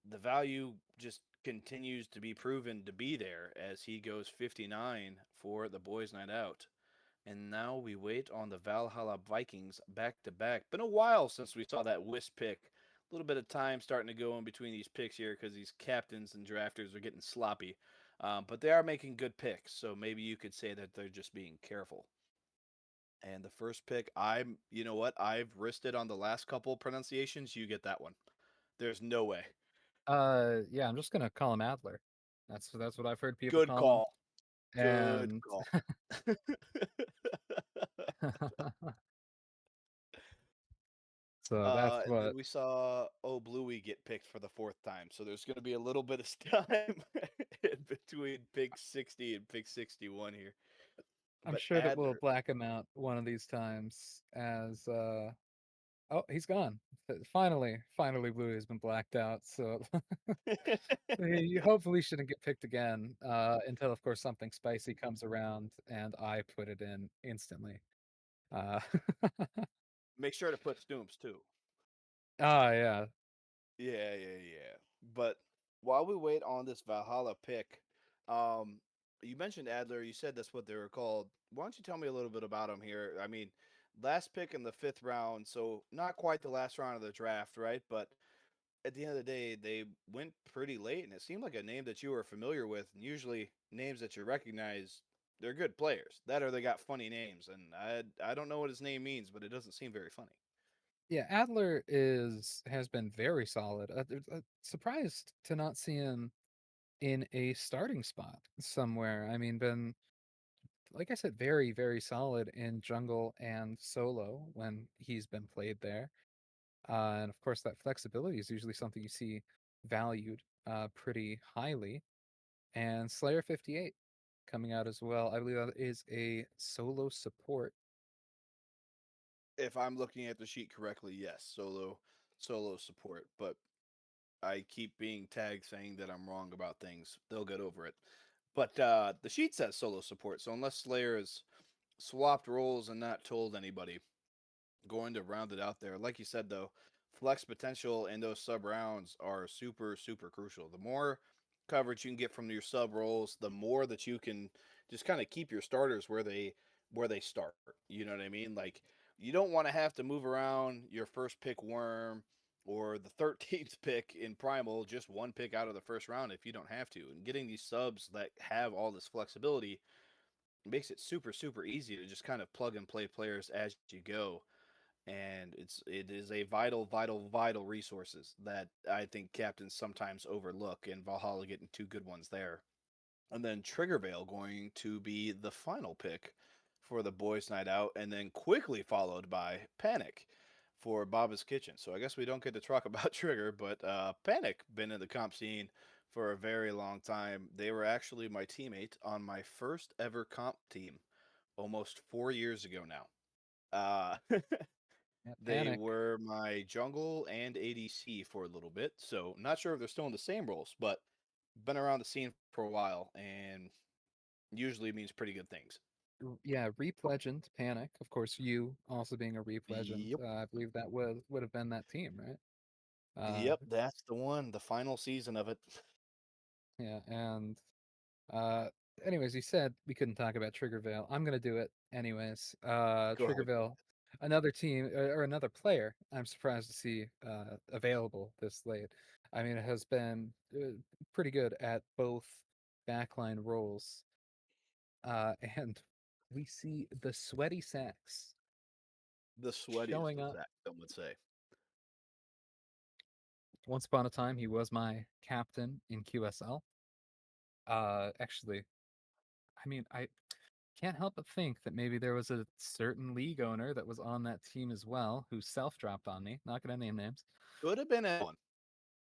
the value just continues to be proven to be there as he goes 59 for the boys' night out. And now we wait on the Valhalla Vikings back to back. Been a while since we saw that Wisp pick. A little bit of time starting to go in between these picks here because these captains and drafters are getting sloppy. But they are making good picks, so maybe you could say that they're just being careful. And the first pick, you know what? I've risked it on the last couple pronunciations. You get that one. There's no way. Yeah, I'm just gonna call him Adler. That's what I've heard people Good call him. call. Good And call. so that's And then what we saw Bluey get picked for the 4th time. So there's going to be a little bit of time in between pick 60 and pick 61 here. I'm But sure that we'll Adler, black him out one of these times as oh, he's gone. Finally Blue has been blacked out. So he hopefully shouldn't get picked again until of course something spicy comes around and I put it in instantly. Uh make sure to put Stooms too. yeah. Yeah. But while we wait on this Valhalla pick, um, you mentioned Adler. You said that's what they were called. Why don't you tell me a little bit about them here? I mean, last pick in the 5th round, so not quite the last round of the draft, right? But at the end of the day, they went pretty late, and it seemed like a name that you were familiar with. And usually, names that you recognize, they're good players. That or they got funny names, and I don't know what his name means, but it doesn't seem very funny. Yeah, Adler has been very solid. Surprised to not see him in a starting spot somewhere. I mean, been, like I said, very, very solid in jungle and solo when he's been played there. And of course, that flexibility is usually something you see valued pretty highly. And Slayer 58 coming out as well. I believe that is a solo support. If I'm looking at the sheet correctly, yes, solo support. But I keep being tagged saying that I'm wrong about things. They'll get over it. But the sheet says solo support, so unless Slayer has swapped roles and not told anybody, going to round it out there. Like you said, though, flex potential in those sub rounds are super, super crucial. The more coverage you can get from your sub roles, the more that you can just kind of keep your starters where they start. You know what I mean? Like you don't want to have to move around your first pick worm or the 13th pick in primal, just one pick out of the first round if you don't have to. And getting these subs that have all this flexibility makes it super, super easy to just kind of plug and play players as you go, and it is a vital, vital, vital resources that I think captains sometimes overlook, and Valhalla getting two good ones there. And then Triggervale going to be the final pick for the boys' night out, and then quickly followed by Panic for Baba's Kitchen. So I guess we don't get to talk about Trigger, but Panic been in the comp scene for a very long time. They were actually my teammate on my first ever comp team almost 4 years ago now. Yeah, They Panic. were my jungle and ADC for a little bit, so not sure if they're still in the same roles, but been around the scene for a while, and usually means pretty good things. Yeah, Reap Legend, Panic. Of course, you also being a Reap Legend. Yep. I believe that would have been that team, right? Yep, that's the one, the final season of it. Yeah, and uh, anyways, you said we couldn't talk about Triggervale. I'm gonna do it anyways. Go ahead. Triggervale, another team or another player. I'm surprised to see available this late. I mean, it has been pretty good at both backline roles, and we see the Sweaty Sacks The sweatiest showing of up. Zach, some would say. Once upon a time, he was my captain in QSL. Actually, I mean, I can't help but think that maybe there was a certain league owner that was on that team as well who self dropped on me. Not gonna name names. Could have been anyone.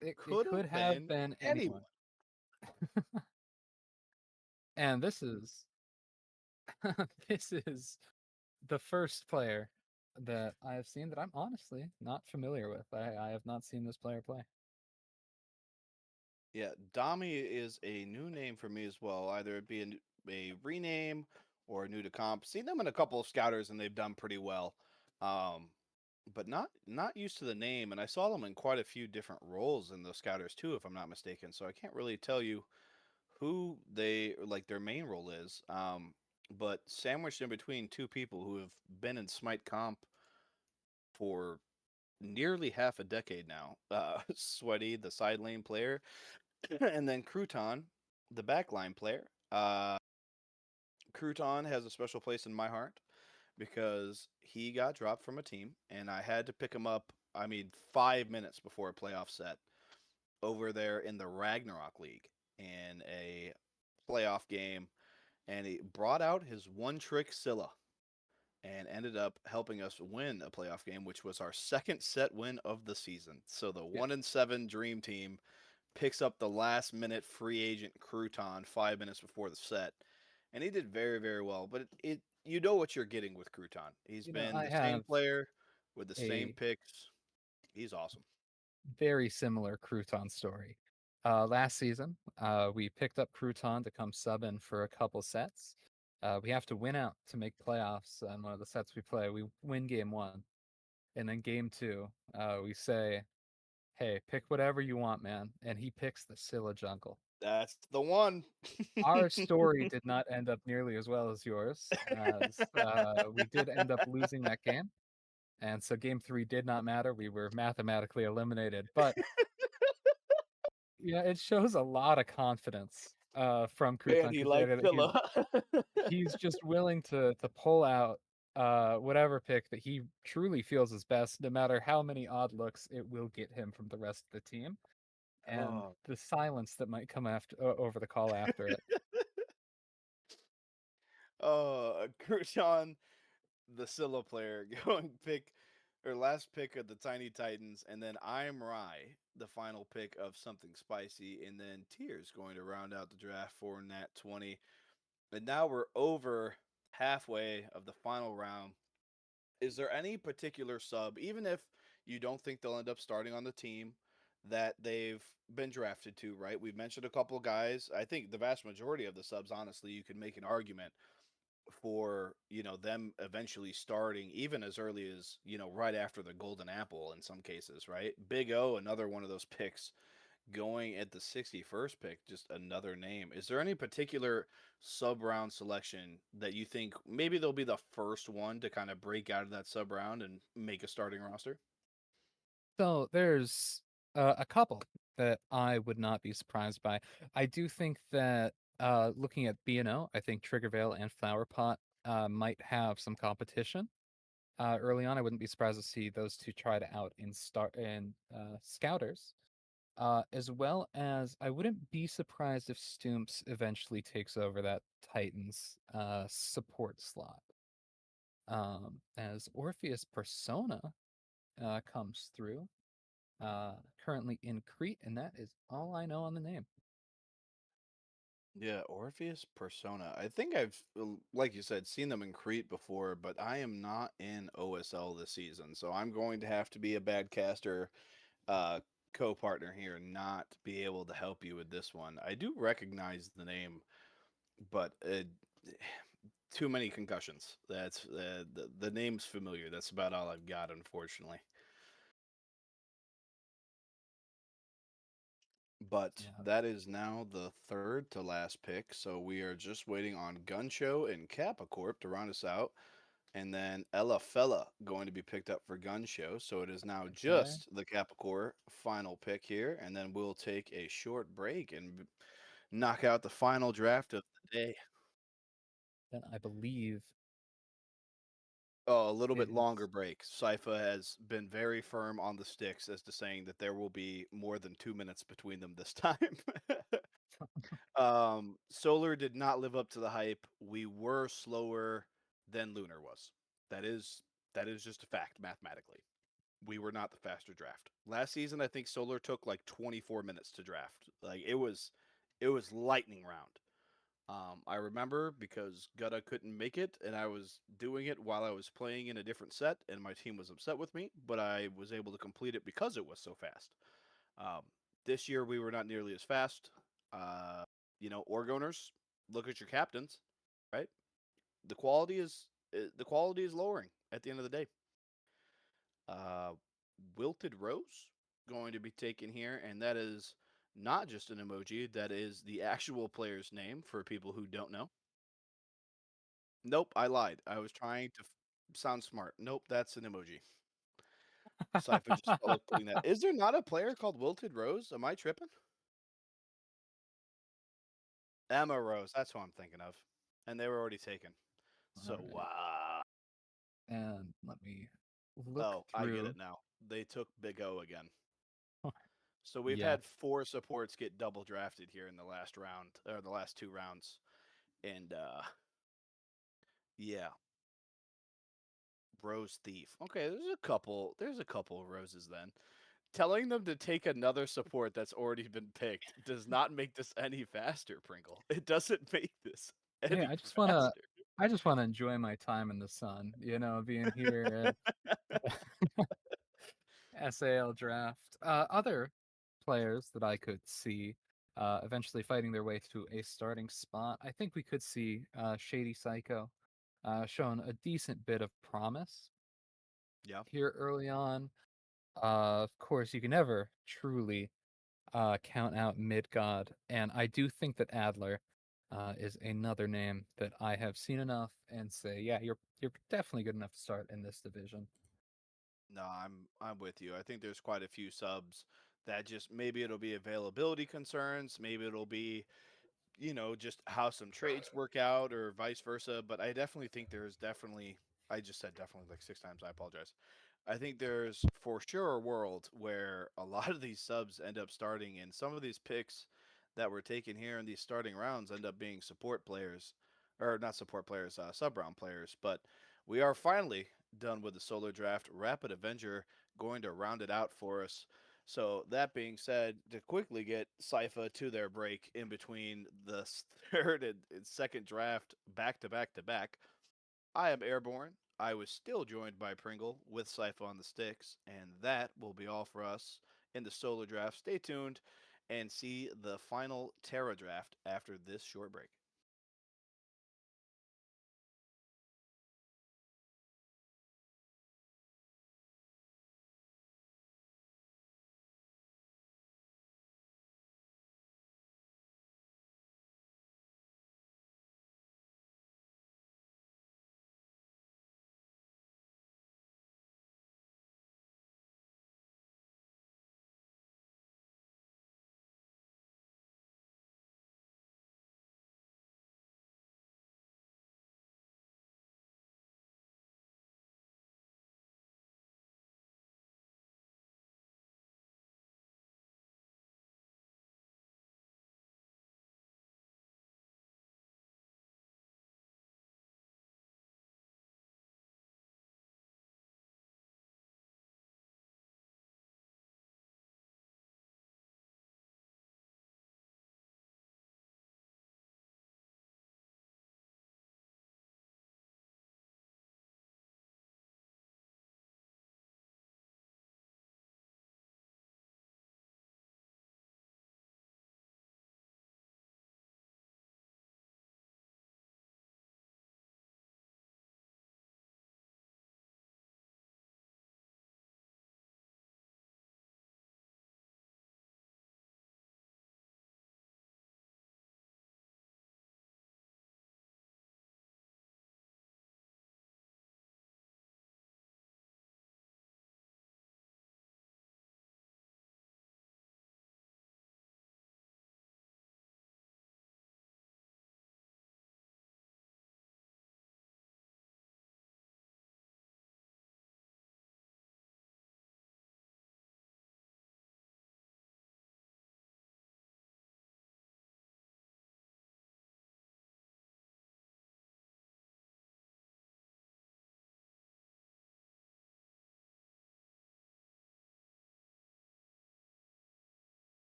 It Could could have have been been anyone. anyone. And this is this is the first player that I have seen that I'm honestly not familiar with. I have not seen this player play. Yeah, Dami is a new name for me as well. Either it be a rename or new to comp. Seen them in a couple of scouters and they've done pretty well. Um, but not used to the name, and I saw them in quite a few different roles in the scouters too, if I'm not mistaken. So I can't really tell you who they like their main role is. But sandwiched in between two people who have been in Smite comp for nearly half a decade now. Sweaty, the side lane player, and then Crouton, the backline player. Crouton has a special place in my heart because he got dropped from a team, and I had to pick him up. I mean, 5 minutes before a playoff set over there in the Ragnarok League in a playoff game, and he brought out his one trick Scylla and ended up helping us win a playoff game, which was our second set win of the season. So the Yeah. 1-7 Dream Team picks up the last minute free agent Crouton 5 minutes before the set, and he did very, very well. But it you know what you're getting with Crouton. He's been I the same have player with the same a picks. He's awesome. very similar Crouton story. Last season, we picked up Crouton to come sub in for a couple sets. We have to win out to make playoffs on one of the sets we play. We win game one. And then game two, we say, hey, pick whatever you want, man. And he picks the Scylla jungle. That's the one. Our story did not end up nearly as well as yours, as we did end up losing that game. And so game three did not matter. We were mathematically eliminated. But yeah, it shows a lot of confidence from Man, Crouton he considering likes that Scylla. he's just willing to pull out whatever pick that he truly feels is best, no matter how many odd looks it will get him from the rest of the team. and Oh, the silence that might come after over the call after it. Kershawn, the Scylla player, going pick or last pick of the Tiny Titans, and then I'm Rye, the final pick of something spicy, and then Tears going to round out the draft for Nat 20. And now we're over halfway of the final round. Is there any particular sub, even if you don't think they'll end up starting on the team, that they've been drafted to, right? We've mentioned a couple of guys. I think the vast majority of the subs, honestly, you could make an argument for, them eventually starting even as early as, right after the golden apple in some cases, right? Big O, another one of those picks going at the 61st pick, just another name. Is there any particular sub round selection that you think maybe they'll be the first one to kind of break out of that sub round and make a starting roster? So there's a couple that I would not be surprised by. I do think that looking at B&O, I think Triggervale and Flowerpot might have some competition early on. I wouldn't be surprised to see those two try to out in Scouters. As well as I wouldn't be surprised if Stoomps eventually takes over that Titans support slot. As Orpheus Persona comes through, currently in Crete, and that is all I know on the name. Yeah, Orpheus Persona. I think I've, like you said, seen them in Crete before, but I am not in OSL this season, so I'm going to have to be a bad caster uh, co-partner here, and not be able to help you with this one. I do recognize the name, but too many concussions. That's the name's familiar. That's about all I've got, unfortunately. But Yeah. that is now the third to last pick, so we are just waiting on Guncho and Kappa Corp to round us out, and then Ella Fella going to be picked up for Guncho. So it is now Okay. just the Kappa Corp final pick here, and then we'll take a short break and knock out the final draft of the day. Then I believe Oh, a little it bit longer is. break. Sypha has been very firm on the sticks as to saying that there will be more than 2 minutes between them this time. Solar did not live up to the hype. We were slower than Lunar was. That is that is just a fact mathematically. We were not the faster draft. Last season I think Solar took like 24 minutes to draft. Like it was lightning round. I remember because Gutta couldn't make it, and I was doing it while I was playing in a different set, and my team was upset with me, but I was able to complete it because it was so fast. Um, this year, we were not nearly as fast. Uh, org owners, look at your captains, right? The quality is lowering at the end of the day. Uh, Wilted Rose going to be taken here, and that is not just an emoji. That is the actual player's name for people who don't know. Nope, I lied. I was trying to sound smart. Nope, that's an emoji. Cypher just felt like putting that. Is there not a player called Wilted Rose? Am I tripping? Emma Rose. That's who I'm thinking of. And they were already taken. All So, right. And let me look oh, I get through. it now. They took Big O again. So we've Yeah. had 4 supports get double drafted here in the last round, or the last 2 rounds. And, yeah, Rose Thief. Okay, there's a couple of roses then. Telling them to take another support that's already been picked does not make this any faster, Pringle. It doesn't make this Hey, any I faster. just wanna enjoy my time in the sun, being here at SAL draft. Other players that I could see eventually fighting their way to a starting spot. I think we could see Shady Psycho shown a decent bit of promise Yeah. here early on. Of course, you can never truly count out Midgod, and I do think that Adler is another name that I have seen enough and say, yeah, you're definitely good enough to start in this division. No, I'm with you. I think there's quite a few subs that just maybe it'll be availability concerns, maybe it'll be, just how some trades work out or vice versa, but I definitely think there's definitely I just said definitely like 6 times. I apologize. I think there's for sure a world where a lot of these subs end up starting, and some of these picks that were taken here in these starting rounds end up being support players, or not support players, sub round players. But we are finally done with the solo draft. Rapid Avenger going to round it out for us. So that being said, to quickly get Sypha to their break in between the third and second draft back to back to back, I am Airborne. I was still joined by Pringle with Sypha on the sticks, and that will be all for us in the solo draft. Stay tuned and see the final Terra draft after this short break.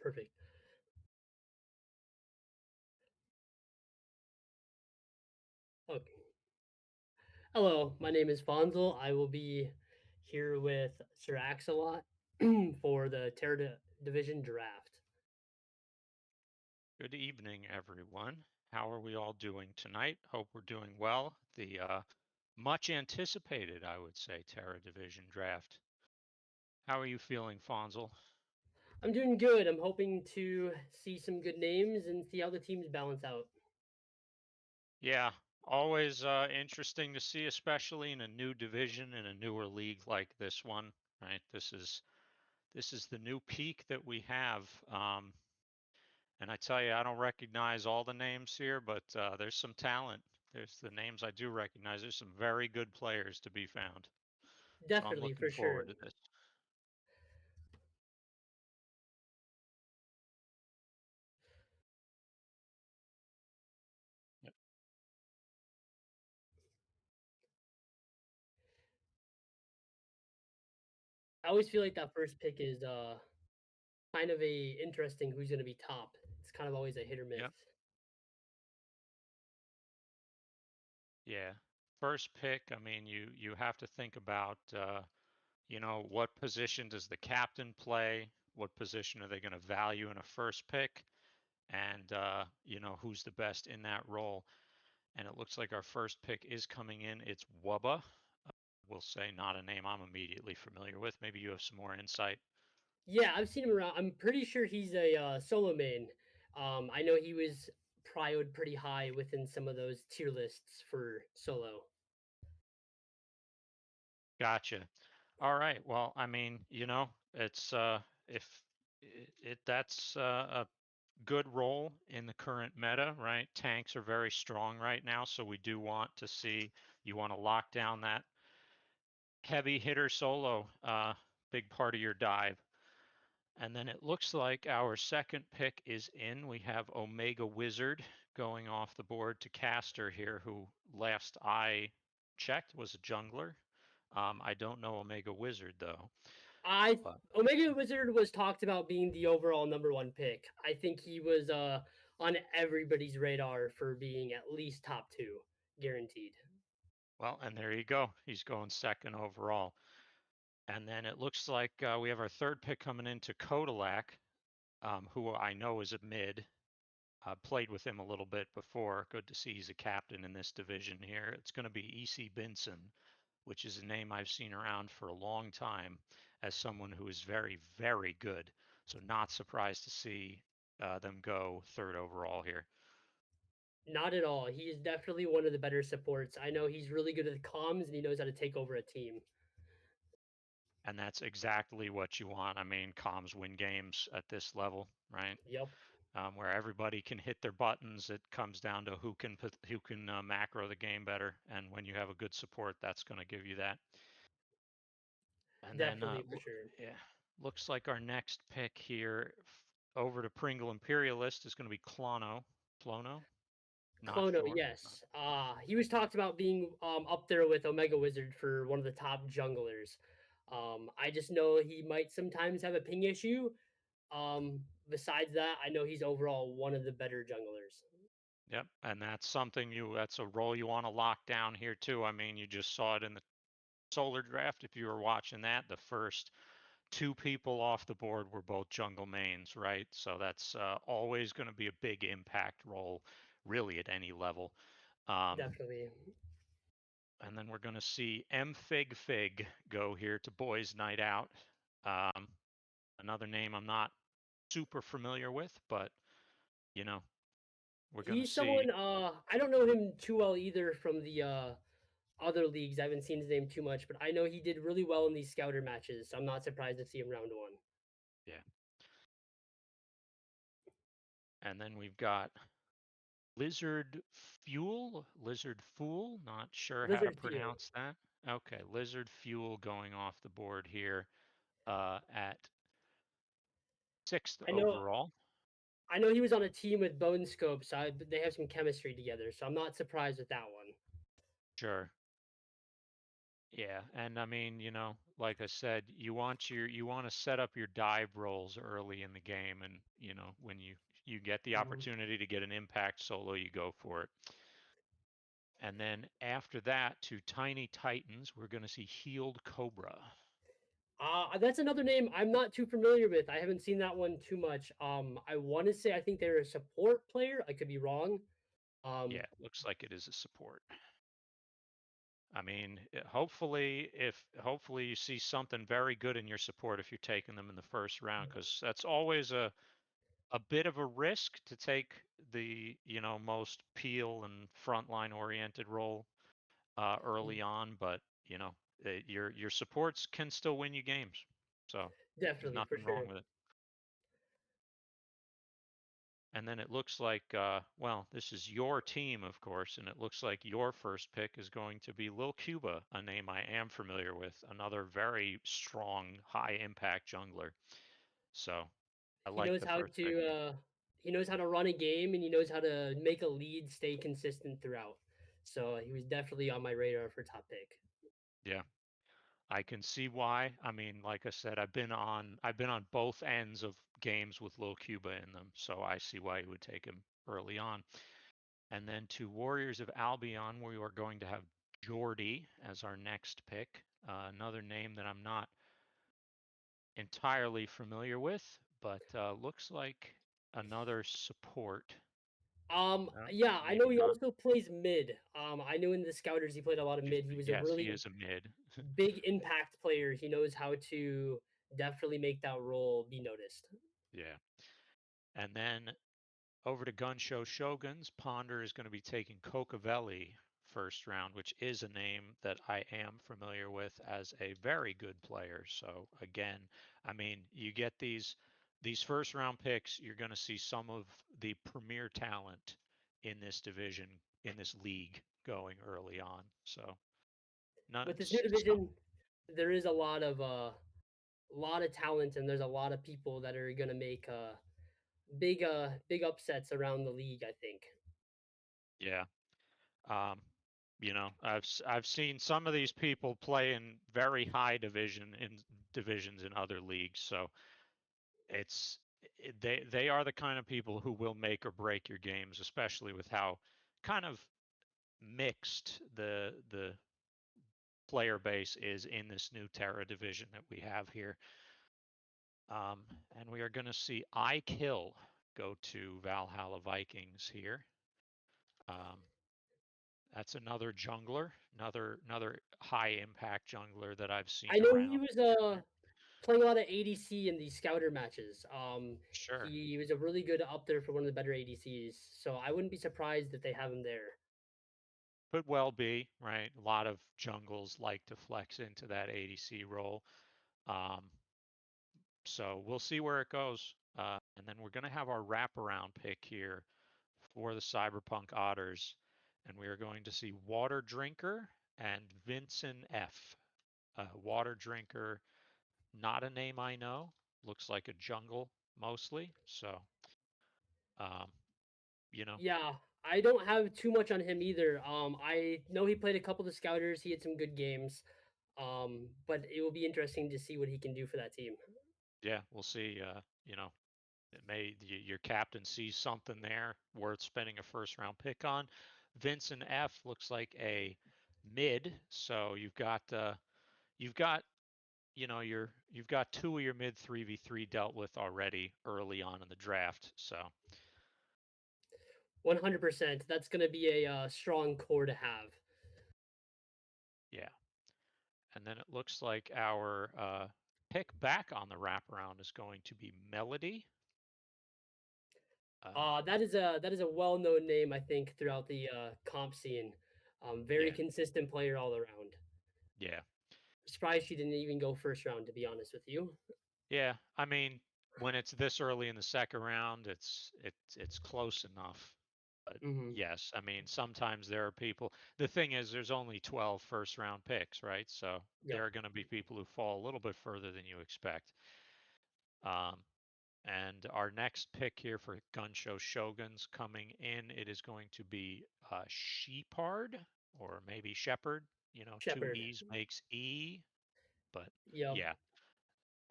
Perfect. Okay. Hello, my name is Fonzel. I will be here with Sir Axelot for the Division draft. Good evening, everyone. How are we all doing tonight? Hope we're doing well. The much anticipated, I would say, Terra Division draft. How are you feeling, Fonzel? I'm doing good. I'm hoping to see some good names and see how the teams balance out. Yeah, always interesting to see, especially in a new division in a newer league like this one. Right, this is the new peak that we have. And I tell you, I don't recognize all the names here, but there's some talent. There's the names I do recognize. There's some very good players to be found. So I'm Definitely, looking for sure. forward to this. Yep. I always feel like that first pick is kind of a interesting who's going to be top. It's kind of always a hit or miss. Yep. Yeah. First pick, I mean, you have to think about, what position does the captain play? What position are they going to value in a first pick? And, who's the best in that role? And it looks like our first pick is coming in. It's Wubba. We'll say not a name I'm immediately familiar with. Maybe you have some more insight. Yeah, I've seen him around. I'm pretty sure he's a solo main. I know he was prioed pretty high within some of those tier lists for solo. Gotcha. All right. Well, I mean, it's if that's a good role in the current meta, right? Tanks are very strong right now, so we do want to see you want to lock down that heavy hitter solo, big part of your dive. And then it looks like our second pick is in. We have Omega Wizard going off the board to Caster here, who last I checked was a jungler. I don't know Omega Wizard though. I But Omega Wizard was talked about being the overall number one pick. I think he was on everybody's radar for being at least top two, guaranteed. well, and there you go. He's going second overall. And then it looks like we have our third pick coming into Kodalak, who I know is a mid. Played with him a little bit before. Good to see he's a captain in this division here. It's going to be E.C. Binson, which is a name I've seen around for a long time as someone who is very, very good. So not surprised to see them go third overall here. Not at all. He is definitely one of the better supports. I know he's really good at the comms and he knows how to take over a team. And that's exactly what you want. I mean, comms win games at this level, right? Yep. Where everybody can hit their buttons. It comes down to who can macro the game better, and when you have a good support, that's going to give you that. And then, Definitely, for sure. yeah, looks like our next pick here over to Pringle Imperialist is going to be Clono. Not Clono, sure. yes. He was talked about being up there with Omega Wizard for one of the top junglers. I just know he might sometimes have a ping issue. Besides that, I know he's overall one of the better junglers. Yep, and that's a role you want to lock down here too. I mean, you just saw it in the Solar Draft. If you were watching that, the first two people off the board were both jungle mains, right? So that's always going to be a big impact role, really, at any level. Definitely. And then we're going to see M Fig go here to Boys Night Out. Um, another name I'm not super familiar with, but we're going to He's see. someone I don't know him too well either from the other leagues. I haven't seen his name too much, but I know he did really well in these scouter matches, so I'm not surprised to see him round one. Yeah. And then we've got Lizard Fool, not sure how to Lizard Fuel. pronounce that. Okay, Lizard Fuel going off the board here at sixth I know overall. I know he was on a team with Bone Scope, so they have some chemistry together. So I'm not surprised with that one. Sure. Yeah, and I mean, like I said, you want to set up your dive rolls early in the game, and when you get the Mhm. opportunity to get an impact solo, you go for it. And then after that, to Tiny Titans, we're going to see Healed Cobra. That's another name I'm not too familiar with. I haven't seen that one too much. I want to say I think they're a support player. I could be wrong. Um, Yeah, looks like it is a support. I mean, hopefully you see something very good in your support if you're taking them in the first round, because that's always a bit of a risk to take the most peel and frontline oriented role early on, but your supports can still win you games, so there's definitely for nothing sure. wrong with it. And then it looks like, well, this is your team, of course, and it looks like your first pick is going to be Lil Cuba, a name I am familiar with, another very strong, high impact jungler. So I He like knows the how first pick. to he knows how to run a game and he knows how to make a lead stay consistent throughout. So he was definitely on my radar for top pick. Yeah, I can see why. I mean, like I said, I've been on both ends of games with Lil Cuba in them, so I see why you would take him early on. And then to Warriors of Albion, we are going to have Jordy as our next pick. Another name that I'm not entirely familiar with, but looks like another support. Yeah, I know Maybe he not. also plays mid. I knew in the Scouters he played a lot of mid. He was a Yes, he really is a mid. big impact player. He knows how to definitely make that role be noticed. Yeah. And then over to Gun Show Shoguns, Ponder is going to be taking Cocavelli first round, which is a name that I am familiar with as a very good player. So again, I mean, you get these first round picks, you're going to see some of the premier talent in this division, in this league going early on. So not With this new division, there is a lot of talent and there's a lot of people that are gonna make big upsets around the league, I think. yeah. Um, I've seen some of these people play in very high divisions in other leagues, so it's they are the kind of people who will make or break your games, especially with how kind of mixed the player base is in this new Terra division that we have here. And we are going to see I Kill go to Valhalla Vikings here. Um, that's another jungler, another high impact jungler that I've I seen know he around. was playing a lot of ADC in these scouter matches. Sure. He was a really good up there for one of the better ADCs. So I wouldn't be surprised that they have him there. Could well be, right? A lot of jungles like to flex into that ADC role. Um, so we'll see where it goes. And then we're going to have our wraparound pick here for the Cyberpunk Otters. And we are going to see Water Drinker and Vincent F. Water Drinker, not a name I know. Looks like a jungle mostly. So, um, you know, Yeah, I don't have too much on him either. I know he played a couple of scouters. He had some good games. But it will be interesting to see what he can do for that team. yeah, we'll see. It may your captain sees something there worth spending a first round pick on. Vincent F looks like a mid, so you've got you've got two of your mid 3v3 dealt with already early on in the draft. So 100%. That's going to be a strong core to have. yeah, and then it looks like our pick back on the wraparound is going to be Melody. That is a well-known name, I think, throughout the comp scene. Very Yeah, consistent player all around. yeah, Surprised she didn't even go first round, to be honest with you. yeah. I mean, when it's this early in the second round, it's close enough. But Hmm. yes, I mean, sometimes there are people. The thing is, there's only 12 first round picks, right? So Yep. there are going to be people who fall a little bit further than you expect. Um, and our next pick here for Gun Show Shoguns coming in, it is going to be Sheepard or maybe Shepherd. two Shepherd. E's makes E, but Yep.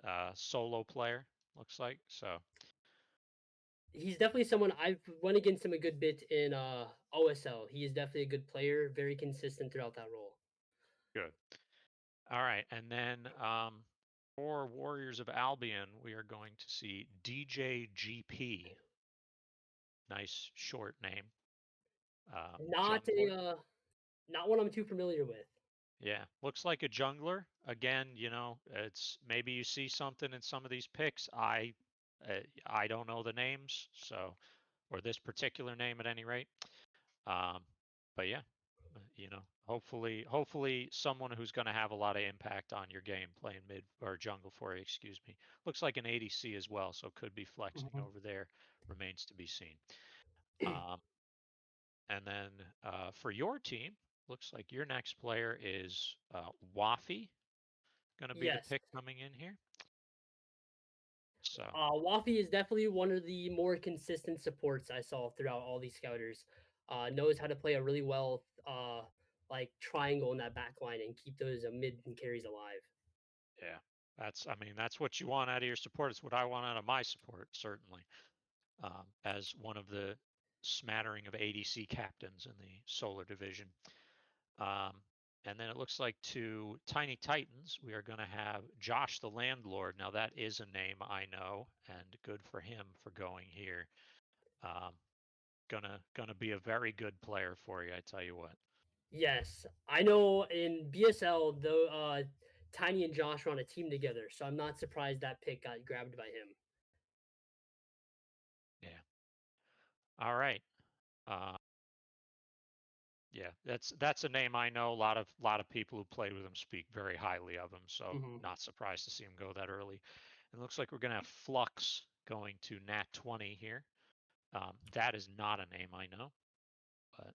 yeah, solo player looks like. So He's definitely someone I've went against him a good bit in OSL. He is definitely a good player, very consistent throughout that role. good. All right, and then for Warriors of Albion, we are going to see DJGP. Nice short name. Not Jungler. not one I'm too familiar with. Yeah, looks like a jungler. Again, it's maybe you see something in some of these picks. I don't know the names, so or this particular name at any rate. Um, but yeah, hopefully someone who's going to have a lot of impact on your game playing mid or jungle for you. Excuse me. Looks like an ADC as well, so could be flexing Mhm. over there. Remains to be seen. Um, and then for your team, looks like your next player is Wafi, going to be the Yes. pick coming in here. So Wafi is definitely one of the more consistent supports I saw throughout all these scouters. Knows how to play a really well like triangle in that back line and keep those mid and carries alive. yeah, that's what you want out of your support. It's what I want out of my support, certainly. As one of the smattering of ADC captains in the Solar Division. Um, and then it looks like to Tiny Titans, we are going to have Josh the Landlord. Now, that is a name I know, and good for him for going here. Gonna be a very good player for you, I tell you what. Yes, I know in BSL though Tiny and Josh are on a team together, so I'm not surprised that pick got grabbed by him. Yeah. All right. Uh, yeah, that's a name I know. A lot of people who played with him speak very highly of him, so Hmm. not surprised to see him go that early. It looks like we're gonna have Flux going to Nat 20 here. That is not a name I know, but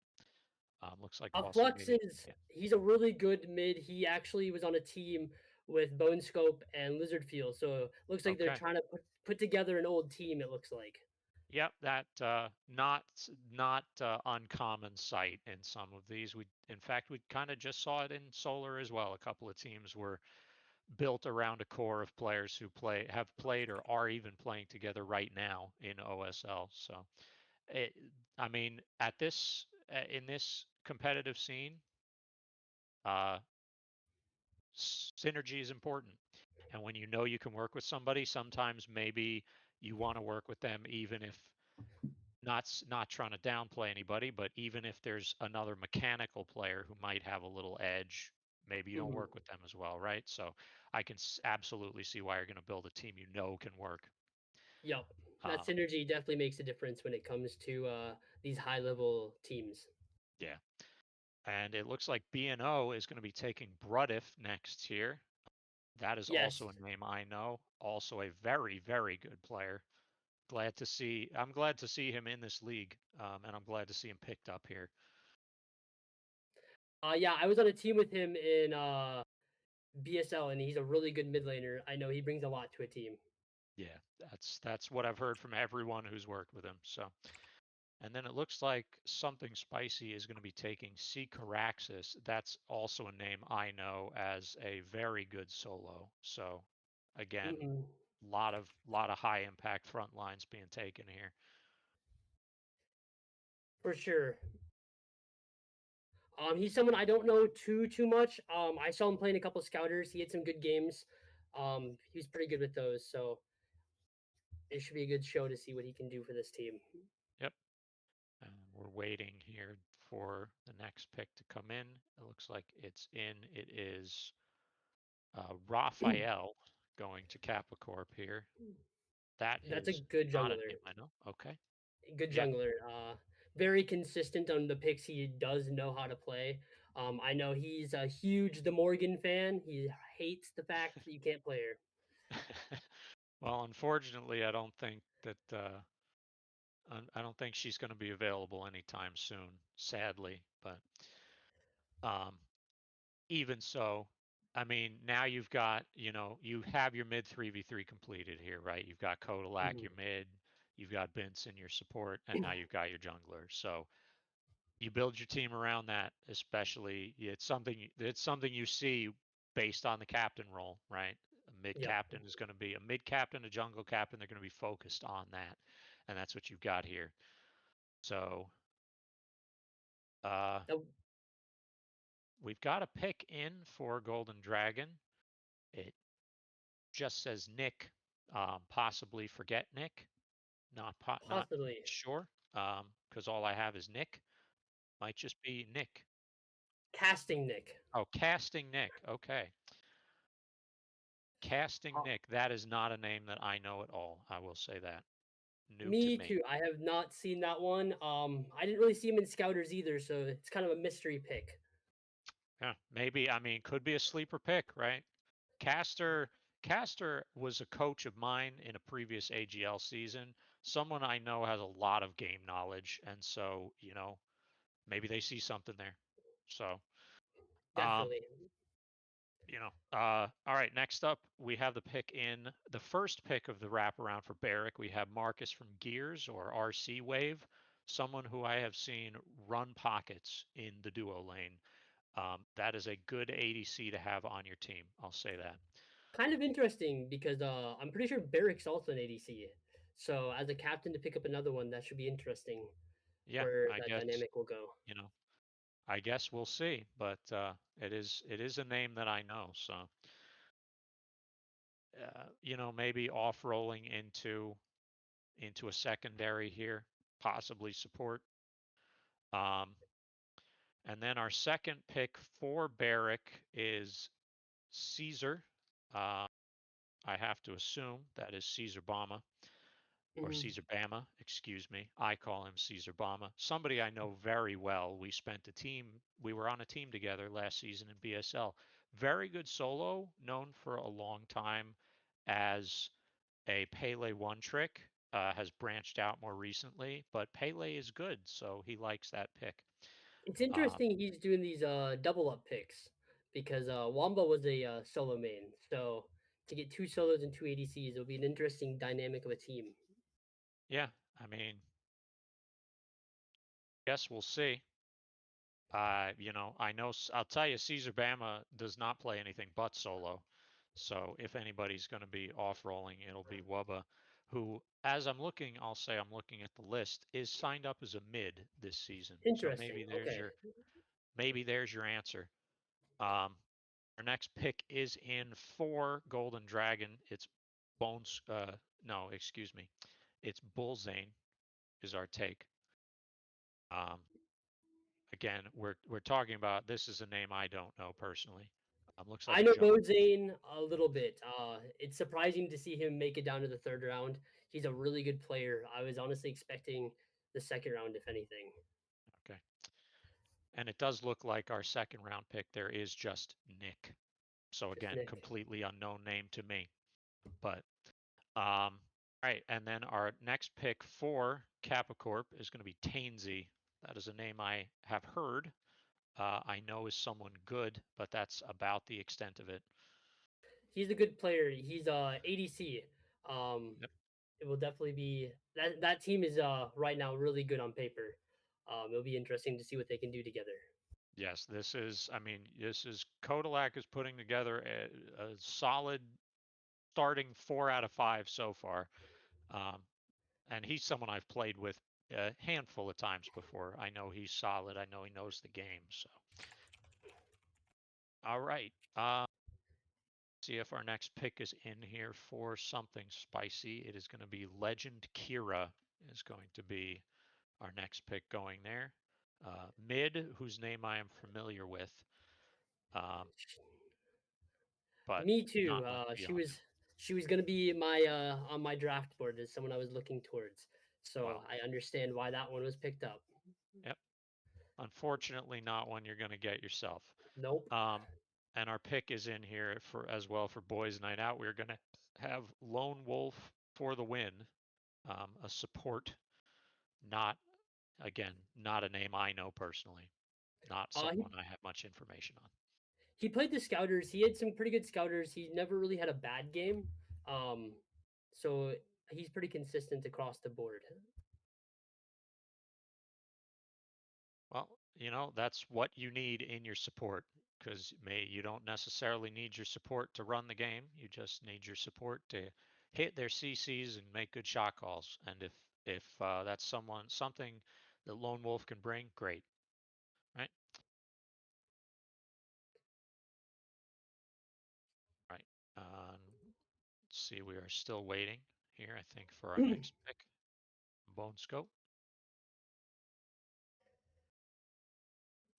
looks like we're also Flux maybe is yeah. he's a really good mid. He actually was on a team with Bone Scope and Lizard Field, so looks like they're Okay. trying to put together an old team. It looks like. Yep, that not uncommon sight in some of these. In fact, we kind of just saw it in Solar as well. A couple of teams were built around a core of players who have played or are even playing together right now in OSL. So, it, I mean, in this competitive scene, uh, synergy is important. And when you know you can work with somebody, sometimes maybe you want to work with them even if not trying to downplay anybody, but even if there's another mechanical player who might have a little edge, maybe you don't Hmm. work with them as well, right? So I can absolutely see why you're going to build a team you know can work. Yep, that Um, synergy definitely makes a difference when it comes to these high level teams. yeah, and it looks like BNO is going to be taking Brudif next here. That is Yes, also a name I know. Also a very, very good player. I'm glad to see him in this league, and I'm glad to see him picked up here. yeah, I was on a team with him in BSL, and he's a really good mid laner. I know he brings a lot to a team. Yeah, that's what I've heard from everyone who's worked with him. So, and then it looks like something spicy is going to be taking C. Caraxis. That's also a name I know as a very good solo. So, again, Hmm. lot of high impact front lines being taken here. For sure. He's someone I don't know too much. I saw him playing a couple scouters. He had some good games. He was pretty good with those, so it should be a good show to see what he can do for this team. Yep. And we're waiting here for the next pick to come in. It looks like it's in. It is Raphael going to Capricorp here. That That's a is good not a jungler. name I know. Okay. Good Yeah. jungler. Very consistent on the picks he does know how to play. I know he's a huge De Morgan fan. He hates the fact that you can't play her. Well, unfortunately, I don't think she's going to be available anytime soon, sadly. But um, even so, I mean, now you have your mid 3v3 completed here, right? You've got Kodalak, Mhm. your mid, you've got Bince in your support, and now you've got your jungler. So you build your team around that. Especially, it's something you see based on the captain role, right? A mid Yep. captain is going to be a mid captain, a jungle captain. They're going to be focused on that, and that's what you've got here. So, uh, That- we've got a pick in for Golden Dragon. It just says Nick, possibly forget Nick. Not Possibly sure, because all I have is Nick. Might just be Nick. casting Nick. Oh, casting Nick. Okay. Casting Uh, Nick. That is not a name that I know at all. I will say that. New to Me me. too. I have not seen that one. I didn't really see him in Scouters either, so it's kind of a mystery pick. Yeah, maybe. I mean, could be a sleeper pick, right? Caster Caster was a coach of mine in a previous AGL season. Someone I know has a lot of game knowledge, and so maybe they see something there. So, um, Definitely. all right. Next up, we have the first pick of the wraparound for Barrick. We have Marcus from Gears or RC Wave, someone who I have seen run pockets in the duo lane. That is a good ADC to have on your team. I'll say that. Kind of interesting because I'm pretty sure Barrick's also an ADC. So as a captain to pick up another one, that should be interesting Yeah, where I that guess dynamic will go. you know. I guess we'll see, but it is a name that I know. So maybe off rolling into a secondary here, possibly support. Um, and then our second pick for Barrick is Caesar. Uh, I have to assume that is Caesar Bama or Mhm. Caesar Bama, excuse me. I call him Caesar Bama. Somebody I know very well. We were on a team together last season in BSL. Very good solo, known for a long time as a Pele one trick. Has branched out more recently, but Pele is good, so he likes that pick. It's Um, interesting he's doing these double up picks because Wamba was a solo main. So to get two solos and two ADCs, it'll be an interesting dynamic of a team. yeah, I mean, guess we'll see. I know. I'll tell you, Caesar Bama does not play anything but solo. So if anybody's going to be off rolling, it'll be Wubba, who, as I'll say I'm looking at the list, is signed up as a mid this season. So Interesting. Okay. maybe there's your answer. Um, our next pick is in for Golden Dragon. It's Bones. No, excuse me. It's Bullzane is our take. Um, Again, we're talking about this is a name I don't know personally. Looks like I a know jungle. Bozane a little bit. It's surprising to see him make it down to the third round. He's a really good player. I was honestly expecting the second round, if anything. Okay. And it does look like our second round pick there is just Nick. So Just again, Nick. completely unknown name to me. But all right, and then our next pick for Capicorp is going to be Tainsy. That is a name I have heard. I know is someone good, but that's about the extent of it. He's a good player. He's ADC. Um, Yep. it will definitely be that team is right now really good on paper. It'll be interesting to see what they can do together. Yes, this is Kodalak is putting together a solid starting 4 out of 5 so far. Um, and he's someone I've played with a handful of times before. I know he's solid. I know he knows the game. So, all right. See if our next pick is in here for something spicy. It is going to be Legend Kira is going to be our next pick going there. Mid, whose name I am familiar with, um, but Me too. not much She beyond. was gonna be my on my draft board as someone I was looking towards. So Well, I understand why that one was picked up. yep. Unfortunately, not one you're going to get yourself. Nope. Um, and our pick is in here for as well for Boys Night Out. We're going to have Lone Wolf for the win, a support, not again, not a name I know personally, not He someone I have much information on. he played the Scouters. He had some pretty good Scouters. He never really had a bad game. Um, so he's pretty consistent across the board. Well, that's what you need in your support because you don't necessarily need your support to run the game. You just need your support to hit their CCs and make good shot calls. And if that's something that Lone Wolf can bring, great, right? Right. Let's see, we are still waiting here, I think, for our next pick, Bone Scope.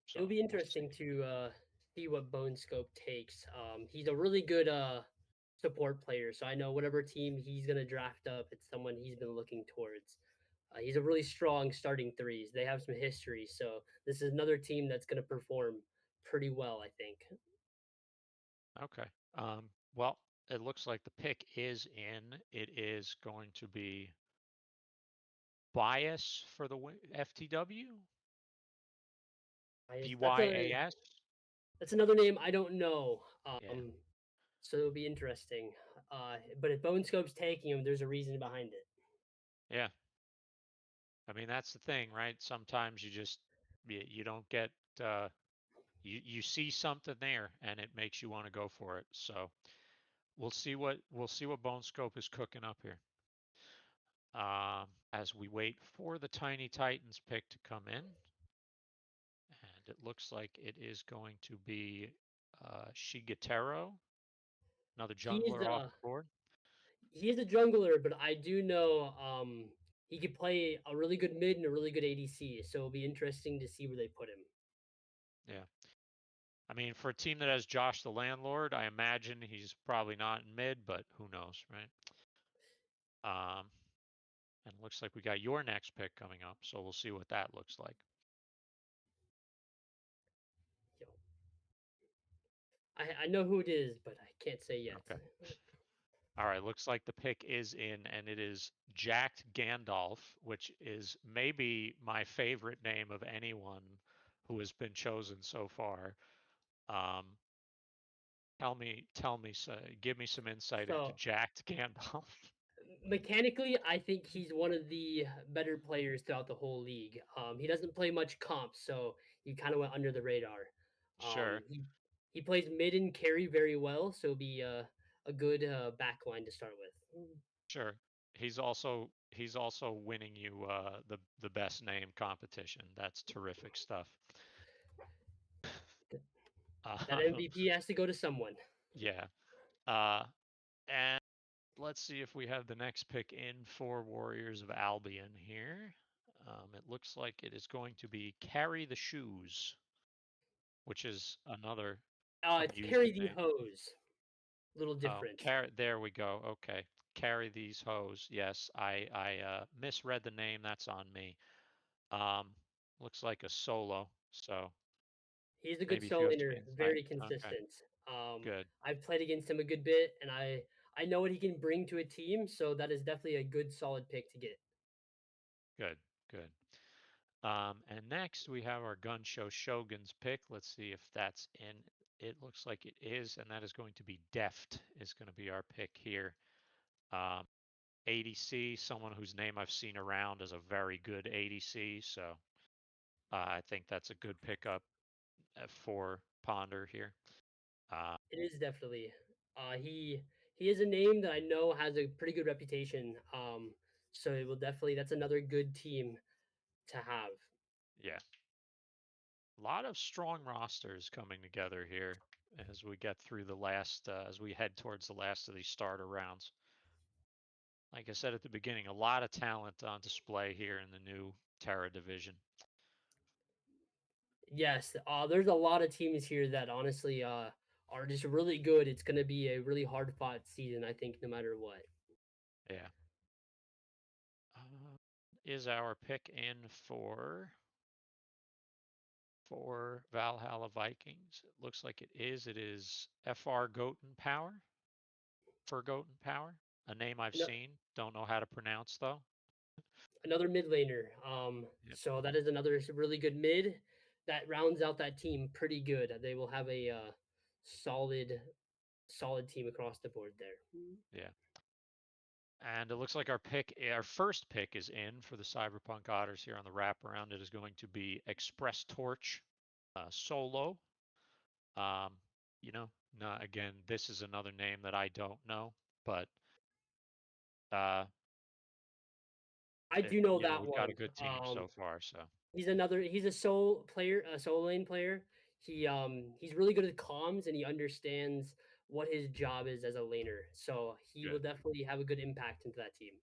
So It'll be we'll interesting see. to see what Bone Scope takes. He's a really good support player, so I know whatever team he's gonna draft up, it's someone he's been looking towards. He's a really strong starting threes. They have some history, so this is another team that's gonna perform pretty well, I think. Okay. Well, it looks like the pick is in. It is going to be Bias for the FTW. That's BYAS. that's another name I don't know. Yeah. So it'll be interesting. But if Bone Scope's taking him, there's a reason behind it. Yeah. I mean, that's the thing, right? Sometimes you don't get you see something there and it makes you want to go for it. So we'll see what Bone Scope is cooking up here. As we wait for the Tiny Titans pick to come in. And it looks like it is going to be Shigetero, another He's jungler off the board. he's a jungler, but I do know he could play a really good mid and a really good ADC. So it'll be interesting to see where they put him. Yeah. I mean, for a team that has Josh the Landlord, I imagine he's probably not in mid, but who knows, right? And it looks like we got your next pick coming up, so we'll see what that looks like. Yo. I know who it is, but I can't say yet. Okay. All right, looks like the pick is in, and it is Jacked Gandalf, which is maybe my favorite name of anyone who has been chosen so far. Um, give me some insight into So Jacked Gandalf. mechanically, I think he's one of the better players throughout the whole league. He doesn't play much comp, so he kind of went under the radar. Sure, He plays mid and carry very well, so it'll be a good backline to start with. sure. He's also winning you the best name competition. That's terrific stuff. That Um, MVP has to go to someone. yeah. Uh, and let's see if we have the next pick in for Warriors of Albion here. It looks like it is going to be Carry the Shoes, which is another It's amusing carry the name. hose. Little Oh, different. there we go. Okay. Carry these hoes. Yes, I misread the name. That's on me. Um, looks like a solo. So He's a good maybe if you soul have some laner, insight. very Okay, consistent. good, I've played against him a good bit, and I know what he can bring to a team. So that is definitely a good, solid pick to get. good, good. And next we have our Gun Show Shogun's pick. Let's see if that's in. It looks like it is, and that is going to be Deft is going to be our pick here. Um, ADC, someone whose name I've seen around as a very good ADC. So I think that's a good pickup for Ponder here. It is definitely. He is a name that I know has a pretty good reputation. So it will definitely. That's another good team to have. Yeah, a lot of strong rosters coming together here as we get through as we head towards the last of these starter rounds. Like I said at the beginning, a lot of talent on display here in the new Terra division. Yes, there's a lot of teams here that honestly are just really good. It's going to be a really hard fought season, I think, no matter what. Yeah. Is our pick in for Valhalla Vikings? It looks like it is. It is FR Goten Power. Forgotten Power. A name I've No, seen. Don't know how to pronounce though. another mid laner. Yep. So that is another really good mid that rounds out that team pretty good. They will have a solid team across the board there. Yeah. And it looks like our first pick is in for the Cyberpunk Otters here on the wraparound. It is going to be Express Torch Solo. Um, you know, again, this is another name that I don't know, but uh, I do know that we've got one. a good team so far. So He's a soul player, a soul lane player. He's really good at comms and he understands what his job is as a laner. So he will good. definitely have a good impact into that team.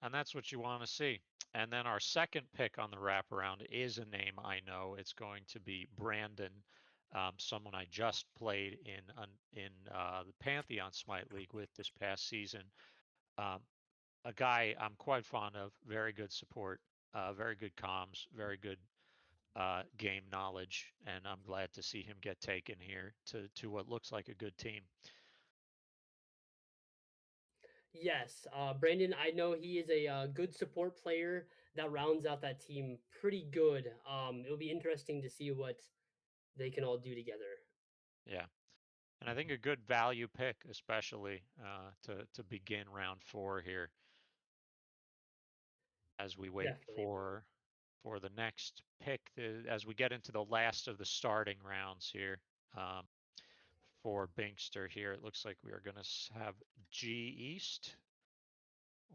And that's what you want to see. And then our second pick on the wraparound is a name I know. It's going to be Brandon, someone I just played in the Pantheon Smite League with this past season. Um, a guy I'm quite fond of, very good support, very good comms, very good game knowledge, and I'm glad to see him get taken here to what looks like a good team. Yes, Brandon, I know he is a good support player that rounds out that team pretty good. It'll be interesting to see what they can all do together. Yeah, and I think a good value pick, especially to begin round 4 here, as we wait Definitely. for the next pick, as we get into the last of the starting rounds here. For Binkster here, it looks like we are going to have G East,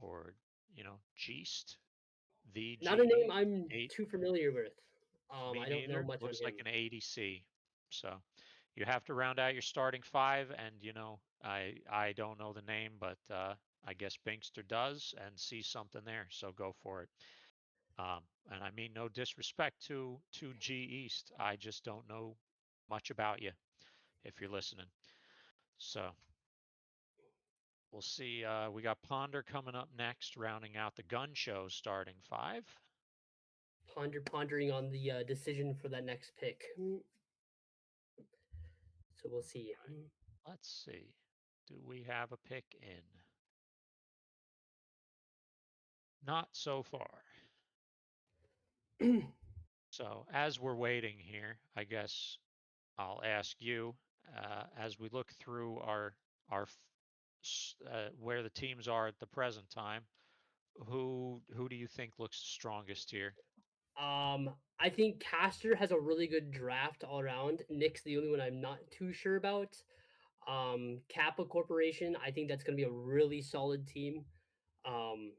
or Geest, the Not a G name I'm East. too familiar with. Me I don't know neither. much on Looks like him. an ADC. So you have to round out your starting 5, and I don't know the name, but I guess Binkster does and sees something there. So go for it. And I mean no disrespect to G East. I just don't know much about you if you're listening. So we'll see. We got Ponder coming up next, rounding out the gun show starting 5. Pondering on the decision for that next pick. So we'll see. All right. Let's see. Do we have a pick in? Not so far. So as we're waiting here, I guess I'll ask you, as we look through our where the teams are at the present time, who do you think looks strongest here? I think Caster has a really good draft all around. Nick's the only one I'm not too sure about. Kappa Corporation, I think that's going to be a really solid team. Um,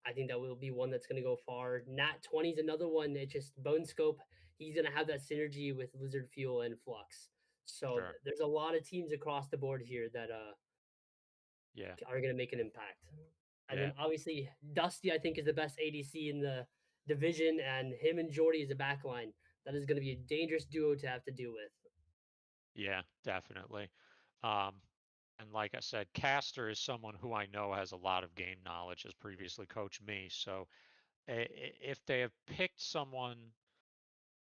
I think that will be one that's going to go far. Nat 20 is another one. It's just Bone Scope. He's going to have that synergy with Lizard Fuel and Flux. So Sure. there's a lot of teams across the board here that Yeah. are going to make an impact. And Yeah. then obviously Dusty, I think, is the best ADC in the division, and him and Jordy is a backline. That is going to be a dangerous duo to have to deal with. Yeah, definitely. Um, and like I said, Caster is someone who I know has a lot of game knowledge, has previously coached me. So if they have picked someone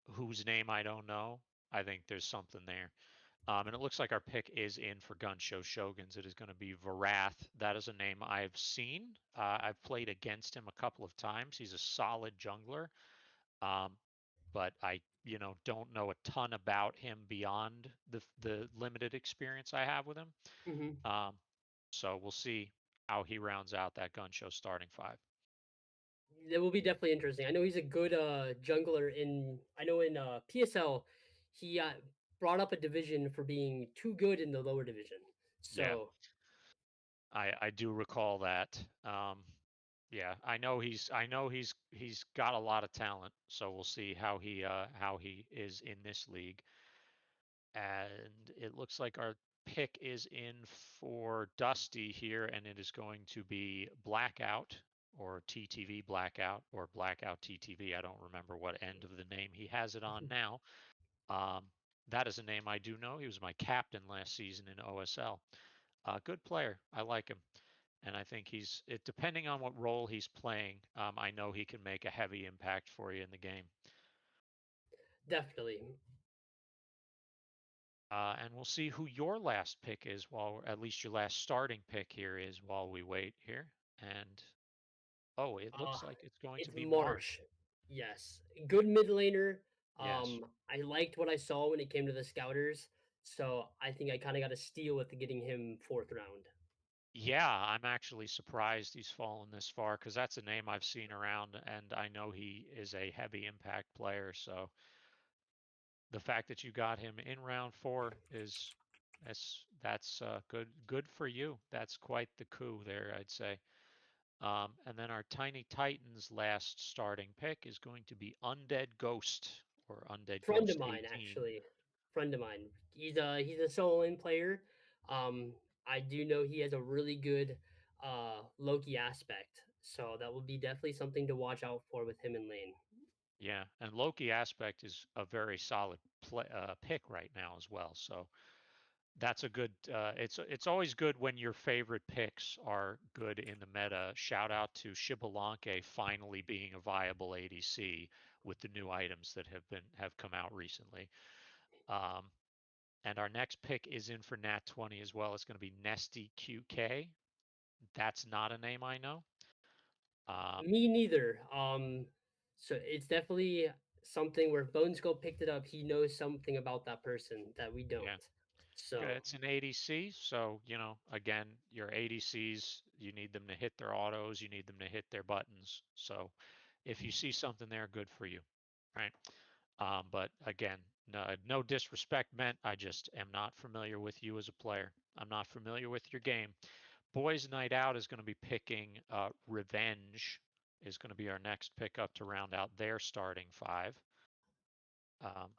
whose name I don't know, I think there's something there. And it looks like our pick is in for Gun Show Shoguns. It is going to be Varath. That is a name I've seen. I've played against him a couple of times. He's a solid jungler, um, but I, don't know a ton about him beyond the limited experience I have with him. Hmm. Um, so we'll see how he rounds out that Gun Show starting 5. It will be definitely interesting. I know he's a good jungler in. I know in PSL, he brought up a division for being too good in the lower division. Yeah, So I do recall that. Yeah, I know he's got a lot of talent, so we'll see how he is in this league. And it looks like our pick is in for Dusty here, and it is going to be Blackout, or TTV Blackout, or Blackout TTV. I don't remember what end of the name he has it on now. Um, that is a name I do know. He was my captain last season in OSL. Good player. I like him. And I think depending on what role he's playing, I know he can make a heavy impact for you in the game. definitely. And we'll see who your last pick is, at least your last starting pick here is, while we wait here. And oh, it Uh, looks like it's going to it's be Marsh. Marsh. Yes, good mid laner. Yes. I liked what I saw when it came to the Scouters, so I think I kind of got a steal with getting him fourth round. Yeah, I'm actually surprised he's fallen this far because that's a name I've seen around, and I know he is a heavy impact player. So the fact that you got him in round 4 is that's good for you. That's quite the coup there, I'd say. And then our Tiny Titans last starting pick is going to be Undead Ghost or Undead Friend of Ghost mine, 18. actually. Friend of mine. He's a solo lane player. Um, I do know he has a really good Loki aspect, so that will be definitely something to watch out for with him in lane. Yeah, and Loki Aspect is a very solid pick right now as well. So that's a good. It's always good when your favorite picks are good in the meta. Shout out to Shibalanke finally being a viable ADC with the new items that have come out recently. Um, and our next pick is in for Nat 20 as well. It's going to be Nesty QK. That's not a name I know. Me neither. So it's definitely something where Bone Skull picked it up. He knows something about that person that we don't. Yeah. So It's an ADC, so again, your ADCs, you need them to hit their autos, you need them to hit their buttons. So, if you see something there, good for you, right? But again, no disrespect meant. I just am not familiar with you as a player. I'm not familiar with your game. Boys Night Out is going to be picking Revenge. Is going to be our next pickup to round out their starting 5.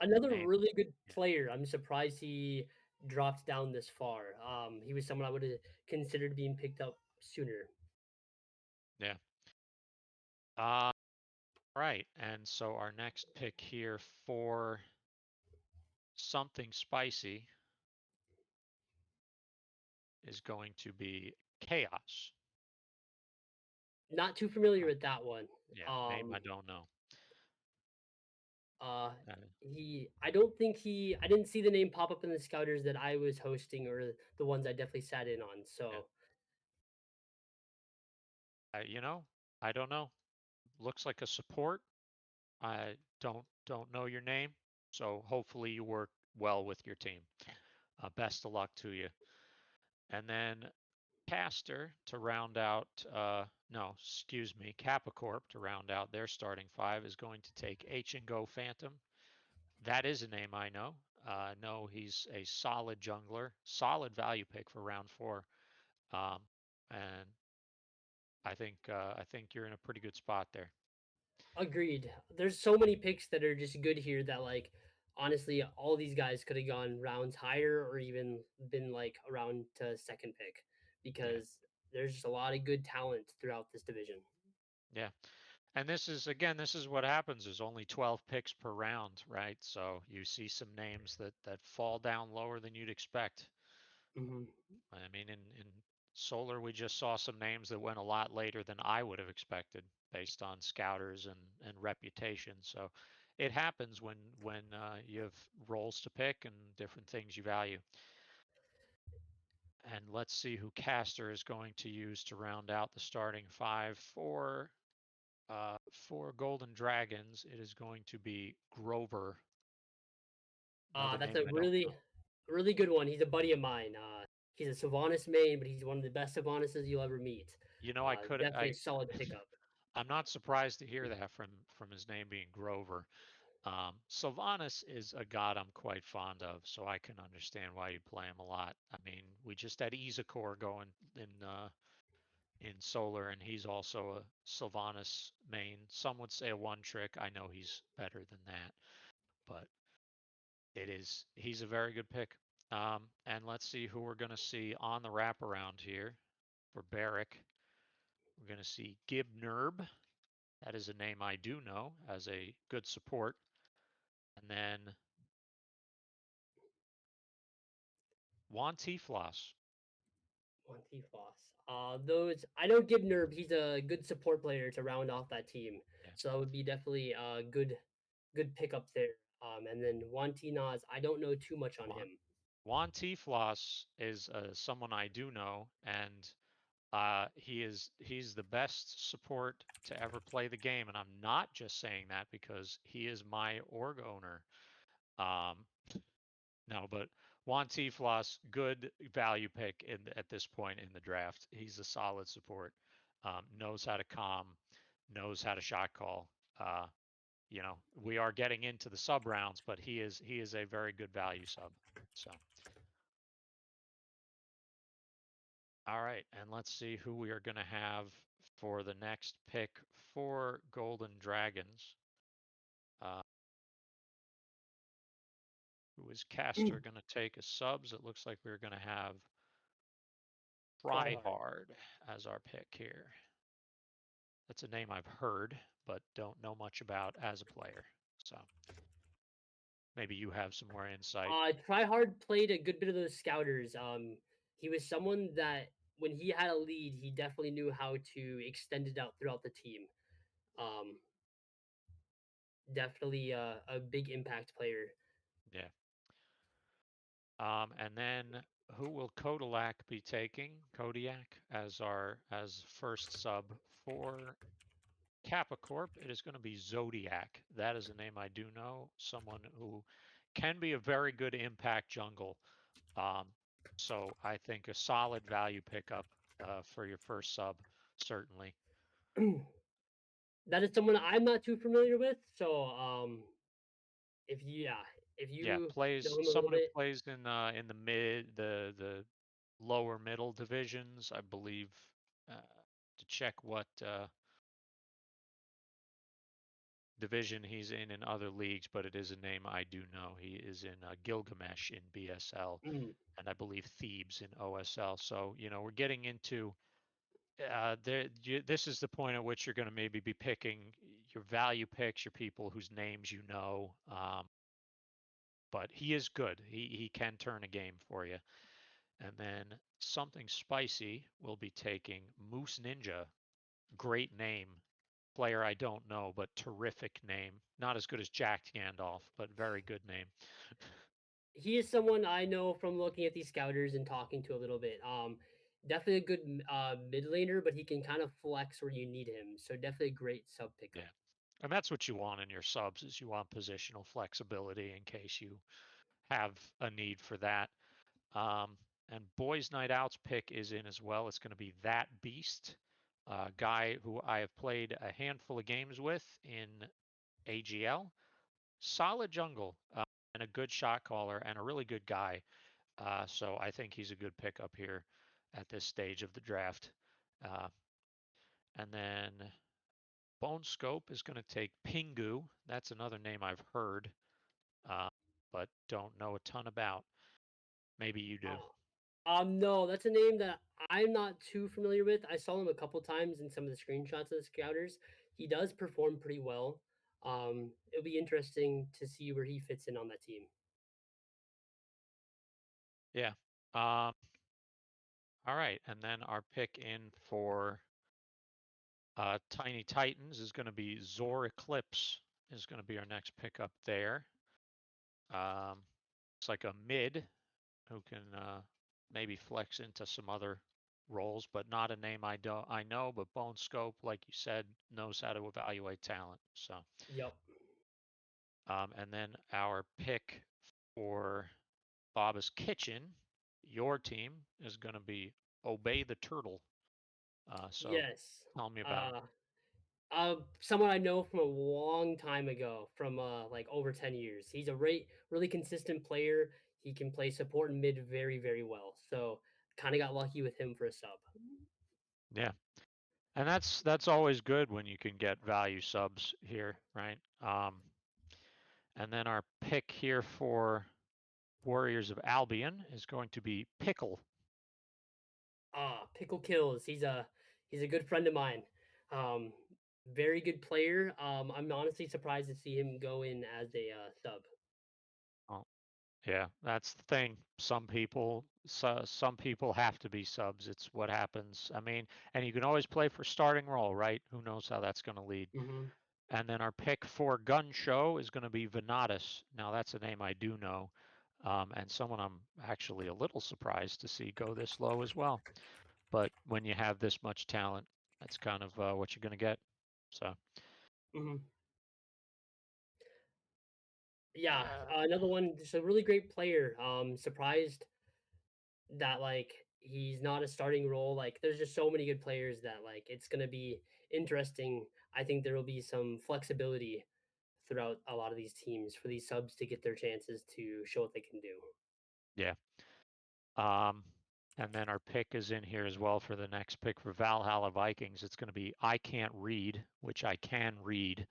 another Name, really good player. I'm surprised he dropped down this far. He was someone I would have considered being picked up sooner. yeah. Uh, Right, and so our next pick here for something spicy is going to be Chaos. Not too familiar Uh, with that one. yeah, name Um, I don't know. uh, Uh, I don't think I didn't see the name pop up in the scouters that I was hosting or the ones I definitely sat in on. yeah, So you know, I don't know. Looks like a support. I don't know your name, so hopefully you work well with your team. Best of luck to you. And then Caster to round out, no, excuse me, Capicorp to round out their starting 5 is going to take H and Go Phantom. That is a name I know. No, he's a solid jungler, solid value pick for round 4, um, and I think you're in a pretty good spot there. agreed. There's so many picks that are just good here that like honestly all these guys could have gone rounds higher or even been like around to second pick Yeah, because there's just a lot of good talent throughout this division. yeah. And this is what happens. There's only 12 picks per round, right? So you see some names that fall down lower than you'd expect. Hmm. I mean, in Solar, we just saw some names that went a lot later than I would have expected based on scouters and reputation. So it happens when you have roles to pick and different things you value. And let's see who Caster is going to use to round out the starting 5 for Golden Dragons. It is going to be Grover, another That's name a I don't know. really good one. He's a buddy of mine. He's a Sylvanas main, but he's one of the best Sylvanas you'll ever meet. Definitely a solid pickup. I'm not surprised to hear that from his name being Grover. Sylvanas is a god I'm quite fond of, so I can understand why you play him a lot. I mean, we just had Izakor going in Solar, and he's also a Sylvanas main. Some would say a one trick. I know he's better than that, but he's a very good pick. And let's see who we're going to see on the wraparound here for Barrick. We're going to see Gib Nerb. That is a name I do know as a good support. And then Juan Tiflas. Montifos. Those I know Gibner, he's a good support player to round off that team. Yeah. So that would be definitely a good pickup there. And then Wantinaz, I don't know too much on Juan, him. Juan Tiflas is someone I do know, and he's the best support to ever play the game, and I'm not just saying that because he is my org owner. Um, no, but Juan Tiflas, good value pick at this point in the draft. He's a solid support. Knows how to calm, knows how to shot call. We are getting into the sub rounds, but he is a very good value sub. So, all right, and let's see who we are going to have for the next pick for Golden Dragons. Who is Caster going to take as subs? It looks like we're going to have Tryhard as our pick here. That's a name I've heard, but don't know much about as a player. So maybe you have some more insight. Tryhard played a good bit of those scouters. He was someone that when he had a lead, he definitely knew how to extend it out throughout the team. Definitely a big impact player. Yeah. And then who will Kodalak be taking? Kodiak as first sub for Kappa Corp. It is going to be Zodiac. That is a name I do know. Someone who can be a very good impact jungle. So I think a solid value pickup for your first sub, certainly. That is someone I'm not too familiar with. So if you plays know him a someone little who bit. plays in the mid the lower middle divisions, I believe. To check what division he's in other leagues, but it is a name I do know. He is in Gilgamesh in BSL, and I believe Thebes in OSL. So we're getting into this is the point at which you're going to maybe be picking your value picks, your people whose names you know. But he is good. He can turn a game for you. And then something spicy will be taking Moose Ninja. Great name. Player I don't know, but terrific name. Not as good as Jack Gandalf, but very good name. He is someone I know from looking at these scouters and talking to a little bit. Definitely a good mid laner, but he can kind of flex where you need him. So definitely a great sub pickup. Yeah. And that's what you want in your subs is you want positional flexibility in case you have a need for that. And Boys Night Out's pick is in as well. It's going to be That Beast, a guy who I have played a handful of games with in AGL. Solid jungle and a good shot caller and a really good guy. So I think he's a good pickup here at this stage of the draft. And then Bone Scope is going to take Pingu. That's another name I've heard, but don't know a ton about. Maybe you do. No, that's a name that I'm not too familiar with. I saw him a couple times in some of the screenshots of the scouters. He does perform pretty well. It'll be interesting to see where he fits in on that team. Yeah. All right, and then our pick in for Tiny Titans is going to be Zor Eclipse. Is going to be our next pickup there. It's like a mid who can maybe flex into some other roles, but not a name I know. But Bone Scope, like you said, knows how to evaluate talent. So. Yep. And then our pick for Baba's Kitchen, your team, is going to be Obey the Turtle. So yes. tell me about him. Someone I know from a long time ago, from like over 10 years. He's a really consistent player. He can play support and mid very, very well. So kind of got lucky with him for a sub. Yeah. And that's always good when you can get value subs here, right? And then our pick here for Warriors of Albion is going to be Pickle. Pickle kills. He's a good friend of mine. Very good player. I'm honestly surprised to see him go in as a sub. Oh, yeah, that's the thing. Some people have to be subs. It's what happens. I mean, and you can always play for starting role, right? Who knows how that's going to lead. Mm-hmm. And then our pick for Gun Show is going to be Venatus. Now that's a name I do know, and someone I'm actually a little surprised to see go this low as well. But when you have this much talent, that's kind of what you're going to get. So. Mm-hmm. Yeah, Uh, another one, just a really great player. Surprised that like he's not a starting role. Like there's just so many good players that like it's gonna be interesting. I think there will be some flexibility throughout a lot of these teams for these subs to get their chances to show what they can do. yeah. Um, and then our pick is in here as well for the next pick for Valhalla Vikings. It's going to be I Can't Read, which I can read,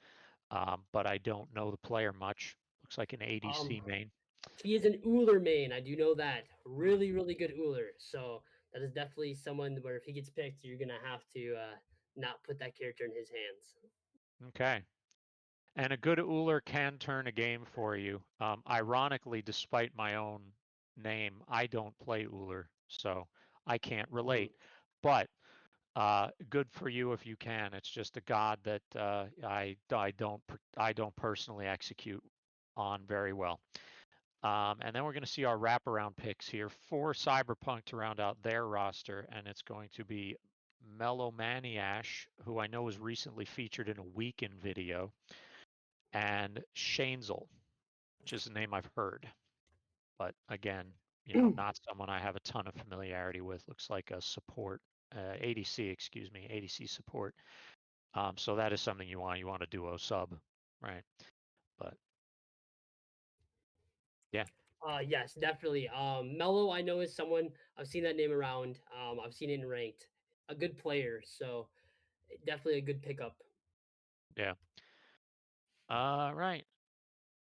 but I don't know the player much. Looks like an Um, ADC main. he is an Uller main. I do know that. Hmm. Really, really good Uller. So that is definitely someone where if he gets picked, you're gonna have to not put that character in his hands. Okay. And a good Uller can turn a game for you. Ironically, despite my own name, I don't play Uller, so I can't Mhm. relate. But good for you if you can. It's just a god that I don't personally execute on very well. And then we're going to see our wraparound picks here for Cyberpunk to round out their roster, and it's going to be Melomaniash, who I know was recently featured in a Weekend video, and Shanezel, which is a name I've heard, but again, not someone I have a ton of familiarity with. Looks like a support, ADC, excuse me, ADC support. So that is something you want. You want a duo sub, right? But yeah, Yes, definitely. Mello, I know is someone I've seen that name around. I've seen it in ranked. A good player, so definitely a good pickup. yeah. Right.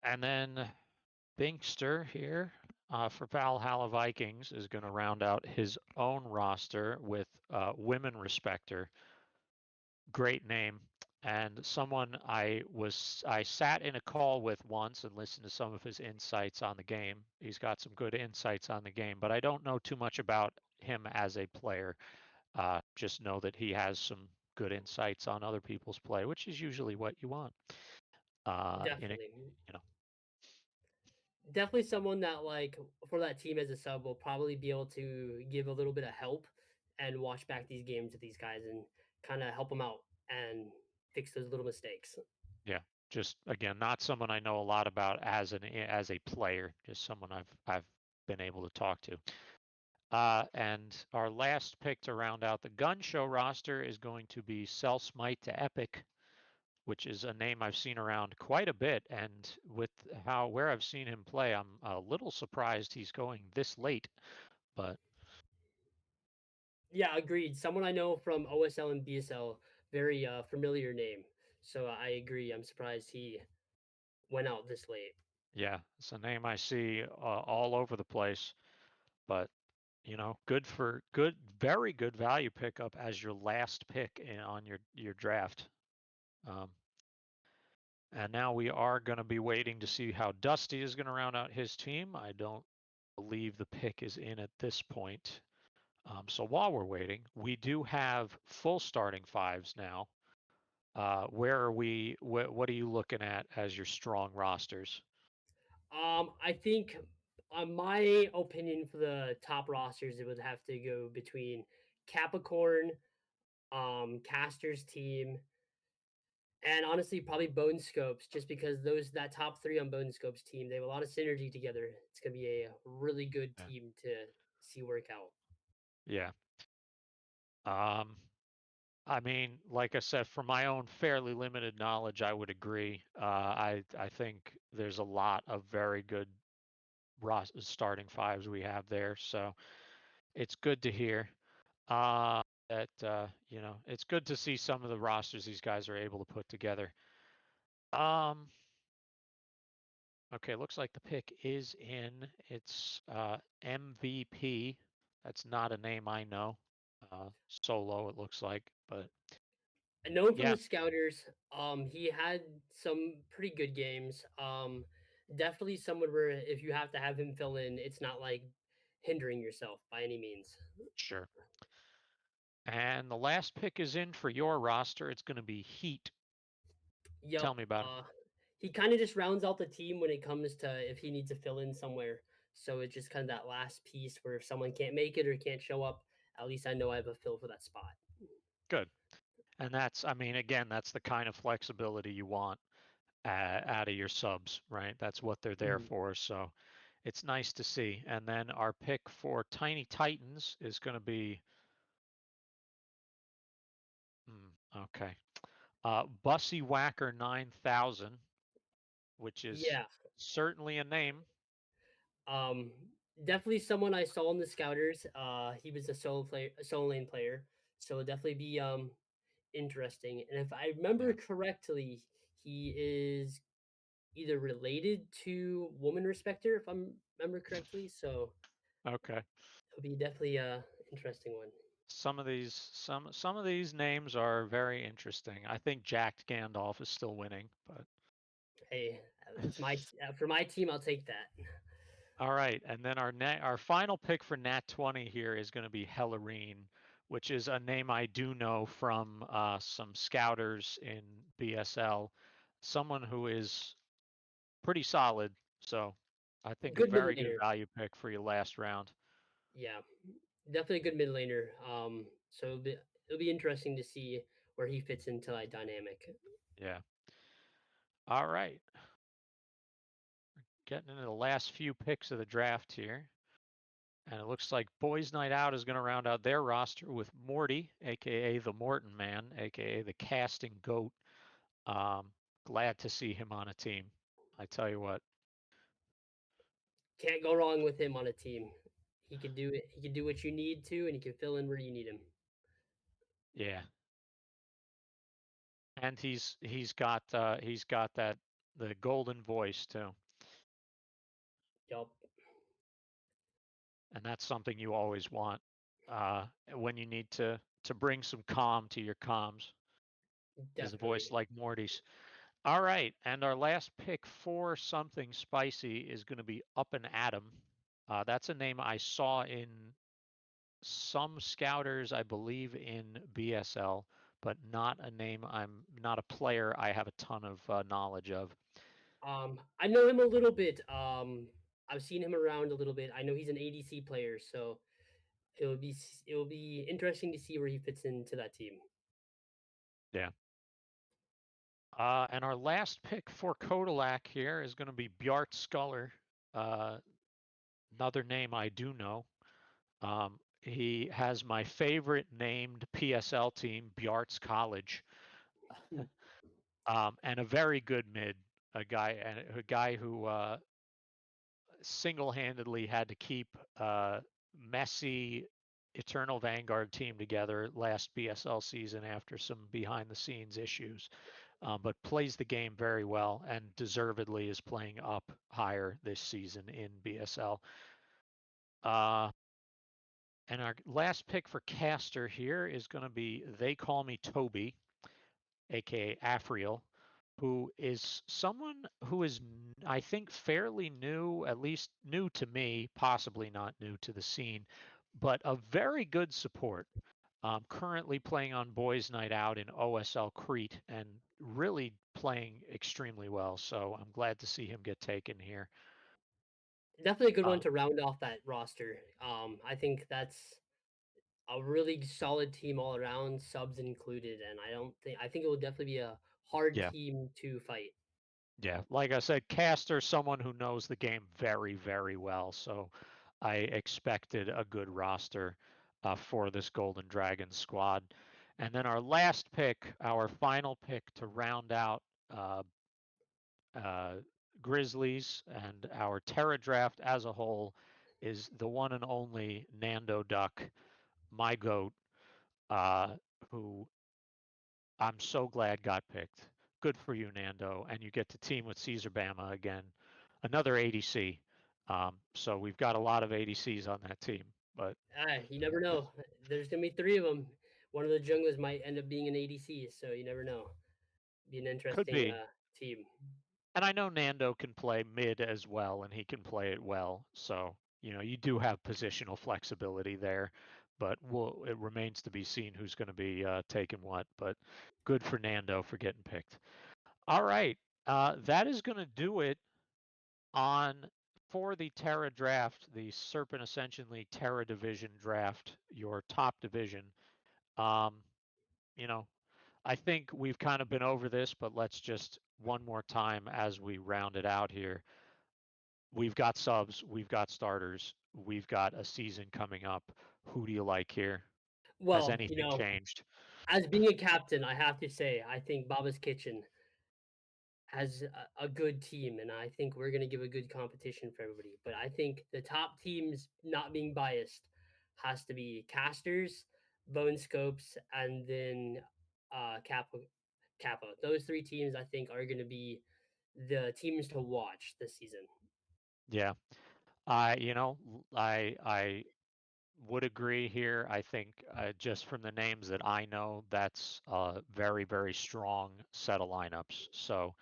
And then Binkster here for Valhalla Vikings is going to round out his own roster with Women Respecter. Great name. And someone I sat in a call with once and listened to some of his insights on the game. He's got some good insights on the game, but I don't know too much about him as a player. Just know that he has some good insights on other people's play, which is usually what you want. In a, Definitely. you know, Definitely someone that like for that team as a sub will probably be able to give a little bit of help and watch back these games with these guys and kind of help them out and fix those little mistakes. yeah. Just again, not someone I know a lot about as a player. Just someone I've been able to talk to. And our last pick to round out the gun show roster is going to be Cell Smite to Epic, which is a name I've seen around quite a bit. And with where I've seen him play, I'm a little surprised he's going this late. But Yeah, agreed. Someone I know from OSL and BSL, very familiar name. So I agree. I'm surprised he went out this late. yeah, it's a name I see all over the place. But very good value pickup as your last pick on your draft. Um, and now we are going to be waiting to see how Dusty is going to round out his team. I don't believe the pick is in at this point. So while we're waiting, we do have full starting fives now. Where are we? What are you looking at as your strong rosters? I think, my opinion for the top rosters, it would have to go between Capricorn, Caster's team, and honestly, probably Bone Scopes, just because that top three on Bone Scopes team, they have a lot of synergy together. It's gonna be a really good Yeah. team to see work out. Yeah. Um, I mean, like I said, from my own fairly limited knowledge, I would agree. I think there's a lot of very good starting fives we have there, so it's good to hear. That it's good to see some of the rosters these guys are able to put together. Um, okay, looks like the pick is in. It's MVP. That's not a name I know. Solo, it looks like, but I know him from yeah, the Scouters. He had some pretty good games. Definitely someone where if you have to have him fill in, it's not like hindering yourself by any means. sure. And the last pick is in for your roster. It's going to be Heat. Yep. Tell me about him. He kind of just rounds out the team when it comes to if he needs to fill in somewhere. So it's just kind of that last piece where if someone can't make it or can't show up, at least I know I have a fill for that spot. Good. And I mean, again, that's the kind of flexibility you want. out of your subs, right? That's what they're there Mhm. for. So it's nice to see. And then our pick for Tiny Titans is going to be, okay, Bussy Whacker 9000, which is Yeah. certainly a name. Um, Definitely someone I saw in the scouters. He was a solo lane player, so it'll definitely be interesting. And if I remember Yeah. correctly, he is either related to Woman Respecter, if I remember correctly. So Okay. it'll be definitely a interesting one. Some of these names are very interesting. I think Jacked Gandalf is still winning, but Hey, that's for my team. I'll take that. all right. And then our final pick for Nat 20 here is going to be Hellerine, which is a name I do know from some scouters in BSL. Someone who is pretty solid. So I think a Good mid very good laner. value pick for your last round. Yeah, definitely a good mid laner. So it'll be interesting to see where he fits into that dynamic. Yeah. All right. Getting into the last few picks of the draft here. And it looks like Boys Night Out is going to round out their roster with Morty, aka the Morton Man, aka the Casting Goat. Um, Glad to see him on a team. I tell you what. Can't go wrong with him on a team. He can do it. He can do what you need to, and he can fill in where you need him. Yeah. And he's got that the golden voice too. Yup, And that's something you always want when you need to bring some calm to your comms, is a definitely. voice like Morty's. All right, and our last pick for something spicy is going to be Up and Atom. That's a name I saw in some scouters, I believe, in BSL, but not a name not a player I have a ton of knowledge of. I know him a little bit. I've seen him around a little bit. I know he's an ADC player, so it will be interesting to see where he fits into that team. Yeah. And our last pick for Kodalak here is going to be Bjart Sculler, uh, another name I do know. He has my favorite named PSL team, Bjart's College, Hmm. and a very good mid, a guy who single-handedly had to keep messy Eternal Vanguard team together last BSL season after some behind-the-scenes issues, but plays the game very well and deservedly is playing up higher this season in BSL. Uh, and our last pick for caster here is going to be They Call Me Toby, aka Afriel, who is someone who is, I think, fairly new, at least new to me, possibly not new to the scene, but a very good support. Currently playing on Boys Night Out in OSL Crete and really playing extremely well. So I'm glad to see him get taken here. Definitely a good one Uh, to round off that roster. I think that's a really solid team all around, subs included, and I think it will definitely be a hard yeah, team to fight. yeah. Like I said, Caster, someone who knows the game very, very well. So I expected a good roster for this Golden Dragon squad. And then our last pick, our final pick to round out uh, uh, Grizzlies and our Terra draft as a whole is the one and only Nando Duck, my goat, uh, who I'm so glad got picked. Good for you, Nando. And you get to team with Caesar Bama again, another ADC. So we've got a lot of ADCs on that team, but You never know. There's gonna be three of them. One of the junglers might end up being an ADC, so you never know. Be an could interesting be. team. And I know Nando can play mid as well, and he can play it well. So, you do have positional flexibility there, but it remains to be seen who's going to be taking what. But good for Nando for getting picked. All right. That is going to do it on for the Terra draft, the Serpent Ascension League Terra Division draft, your top division. Um, you know, I think we've kind of been over this, but let's just one more time as we round it out here. We've got subs, we've got starters, we've got a season coming up. Who do you like here? Has Well, anything changed? as being a captain, I have to say, I think Baba's Kitchen has a good team, and I think we're going to give a good competition for everybody. But I think the top teams, not being biased, has to be Casters, Bone Scopes, and then Kappa. Kappa. Those three teams, I think, are going to be the teams to watch this season. Yeah. I would agree here. I think just from the names that I know, that's a very, very strong set of lineups. So